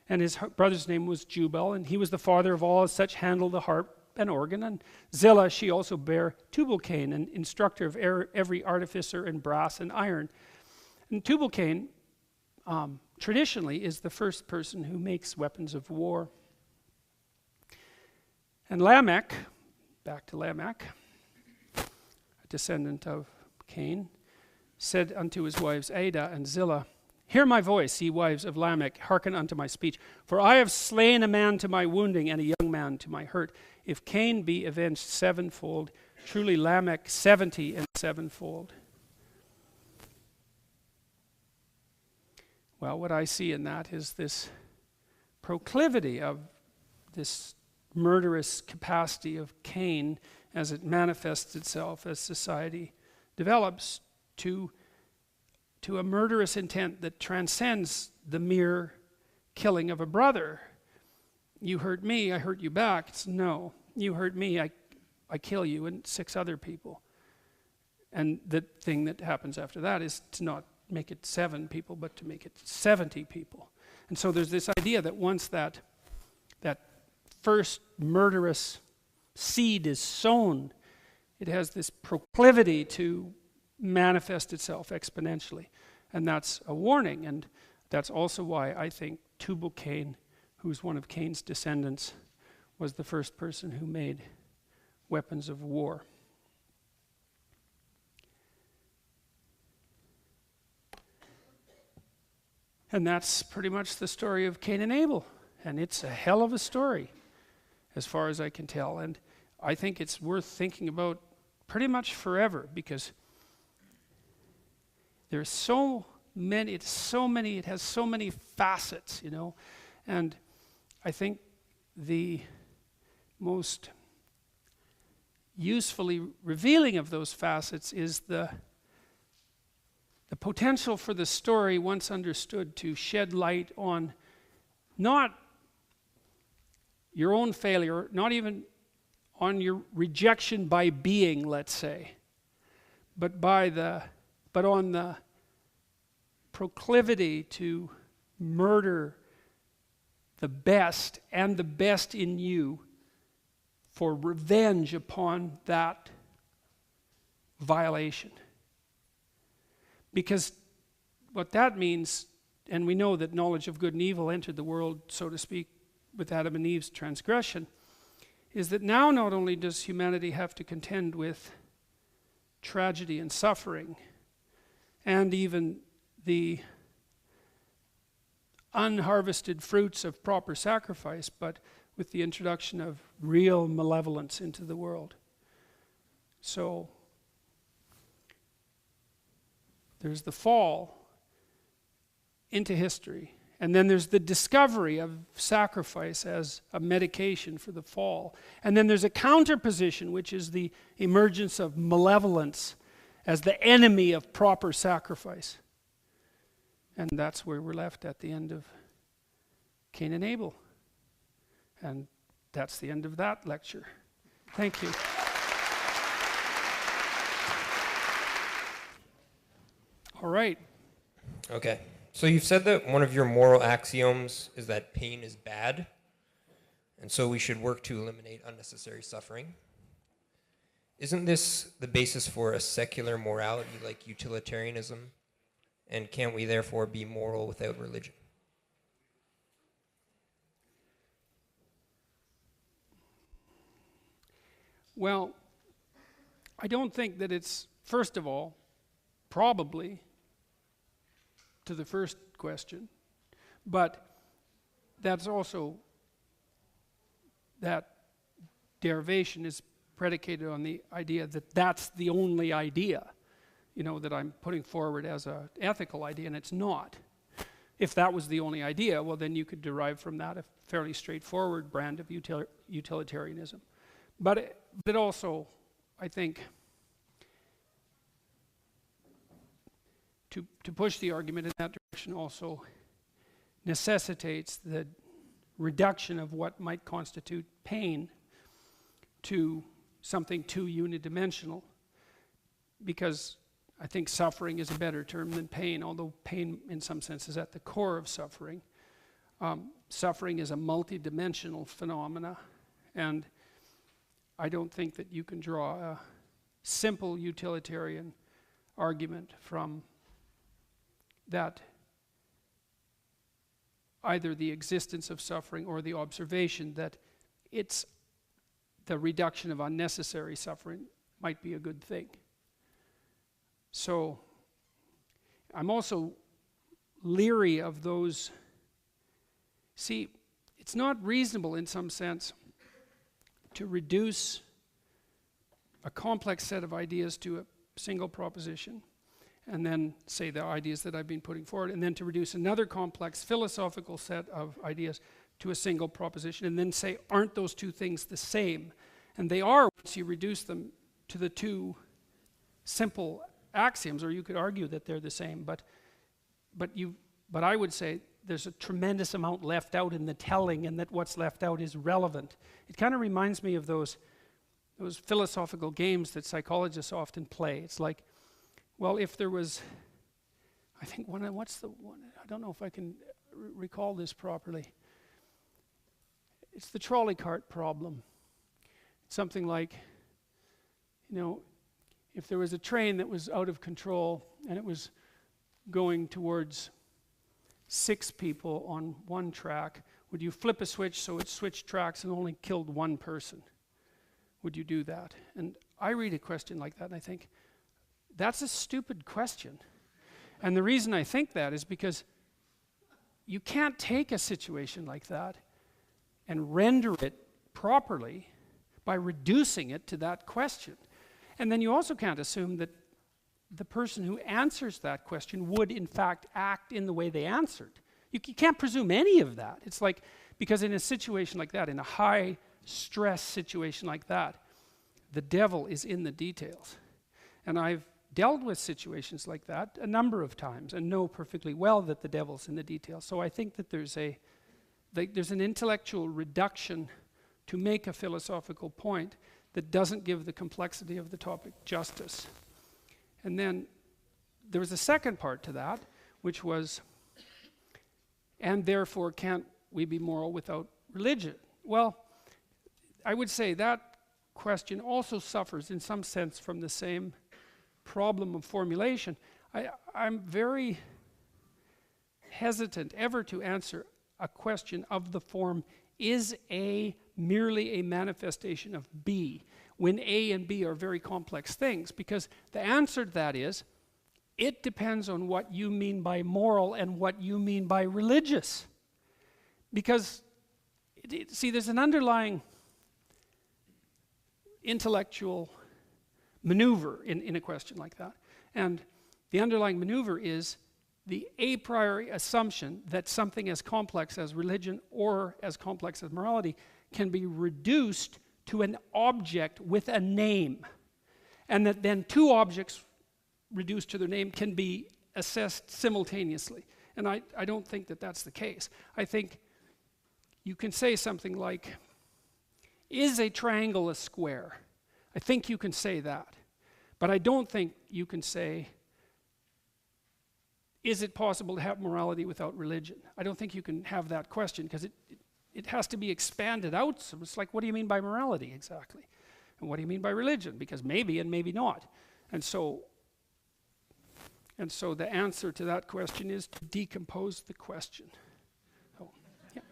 And his brother's name was Jubal, and he was the father of all as such handle the harp and organ. And Zillah, she also bare Tubal-Cain, an instructor of every artificer in brass and iron. And Tubal-Cain, traditionally, is the first person who makes weapons of war. And Lamech, back to Lamech, descendant of Cain, said unto his wives Ada and Zillah, Hear my voice, ye wives of Lamech, hearken unto my speech. For I have slain a man to my wounding, and a young man to my hurt. If Cain be avenged 7-fold, truly Lamech 70 and 7-fold. Well, what I see in that is this proclivity of this murderous capacity of Cain as it manifests itself as society develops to a murderous intent that transcends the mere killing of a brother. You hurt me, I hurt you back. It's no. You hurt me, I kill you and 6 other people. And the thing that happens after that is to not make it 7 people, but to make it 70 people. And so there's this idea that once that first murderous seed is sown, it has this proclivity to manifest itself exponentially. And that's a warning. And that's also why I think Tubal-Cain, who's one of Cain's descendants, was the first person who made weapons of war. And that's pretty much the story of Cain and Abel. And it's a hell of a story, as far as I can tell. And I think it's worth thinking about pretty much forever, because there's so many, it has so many facets, And I think the most usefully revealing of those facets is the potential for the story, once understood, to shed light on not your own failure, not even on your rejection by being, let's say, but on the proclivity to murder the best and the best in you for revenge upon that violation. Because what that means, and we know that knowledge of good and evil entered the world, so to speak, with Adam and Eve's transgression, is that now not only does humanity have to contend with tragedy and suffering, and even the unharvested fruits of proper sacrifice, but with the introduction of real malevolence into the world. So there's the fall into history, and then there's the discovery of sacrifice as a medication for the fall. And then there's a counterposition, which is the emergence of malevolence as the enemy of proper sacrifice. And that's where we're left at the end of Cain and Abel. And that's the end of that lecture. Thank you. All right. Okay. So you've said that one of your moral axioms is that pain is bad, and so we should work to eliminate unnecessary suffering. Isn't this the basis for a secular morality like utilitarianism? And can't we therefore be moral without religion? Well, I don't think that it's, first of all, probably to the first question, but that's also, that derivation is predicated on the idea that that's the only idea, that I'm putting forward as an ethical idea, and it's not. If that was the only idea, well, then you could derive from that a fairly straightforward brand of utilitarianism. But it also, I think, to push the argument in that direction also necessitates the reduction of what might constitute pain to something too unidimensional, because I think suffering is a better term than pain, although pain in some sense is at the core of suffering. Suffering is a multidimensional phenomena, and I don't think that you can draw a simple utilitarian argument from that either the existence of suffering or the observation that it's the reduction of unnecessary suffering might be a good thing. So I'm also leery of those. See, it's not reasonable in some sense to reduce a complex set of ideas to a single proposition, and then say the ideas that I've been putting forward, and then to reduce another complex philosophical set of ideas to a single proposition, and then say, aren't those two things the same? And they are once you reduce them to the two simple axioms, or you could argue that they're the same, but I would say there's a tremendous amount left out in the telling, and that what's left out is relevant. It kind of reminds me of those philosophical games that psychologists often play. It's like, well, if there was, I think what's the one, I don't know if I can recall this properly. It's the trolley cart problem. It's something like, if there was a train that was out of control and it was going towards 6 people on one track, would you flip a switch so it switched tracks and only killed one person? Would you do that? And I read a question like that and I think, that's a stupid question. And the reason I think that is because you can't take a situation like that and render it properly by reducing it to that question. And then you also can't assume that the person who answers that question would in fact act in the way they answered. You can't presume any of that. It's like, because in a situation like that, in a high stress situation like that, the devil is in the details. And I've dealt with situations like that a number of times and know perfectly well that the devil's in the details. So I think that there's an intellectual reduction to make a philosophical point that doesn't give the complexity of the topic justice. And then there was a second part to that, which was, and therefore can't we be moral without religion? Well, I would say that question also suffers in some sense from the same problem of formulation. I'm very hesitant ever to answer a question of the form, is A merely a manifestation of B, when A and B are very complex things? Because the answer to that is, it depends on what you mean by moral and what you mean by religious. Because, see, there's an underlying intellectual maneuver in a question like that. And the underlying maneuver is the a priori assumption that something as complex as religion or as complex as morality can be reduced to an object with a name. And that then two objects reduced to their name can be assessed simultaneously. And I don't think that that's the case. I think you can say something like, is a triangle a square? I think you can say that. But I don't think you can say, is it possible to have morality without religion? I don't think you can have that question, because it has to be expanded out. So it's like, what do you mean by morality exactly? And what do you mean by religion? Because maybe and maybe not. And so the answer to that question is to decompose the question. So, yeah.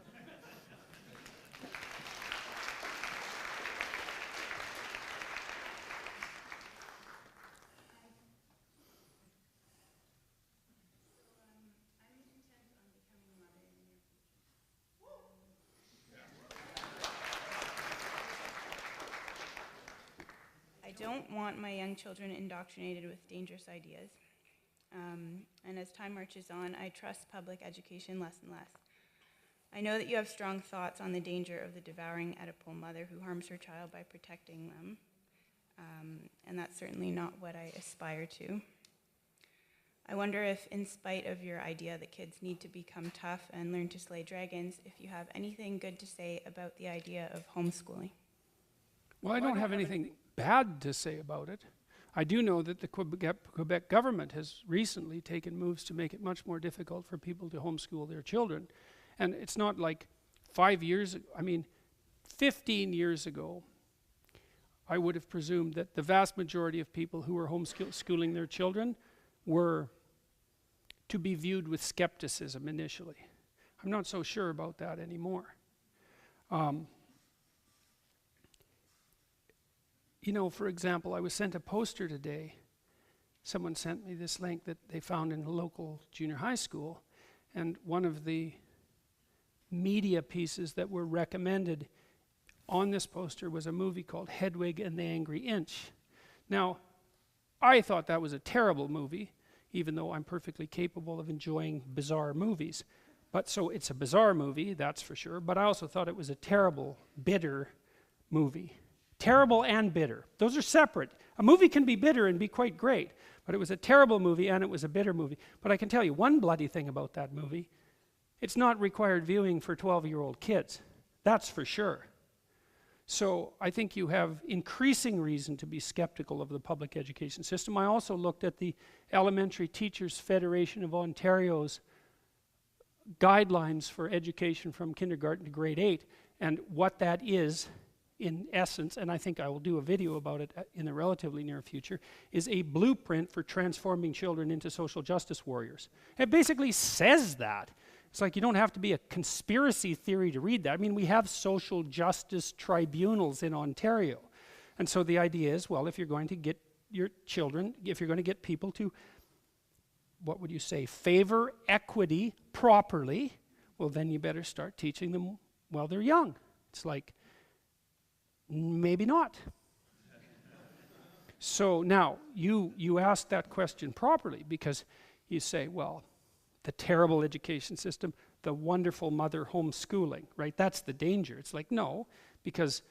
I don't want my young children indoctrinated with dangerous ideas. And as time marches on, I trust public education less and less. I know that you have strong thoughts on the danger of the devouring Oedipal mother who harms her child by protecting them. And that's certainly not what I aspire to. I wonder if, in spite of your idea that kids need to become tough and learn to slay dragons, if you have anything good to say about the idea of homeschooling. Well, I don't have anything bad to say about it. I do know that the Quebec government has recently taken moves to make it much more difficult for people to homeschool their children. And it's not like 5 years ago, 15 years ago, I would have presumed that the vast majority of people who were homeschooling their children were to be viewed with skepticism initially. I'm not so sure about that anymore. For example, I was sent a poster today. Someone sent me this link that they found in a local junior high school, and one of the media pieces that were recommended on this poster was a movie called Hedwig and the Angry Inch. Now, I thought that was a terrible movie, even though I'm perfectly capable of enjoying bizarre movies. But so it's a bizarre movie, that's for sure, but I also thought it was a terrible, bitter movie. Terrible and bitter. Those are separate. A movie can be bitter and be quite great, but it was a terrible movie and it was a bitter movie. But I can tell you one bloody thing about that movie. It's not required viewing for 12-year-old kids. That's for sure. So I think you have increasing reason to be skeptical of the public education system. I also looked at the Elementary Teachers Federation of Ontario's guidelines for education from kindergarten to grade 8, and what that is in essence, and I think I will do a video about it in the relatively near future, is a blueprint for transforming children into social justice warriors. It basically says that. It's like you don't have to be a conspiracy theory to read that. We have social justice tribunals in Ontario. And so the idea is, well, if you're going to get your children, if you're going to get people to, what would you say, favor equity properly, well, then you better start teaching them while they're young. It's like, maybe not. So now, you ask that question properly, because you say, well, the terrible education system, the wonderful mother homeschooling, right? That's the danger. It's like, no, because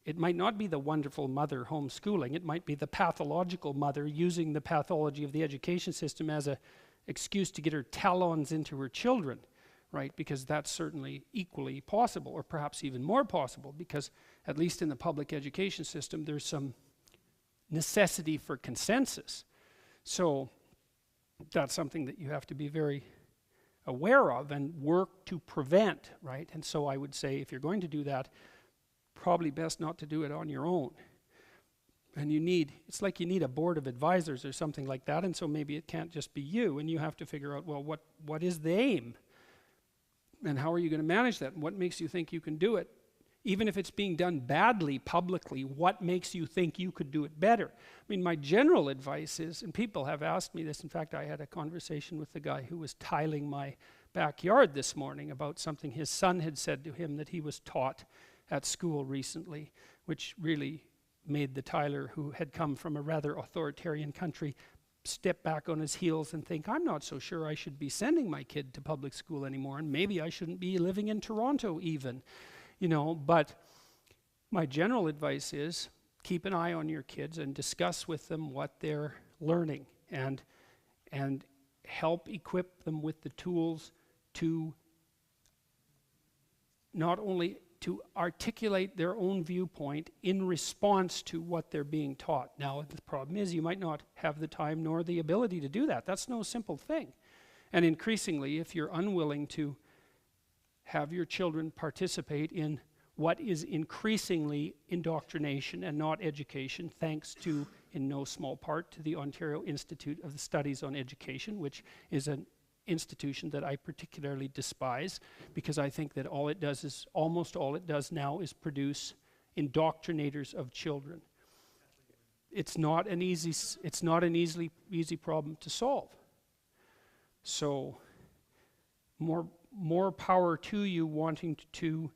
it might not be the wonderful mother homeschooling. It might be the pathological mother using the pathology of the education system as an excuse to get her talons into her children, right? Because that's certainly equally possible, or perhaps even more possible, because at least in the public education system, there's some necessity for consensus. So that's something that you have to be very aware of and work to prevent, right? And so I would say, if you're going to do that, probably best not to do it on your own. And it's like you need a board of advisors or something like that, and so maybe it can't just be you, and you have to figure out, well, what is the aim? And how are you going to manage that? And what makes you think you can do it? Even if it's being done badly publicly, what makes you think you could do it better? I mean, my general advice is, and people have asked me this, in fact, I had a conversation with the guy who was tiling my backyard this morning about something his son had said to him that he was taught at school recently, which really made the tiler, who had come from a rather authoritarian country, step back on his heels and think, I'm not so sure I should be sending my kid to public school anymore, and maybe I shouldn't be living in Toronto even, but my general advice is keep an eye on your kids and discuss with them what they're learning, and help equip them with the tools to not only to articulate their own viewpoint in response to what they're being taught. Now, the problem is you might not have the time nor the ability to do that. That's no simple thing. And increasingly, if you're unwilling to have your children participate in what is increasingly indoctrination and not education, thanks to, in no small part, to the Ontario Institute of the Studies on Education, which is an institution that I particularly despise, because I think that almost all it does now is produce indoctrinators of children. It's not an easy problem to solve. So more power to you wanting to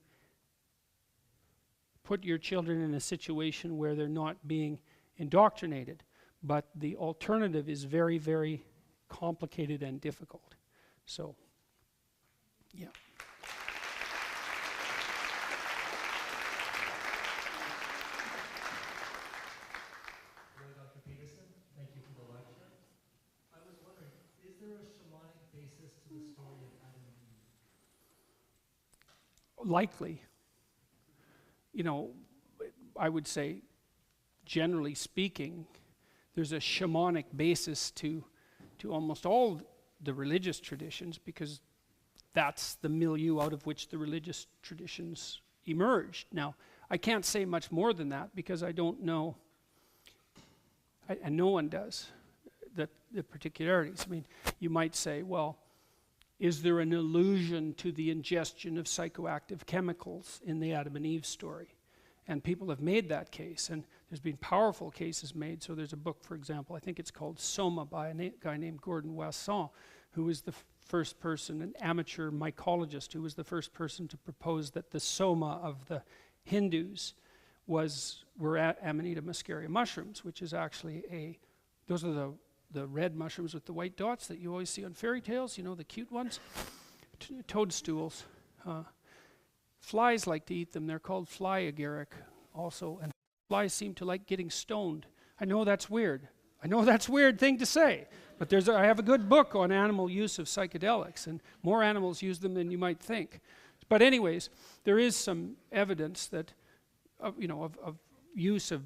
put your children in a situation where they're not being indoctrinated, but the alternative is very, very complicated and difficult. So, yeah. Hello, Dr. Peterson. Thank you for the lecture. I was wondering, is there a shamanic basis to the story of Adam and Eve? Likely. I would say, generally speaking, there's a shamanic basis to almost all the religious traditions, because that's the milieu out of which the religious traditions emerged. Now, I can't say much more than that, because I don't know, and no one does, the particularities. I mean, you might say, well, is there an allusion to the ingestion of psychoactive chemicals in the Adam and Eve story? And people have made that case, and there's been powerful cases made. So there's a book, for example, I think it's called Soma, by a guy named Gordon Wasson, who was the first person, an amateur mycologist, who was the first person to propose that the soma of the Hindus were Amanita muscaria mushrooms, which is actually those are the red mushrooms with the white dots that you always see on fairy tales, the cute ones. Toadstools. Flies like to eat them. They're called fly agaric also, and flies seem to like getting stoned. I know that's weird. I know that's a weird thing to say, but I have a good book on animal use of psychedelics, and more animals use them than you might think. But anyways, there is some evidence that of use of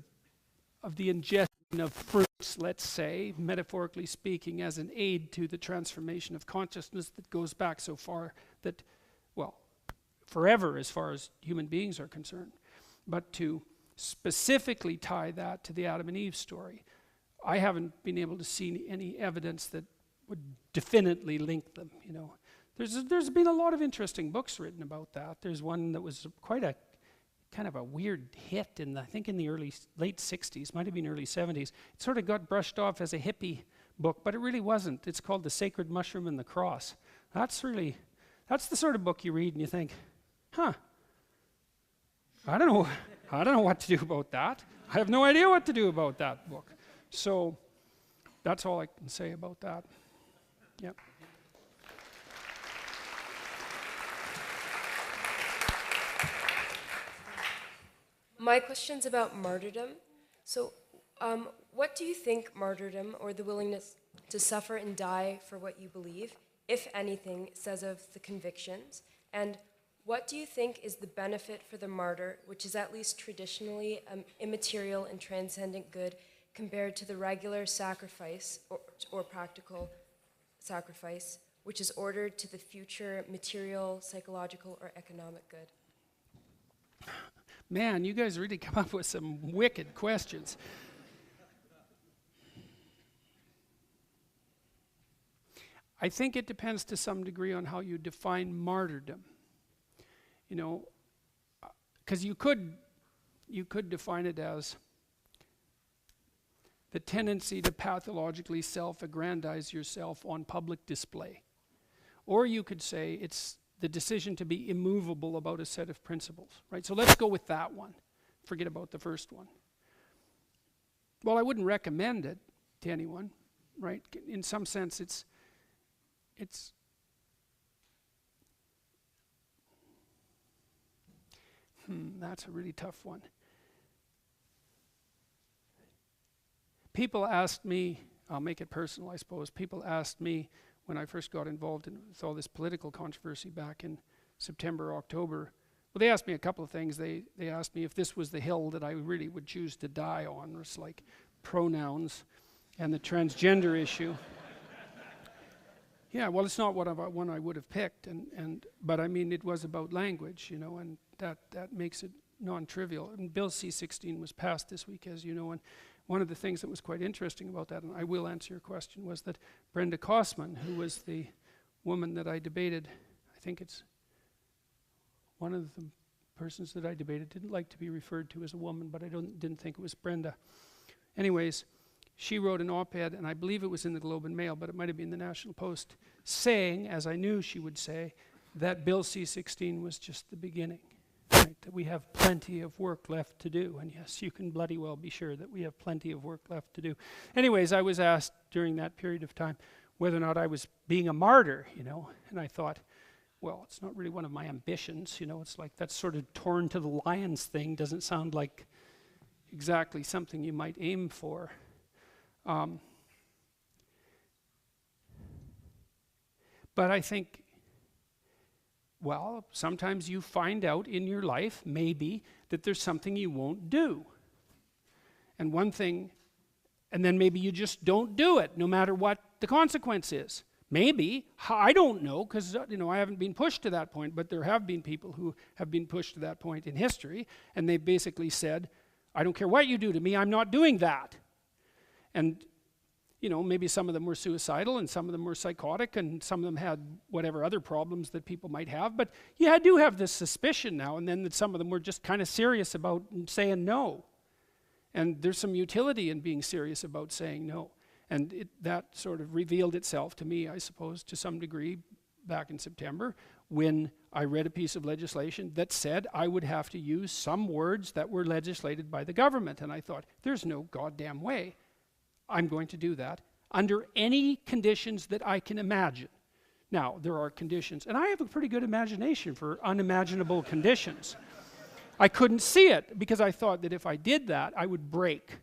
the ingestion of fruits, let's say, metaphorically speaking, as an aid to the transformation of consciousness that goes back so far that, forever as far as human beings are concerned. But to specifically tie that to the Adam and Eve story, I haven't been able to see any evidence that would definitely link them. There's been a lot of interesting books written about that. There's one that was quite a kind of a weird hit I think in the late 60s, might have been early 70s. It sort of got brushed off as a hippie book, but it really wasn't. It's called The Sacred Mushroom and the Cross. That's the sort of book you read and you think, I don't know what to do about that. I have no idea what to do about that book. So that's all I can say about that. Yep. My question's about martyrdom. So what do you think martyrdom, or the willingness to suffer and die for what you believe, if anything, says of the convictions? And what do you think is the benefit for the martyr, which is at least traditionally immaterial and transcendent good, compared to the regular sacrifice or practical sacrifice, which is ordered to the future material, psychological, or economic good? Man, you guys really come up with some wicked questions. I think it depends to some degree on how you define martyrdom. You know, because you could define it as the tendency to pathologically self-aggrandize yourself on public display. Or you could say it's the decision to be immovable about a set of principles, right? So let's go with that one. Forget about the first one. Well, I wouldn't recommend it to anyone, right? In some sense, it's that's a really tough one. People asked me, I'll make it personal, I suppose. People asked me when I first got involved with all this political controversy back in September, October. Well, they asked me a couple of things. They asked me if this was the hill that I really would choose to die on. It's like pronouns and the transgender issue. Yeah, well, it's not one I would have picked, but I mean, it was about language, you know, and that makes it non-trivial. And Bill C-16 was passed this week, as you know, and one of the things that was quite interesting about that, and I will answer your question, was that Brenda Kosman, who was the woman that I debated, I think it's one of the persons that I debated, didn't like to be referred to as a woman, but I didn't think it was Brenda. Anyways, she wrote an op-ed, and I believe it was in the Globe and Mail, but it might have been the National Post, saying, as I knew she would say, that Bill C-16 was just the beginning, right? That we have plenty of work left to do. And yes, you can bloody well be sure that we have plenty of work left to do. Anyways, I was asked during that period of time whether or not I was being a martyr, you know, and I thought, well, it's not really one of my ambitions, you know, it's like that sort of torn to the lions thing doesn't sound like exactly something you might aim for. But I think, well, sometimes you find out in your life, maybe, that there's something you won't do. And one thing, and then maybe you just don't do it, no matter what the consequence is. Maybe, I don't know, because you know, I haven't been pushed to that point, but there have been people who have been pushed to that point in history, and they basically said, I don't care what you do to me, I'm not doing that. And you know, maybe some of them were suicidal and some of them were psychotic and some of them had whatever other problems that people might have. But yeah, I do have this suspicion now and then that some of them were just kind of serious about saying no. And there's some utility in being serious about saying no. And that sort of revealed itself to me, I suppose, to some degree back in September when I read a piece of legislation that said I would have to use some words that were legislated by the government. And I thought, there's no goddamn way I'm going to do that under any conditions that I can imagine. Now, there are conditions, and I have a pretty good imagination for unimaginable conditions. I couldn't see it because I thought that if I did that, I would break.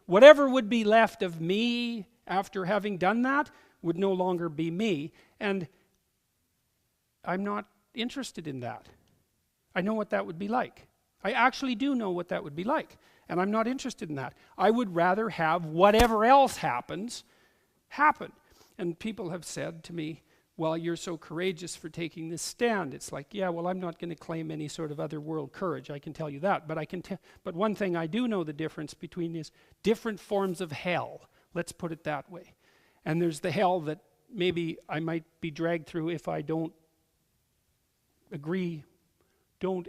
Whatever would be left of me after having done that would no longer be me, and I'm not interested in that. I know what that would be like. I actually do know what that would be like. And I'm not interested in that. I would rather have whatever else happens, happen. And people have said to me, well, you're so courageous for taking this stand. It's like, yeah, well, I'm not going to claim any sort of otherworld courage, I can tell you that. But one thing I do know the difference between is different forms of hell. Let's put it that way. And there's the hell that maybe I might be dragged through if I don't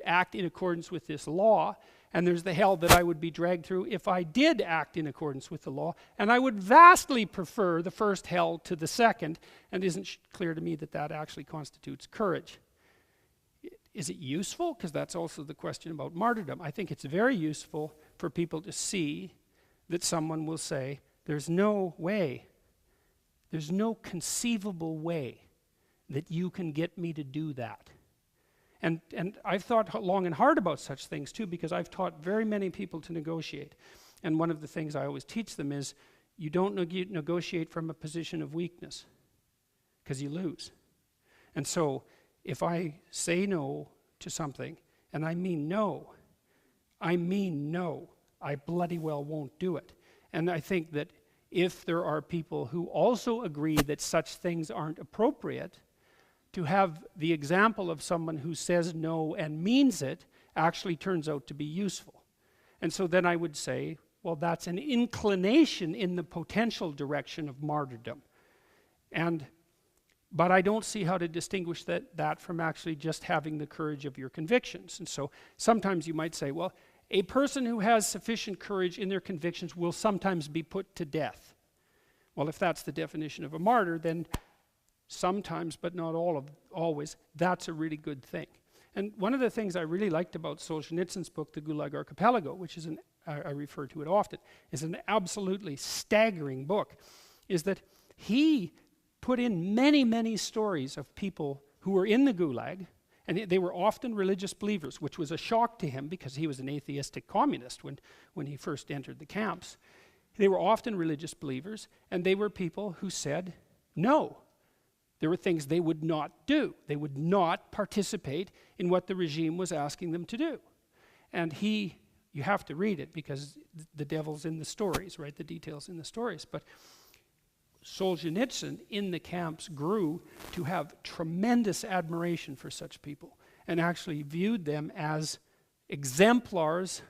act in accordance with this law. And there's the hell that I would be dragged through if I did act in accordance with the law. And I would vastly prefer the first hell to the second, and it isn't clear to me that that actually constitutes courage. Is it useful? Because that's also the question about martyrdom. I think it's very useful for people to see that someone will say, there's no way, there's no conceivable way that you can get me to do that. And I've thought long and hard about such things too, because I've taught very many people to negotiate. And one of the things I always teach them is, you don't negotiate from a position of weakness. because you lose. And so if I say no to something, and I mean no, I bloody well won't do it. And I think that if there are people who also agree that such things aren't appropriate, to have the example of someone who says no and means it actually turns out to be useful. And so then I would say, well, that's an inclination in the potential direction of martyrdom. But I don't see how to distinguish that from actually just having the courage of your convictions. And so sometimes you might say, well, a person who has sufficient courage in their convictions will sometimes be put to death. Well, if that's the definition of a martyr, then sometimes, but not always, that's a really good thing. And one of the things I really liked about Solzhenitsyn's book, The Gulag Archipelago, which is I refer to it often, is an absolutely staggering book, is that he put in many, many stories of people who were in the Gulag, and they were often religious believers, which was a shock to him because he was an atheistic communist when he first entered the camps. They were often religious believers, and they were people who said no. There were things they would not do. They would not participate in what the regime was asking them to do. And you have to read it because the devil's in the stories, right? The details in the stories. But Solzhenitsyn in the camps grew to have tremendous admiration for such people and actually viewed them as exemplars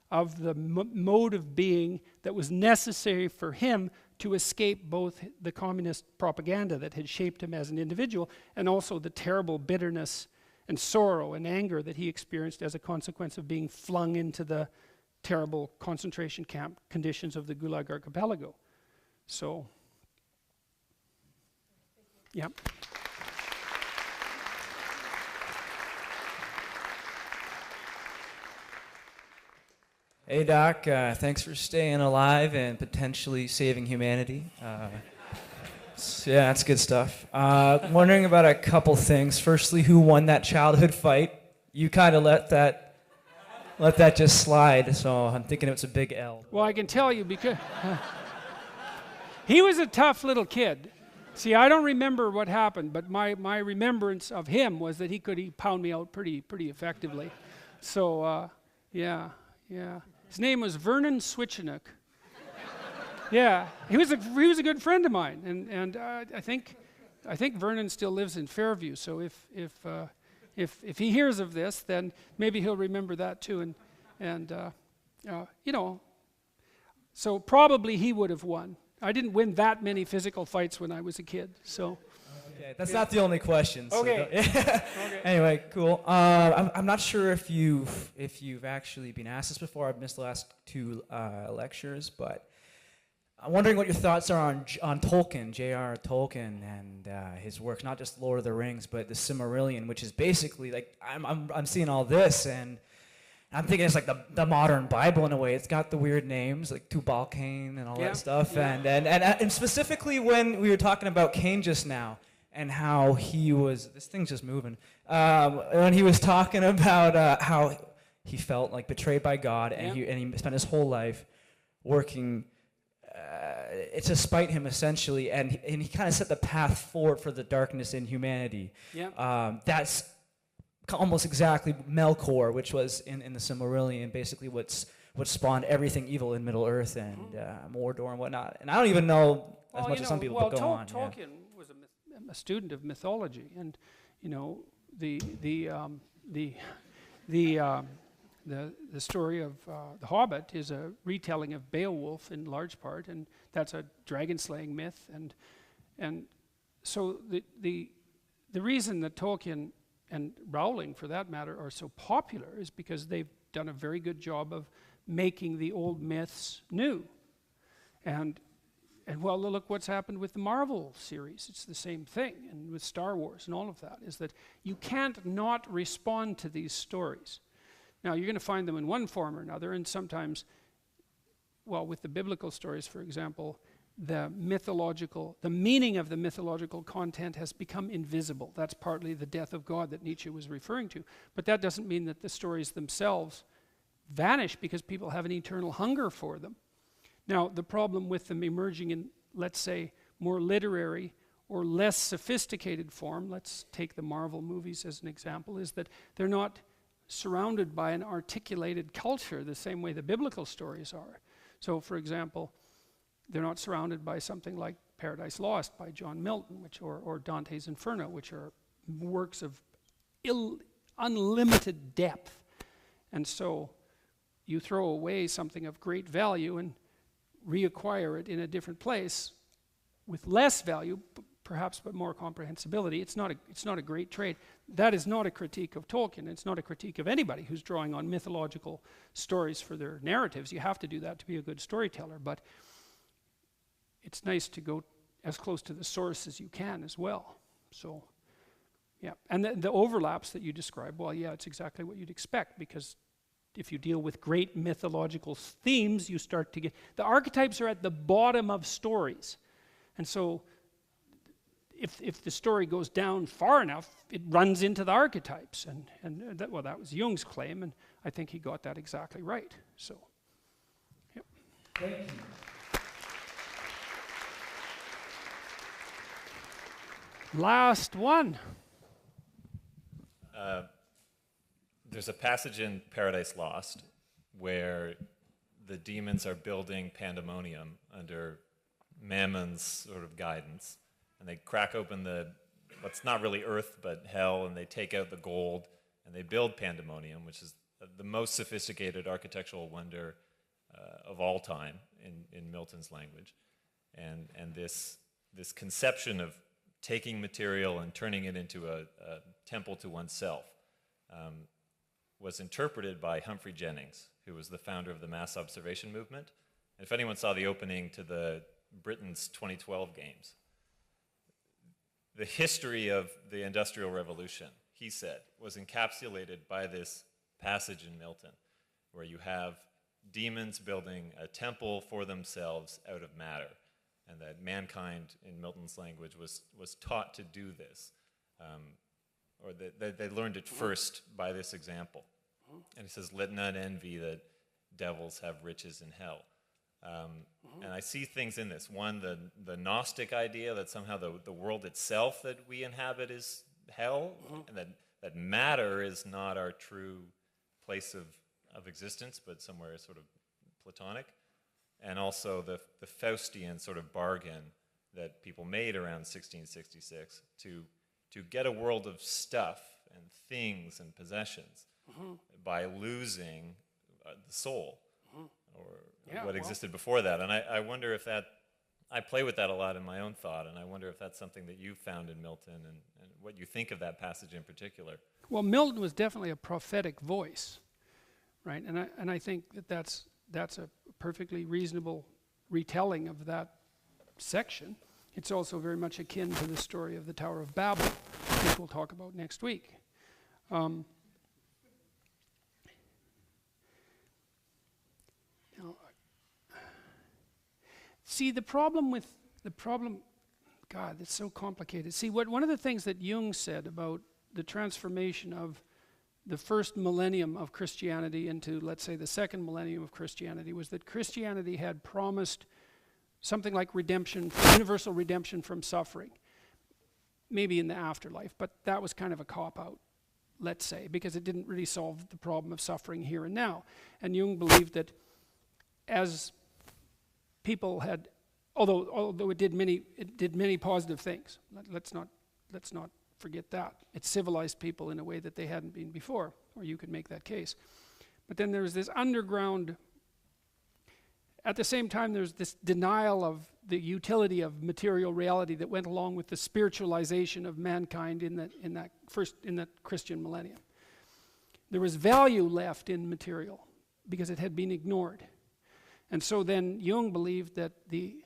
of the mode of being that was necessary for him to escape both the communist propaganda that had shaped him as an individual and also the terrible bitterness and sorrow and anger that he experienced as a consequence of being flung into the terrible concentration camp conditions of the Gulag Archipelago. So, yeah. Hey Doc, thanks for staying alive and potentially saving humanity. Yeah, that's good stuff. Wondering about a couple things. Firstly, who won that childhood fight? You kind of let that just slide, so I'm thinking it's a big L. Well, I can tell you because he was a tough little kid. See, I don't remember what happened, but my remembrance of him was that he pound me out pretty effectively. So, yeah. His name was Vernon Switchenook. Yeah, he was a good friend of mine, and I think Vernon still lives in Fairview. So if he hears of this, then maybe he'll remember that too, and you know. So probably he would have won. I didn't win that many physical fights when I was a kid, so. Okay, that's not the only question. So okay. Okay. Anyway, cool. I'm not sure if you've actually been asked this before. I've missed the last two lectures, but I'm wondering what your thoughts are on Tolkien, J.R. Tolkien, and his work, not just Lord of the Rings, but the Silmarillion, which is basically like I'm seeing all this and I'm thinking it's like the modern Bible in a way. It's got the weird names like Tubal Cain and all that stuff, yeah. and specifically when we were talking about Cain just now. And how he was, this thing's just moving, when he was talking about how he felt like betrayed by God, and he spent his whole life working to spite him essentially, and he kind of set the path forward for the darkness in humanity. Yeah. That's almost exactly Melkor, which was in the Silmarillion, basically what spawned everything evil in Middle Earth and Mordor and whatnot. And I don't even know as much as some people, but go on. Tolkien was a student of mythology, and you know the story of the Hobbit is a retelling of Beowulf in large part, and that's a dragon slaying myth, and so the reason that Tolkien and Rowling for that matter are so popular is because they've done a very good job of making the old myths new. And well, look what's happened with the Marvel series. It's the same thing, and with Star Wars and all of that, is that you can't not respond to these stories. Now, you're going to find them in one form or another, and sometimes, well, with the biblical stories, for example, the meaning of the mythological content has become invisible. That's partly the death of God that Nietzsche was referring to. But that doesn't mean that the stories themselves vanish because people have an eternal hunger for them. Now, the problem with them emerging in, let's say, more literary or less sophisticated form, let's take the Marvel movies as an example, is that they're not surrounded by an articulated culture the same way the biblical stories are. So, for example, they're not surrounded by something like Paradise Lost by John Milton, or Dante's Inferno, which are works of unlimited depth. And so you throw away something of great value and reacquire it in a different place with less value, perhaps, but more comprehensibility. It's not a great trade. That is not a critique of Tolkien. It's not a critique of anybody who's drawing on mythological stories for their narratives. You have to do that to be a good storyteller, but it's nice to go as close to the source as you can as well. So, yeah. And the overlaps that you describe, well, yeah, it's exactly what you'd expect, because if you deal with great mythological themes, you start to get... The archetypes are at the bottom of stories. And so if the story goes down far enough, it runs into the archetypes. And that was Jung's claim, and I think he got that exactly right. So, yep. Thank you. Last one. There's a passage in Paradise Lost where the demons are building pandemonium under Mammon's sort of guidance, and they crack open what's not really earth but hell, and they take out the gold, and they build pandemonium, which is the most sophisticated architectural wonder of all time in Milton's language. And this conception of taking material and turning it into a temple to oneself was interpreted by Humphrey Jennings, who was the founder of the mass observation movement. And if anyone saw the opening to the Britain's 2012 games, the history of the Industrial Revolution, he said, was encapsulated by this passage in Milton, where you have demons building a temple for themselves out of matter, and that mankind, in Milton's language, was taught to do this, or that they learned it first by this example. And he says, "Let none envy that devils have riches in hell." And I see things in this. One, the Gnostic idea that somehow the world itself that we inhabit is hell, and that matter is not our true place of existence, but somewhere sort of Platonic. And also the Faustian sort of bargain that people made around 1666 to get a world of stuff and things and possessions by losing the soul, or what existed before that. And I wonder if I play with that a lot in my own thought, and I wonder if that's something that you found in Milton, and what you think of that passage in particular. Well, Milton was definitely a prophetic voice, right? And I think that's a perfectly reasonable retelling of that section. It's also very much akin to the story of the Tower of Babel, which we'll talk about next week. See, the problem, God, it's so complicated. See, one of the things that Jung said about the transformation of the first millennium of Christianity into, let's say, the second millennium of Christianity was that Christianity had promised something like redemption, universal redemption from suffering, maybe in the afterlife, but that was kind of a cop-out, let's say, because it didn't really solve the problem of suffering here and now. And Jung believed that as people had, although it did many positive things, let's not forget that. It civilized people in a way that they hadn't been before, or you could make that case. But then there's this underground, at the same time there's this denial of the utility of material reality that went along with the spiritualization of mankind in that Christian millennium. There was value left in material because it had been ignored. And so then Jung believed that the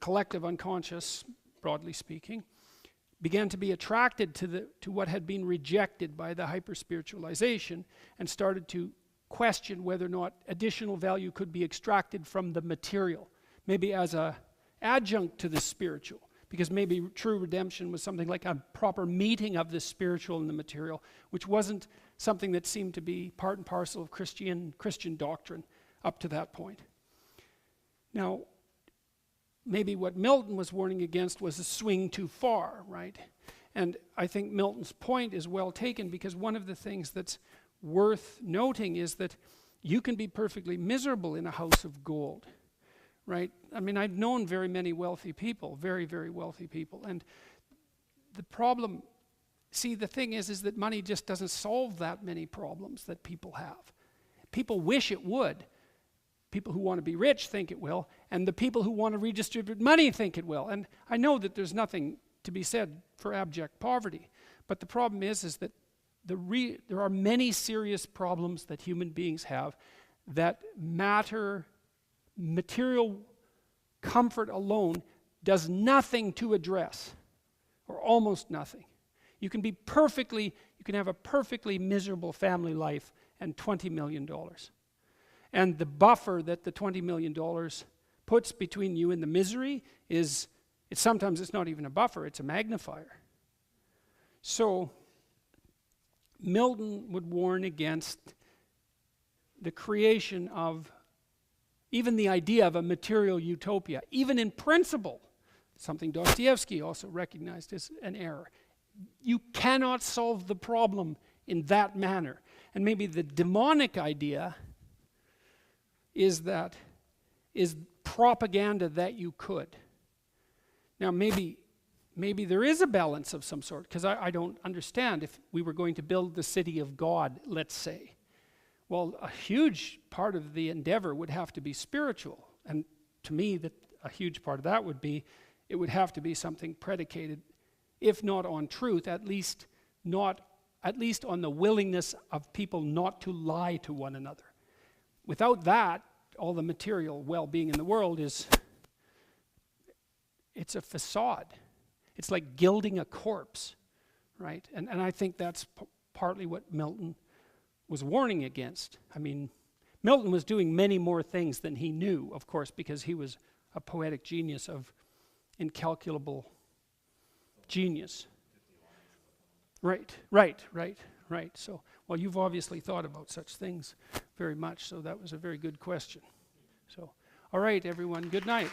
collective unconscious, broadly speaking, began to be attracted to what had been rejected by the hyper-spiritualization, and started to question whether or not additional value could be extracted from the material, maybe as a adjunct to the spiritual, because maybe true redemption was something like a proper meeting of the spiritual and the material, which wasn't something that seemed to be part and parcel of Christian doctrine up to that point. Now, maybe what Milton was warning against was a swing too far, right? And I think Milton's point is well taken, because one of the things that's worth noting is that you can be perfectly miserable in a house of gold, right? I mean, I've known very many wealthy people, very, very wealthy people, and the problem, see, the thing is that money just doesn't solve that many problems that people have. People wish it would. People who want to be rich think it will, and the people who want to redistribute money think it will. And I know that there's nothing to be said for abject poverty, but the problem is that there are many serious problems that human beings have that material comfort alone does nothing to address, or almost nothing. You can have a perfectly miserable family life and $20 million. And the buffer that the $20 million puts between you and the misery sometimes it's not even a buffer, it's a magnifier. So Milton would warn against the creation of even the idea of a material utopia, even in principle, something Dostoevsky also recognized as an error. You cannot solve the problem in that manner. And maybe the demonic idea is propaganda that you could. Now maybe there is a balance of some sort, because I don't understand if we were going to build the city of God, let's say. Well, a huge part of the endeavor would have to be spiritual. And to me, that a huge part of that would be, it would have to be something predicated, if not on truth, at least on the willingness of people not to lie to one another. Without that, all the material well-being in the world it's a facade. It's like gilding a corpse, right? And I think that's partly what Milton was warning against. I mean, Milton was doing many more things than he knew, of course, because he was a poetic genius of incalculable genius. Right. So, well, you've obviously thought about such things very much, so that was a very good question. So, all right, everyone, good night.